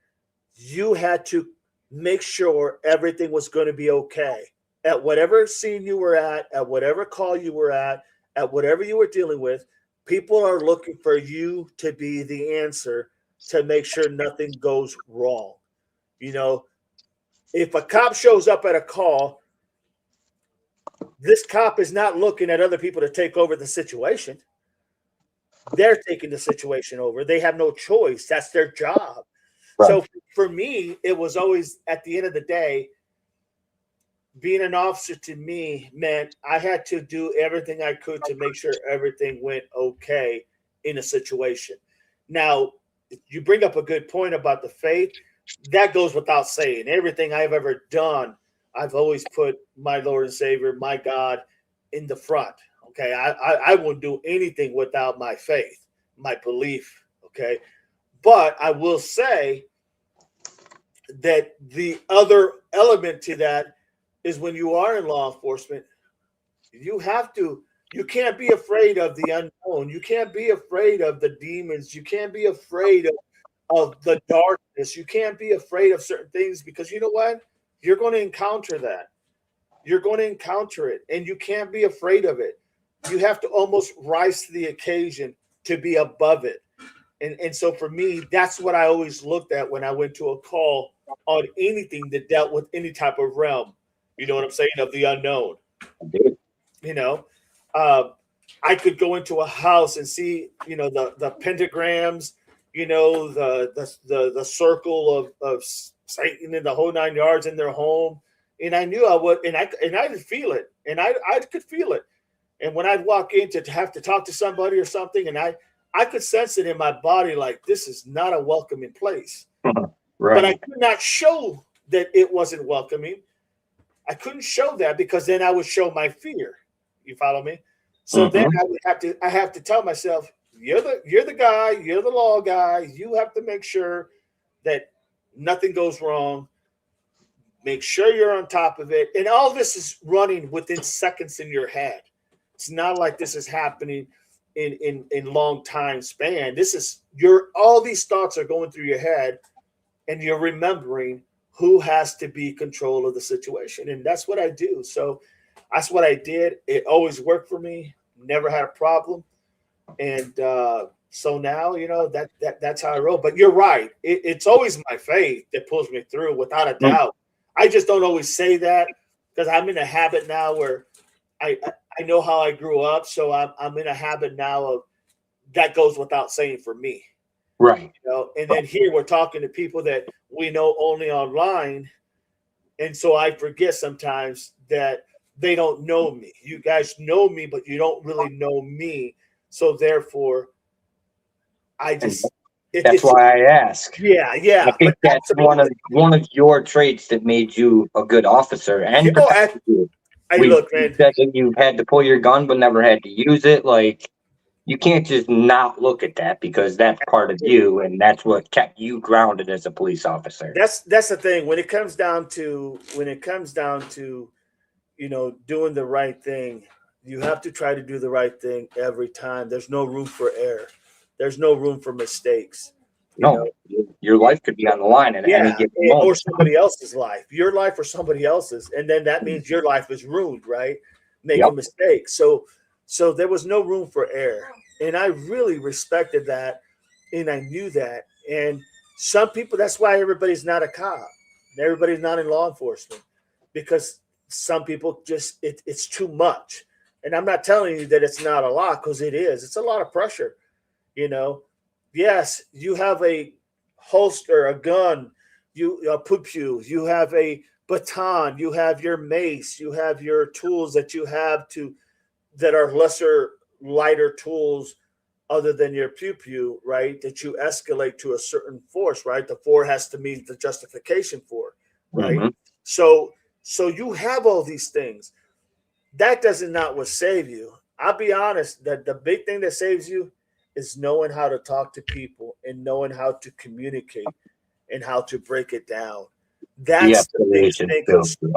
you had to make sure everything was going to be okay. At whatever scene you were at whatever call you were at whatever you were dealing with, people are looking for you to be the answer to make sure nothing goes wrong. You know, if a cop shows up at a call, this cop is not looking at other people to take over the situation. They're taking the situation over. They have no choice. That's their job. Right. So for me, it was always, at the end of the day, being an officer to me meant I had to do everything I could to make sure everything went okay in a situation. Now, you bring up a good point about the faith. That goes without saying. Everything I've ever done, I've always put my Lord and Savior, my God, in the front. Okay, I won't do anything without my faith, my belief. Okay, but I will say that the other element to that is when you are in law enforcement, you can't be afraid of the unknown. You can't be afraid of the demons. You can't be afraid of the darkness. You can't be afraid of certain things because you know what? You're going to encounter that. You're going to encounter it, and you can't be afraid of it. You have to almost rise to the occasion to be above it. And so for me, that's what I always looked at when I went to a call on anything that dealt with any type of realm. You know what I'm saying? Of the unknown. You know, I could go into a house and see, the pentagrams, the circle of Satan and the whole 9 yards in their home, and I knew I would, and I could feel it, and I could feel it, and when I'd walk in to have to talk to somebody or something, and I could sense it in my body, like this is not a welcoming place, Right. but I could not show that it wasn't welcoming. I couldn't show that because then I would show my fear. You follow me? So then I have to tell myself, you're the guy, you're the law guy. You have to make sure that nothing goes wrong. Make sure you're on top of it. And all this is running within seconds in your head. It's not like this is happening in long time span. This is all these thoughts are going through your head and you're remembering who has to be control of the situation. And that's what I do. So that's what I did. It always worked for me. Never had a problem. And so now, that's how I roll. But you're right. It's always my faith that pulls me through without a doubt. I just don't always say that because I'm in a habit now where I know how I grew up. So I'm in a habit now of that goes without saying for me. Right. And then here we're talking to people that we know only online. And so I forget sometimes that they don't know me. You guys know me, but you don't really know me. So therefore, that's why I ask. Yeah. I think that's one of your traits that made you a good officer and protected you. Look, man. That you had to pull your gun but never had to use it. Like, you can't just not look at that because that's part of you, and that's what kept you grounded as a police officer. That's the thing. When it comes down to doing the right thing, you have to try to do the right thing every time. There's no room for error. There's no room for mistakes. Your life could be on the line at any given moment. Or somebody else's life, your life or somebody else's. And then that means your life is ruined, right? Making mistakes. So there was no room for error. And I really respected that. And I knew that. And some people, that's why everybody's not a cop. Everybody's not in law enforcement because some people just, it's too much. And I'm not telling you that it's not a lot because it is. It's a lot of pressure. Yes, you have a holster, a gun, a pew, you have a baton, you have your mace, you have your tools that you have that are lesser, lighter tools other than your pew, right? That you escalate to a certain force, right? The 4 has to meet the justification for, right? Mm-hmm. So you have all these things. That doesn't not what save you. I'll be honest, that the big thing that saves you is knowing how to talk to people and knowing how to communicate and how to break it down. That's the biggest thing.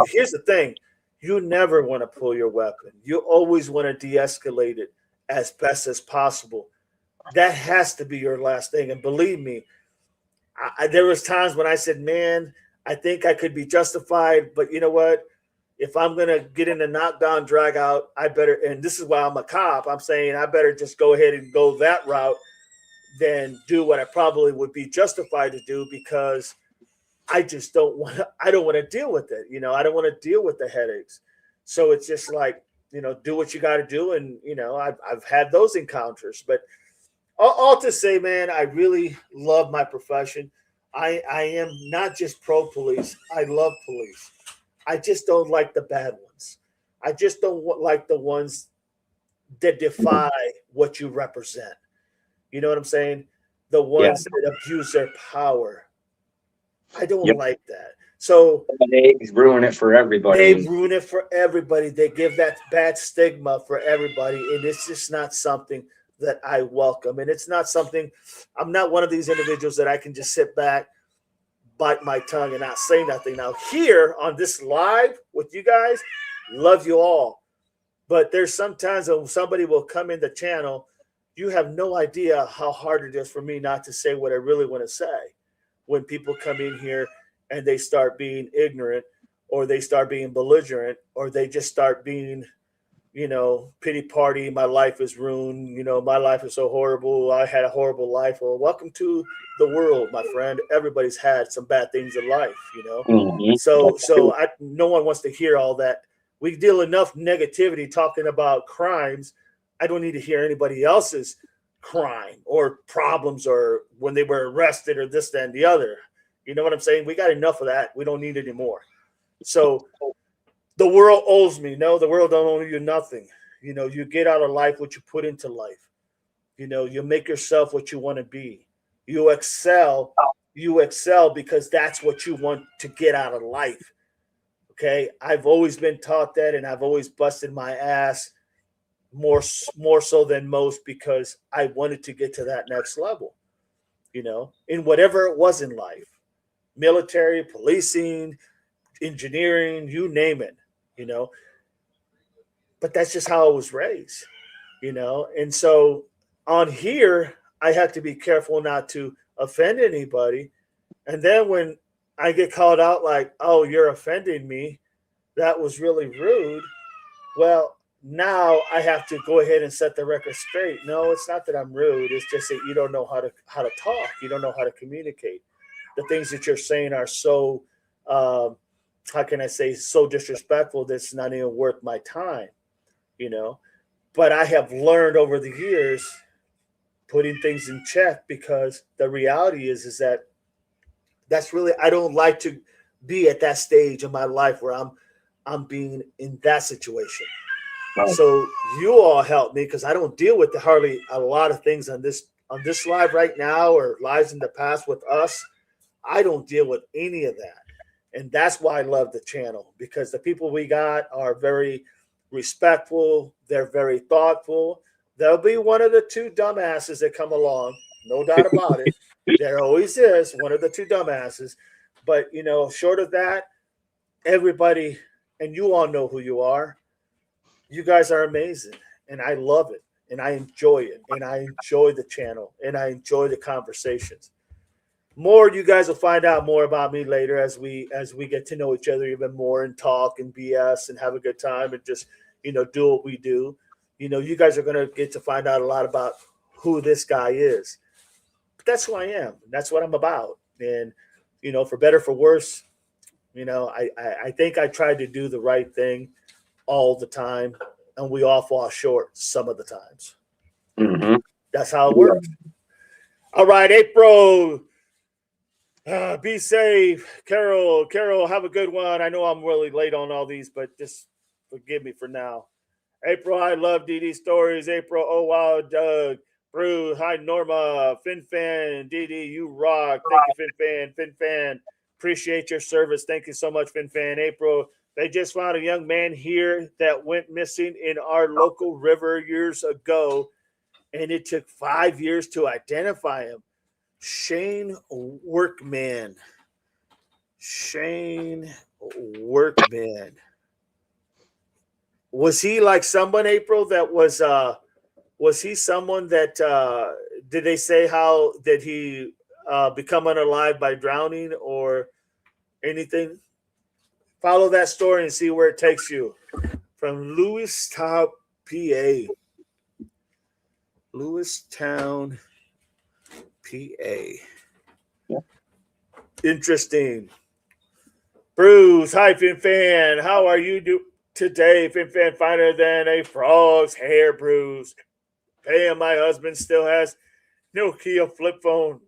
Here's the thing. You never want to pull your weapon. You always want to de-escalate it as best as possible. That has to be your last thing. And believe me, there was times when I said, man, I think I could be justified, but you know what? If I'm going to get in a knockdown, drag out, I better, and this is why I'm a cop, I'm saying I better just go ahead and go that route than do what I probably would be justified to do because I just don't want to deal with it. I don't want to deal with the headaches. So it's just like, do what you got to do. And, I've had those encounters, but all to say, man, I really love my profession. I am not just pro police. I love police. I just don't like the bad ones. I just don't like the ones that defy what you represent. You know what I'm saying? the ones that abuse their power. I don't Yep. like that. So They ruin it for everybody. they ruin it for everybody. They give that bad stigma for everybody. And it's just not something that I welcome. And it's not something, I'm not one of these individuals that I can just sit back, bite my tongue, and not say nothing. Now, here on this live with you guys, love you all. But there's sometimes when somebody will come in the channel, you have no idea how hard it is for me not to say what I really want to say. When people come in here and they start being ignorant, or they start being belligerent, or they just start being, pity party, my life is ruined, my life is so horrible, I had a horrible life. Well, welcome to the world, my friend. Everybody's had some bad things in life, Mhm. So no one wants to hear all that. We deal enough negativity talking about crimes. I don't need to hear anybody else's crime or problems or when they were arrested or this, that, and the other. You know what I'm saying? We got enough of that. We don't need it anymore. So the world owes me. No, the world don't owe you nothing. You get out of life what you put into life. You make yourself what you want to be. You excel because that's what you want to get out of life. Okay. I've always been taught that, and I've always busted my ass more so than most because I wanted to get to that next level, in whatever it was in life, military, policing, engineering, you name it, but that's just how I was raised, and so on here, I have to be careful not to offend anybody. And then when I get called out like, oh, you're offending me, that was really rude. Well, now I have to go ahead and set the record straight. No, it's not that I'm rude. It's just that you don't know how to talk. You don't know how to communicate. The things that you're saying are so, how can I say, so disrespectful that it's not even worth my time, But I have learned over the years putting things in check, because the reality is that that's really, I don't like to be at that stage in my life where I'm being in that situation. Right. So you all help me, because I don't deal with hardly a lot of things on this live right now or lives in the past with us. I don't deal with any of that. And that's why I love the channel, because the people we got are very respectful. They're very thoughtful. There'll be one of the two dumbasses that come along, no doubt about it. There always is one of the two dumbasses. But, short of that, everybody, and you all know who you are. You guys are amazing, and I love it, and I enjoy it, and I enjoy the channel, and I enjoy the conversations. More, you guys will find out more about me later as we get to know each other even more and talk and BS and have a good time and just do what we do. You guys are gonna get to find out a lot about who this guy is. But that's who I am. That's what I'm about. And for better for worse, I think I tried to do the right thing all the time, and we all fall short some of the times. Mhm. That's how it works. All right, April. Be safe. Carol, have a good one. I know I'm really late on all these, but just forgive me for now. April, I love DD stories. April, oh wow, Doug. Bruce, hi Norma. FinFan, DD, you rock. Thank you, FinFan. FinFan, appreciate your service. Thank you so much, FinFan. April, they just found a young man here that went missing in our local river years ago, and it took 5 years to identify him. Shane Workman. Was he like someone, April, that was he someone that did they say how did he become unalive by drowning or anything? Follow that story and see where it takes you. From Lewistown, PA. Lewistown, PA. Yeah. Interesting. Bruce, hi FinFan. How are you today? FinFan, finer than a frog's hair, Bruce. Hey, my husband still has Nokia flip phone,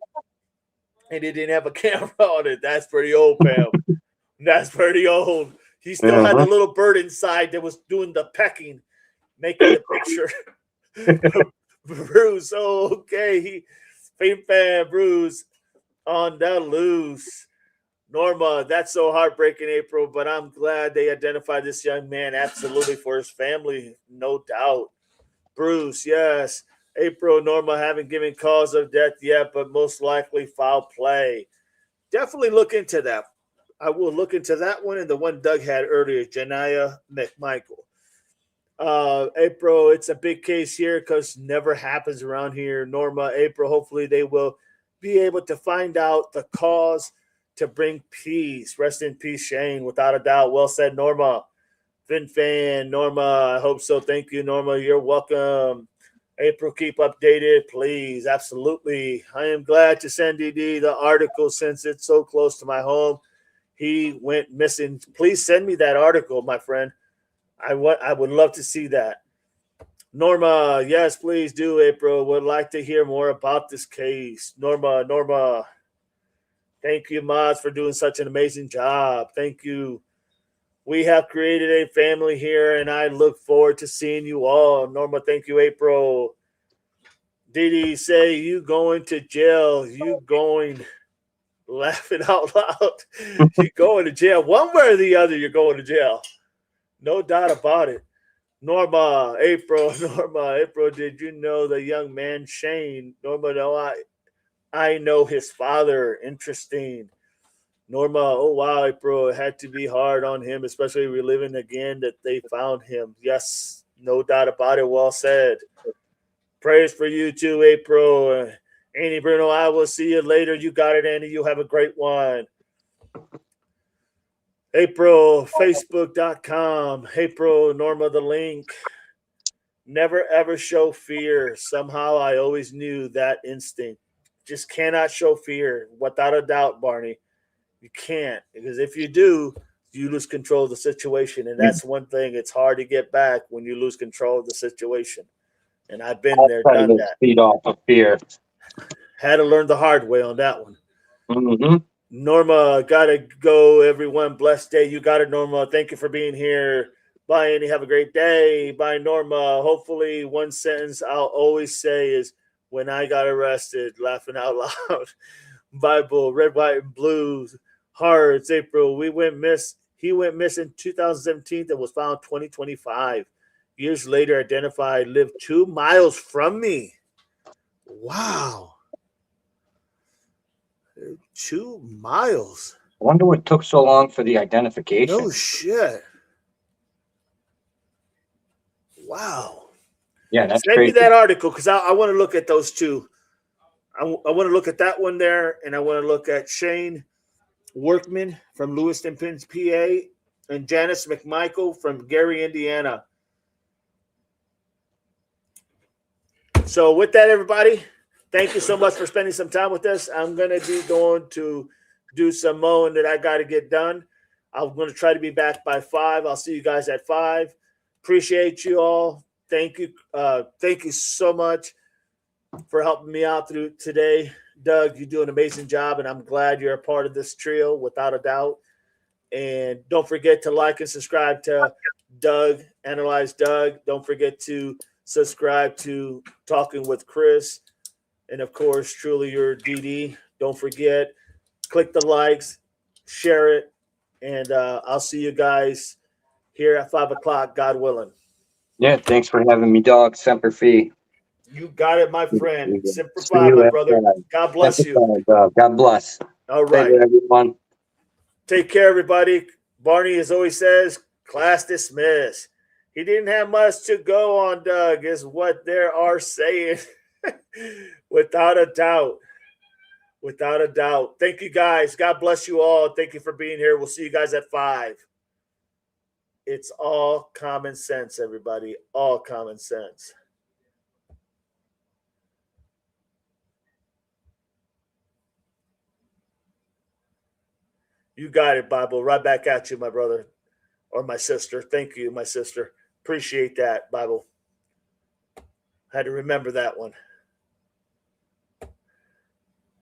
and he didn't have a camera on it. That's pretty old, Pam. That's pretty old. He still had the little bird inside that was doing the pecking, making the picture. Bruce, okay. Fan Bruce on the loose. Norma, that's so heartbreaking, April, but I'm glad they identified this young man absolutely for his family, no doubt. Bruce, yes. April, Norma haven't given cause of death yet, but most likely foul play. Definitely look into that. I will look into that one and the one Doug had earlier, Janiyah McMichael. April, it's a big case here because never happens around here. Norma, April, hopefully they will be able to find out the cause to bring peace. Rest in peace, Shane, without a doubt. Well said, Norma. Vin fan, Norma, I hope so. Thank you, Norma. You're welcome. April, keep updated, please. Absolutely. I am glad to send DD the article since it's so close to my home. He went missing. Please send me that article, my friend. I would love to see that. Norma, yes, please do, April. Would like to hear more about this case. Norma, thank you, Mods, for doing such an amazing job. Thank you. We have created a family here, and I look forward to seeing you all. Norma, thank you, April. Didi, say you going to jail. You going, laughing out loud. You going to jail. One way or the other, you're going to jail. No doubt about it. Norma, April, did you know the young man, Shane? Norma, no, I know his father. Interesting. Norma, oh wow, April, it had to be hard on him, especially reliving again that they found him. Yes, no doubt about it. Well said. Prayers for you too, April. Annie Bruno, I will see you later. You got it, Annie. You have a great one. April, Facebook.com. April, Norma, the link. Never ever show fear. Somehow I always knew that instinct. Just cannot show fear. Without a doubt, Barney. You can't, because if you do, you lose control of the situation. And that's one thing. It's hard to get back when you lose control of the situation. And I've been there, done that. Feed off of fear. Had to learn the hard way on that one. Mm-hmm. Norma, gotta go, everyone. Blessed day. You got it, Norma. Thank you for being here. Bye, Annie. Have a great day. Bye, Norma. Hopefully, one sentence I'll always say is, when I got arrested, laughing out loud. Bible, red, white, and blues, hearts, April. He went missing 2017 and was found 2025. Years later, identified, lived 2 miles from me. Wow. 2 miles. I wonder what took so long for the identification. No shit. Wow. Yeah, that's Send crazy. me that article because I want to look at those two. I want to look at that one there, and I want to look at Shane Workman from Lewiston, PA, and Janice McMichael from Gary, Indiana. So with that, everybody, thank you so much for spending some time with us. I'm going to be going to do some mowing that I got to get done. I'm going to try to be back by 5. I'll see you guys at 5. Appreciate you all. Thank you. Thank you so much for helping me out through today. Doug, you do an amazing job, and I'm glad you're a part of this trio, without a doubt. And don't forget to like and subscribe to Doug, Analyze Doug. Don't forget to subscribe to Talking with Chris. And, of course, truly your DD. Don't forget, click the likes, share it, and I'll see you guys here at 5 o'clock, God willing. Yeah, thanks for having me, dog. Semper Fi. You got it, my friend. Semper Fi, my brother. God bless you. God bless. All right. Later, everyone. Take care, everybody. Barney, as always, says, class dismissed. He didn't have much to go on, Doug, is what they are saying. Without a doubt. Without a doubt. Thank you, guys. God bless you all. Thank you for being here. We'll see you guys at 5. It's all common sense, everybody. All common sense. You got it, Bible. Right back at you, my brother or my sister. Thank you, my sister. Appreciate that, Bible. Had to remember that one.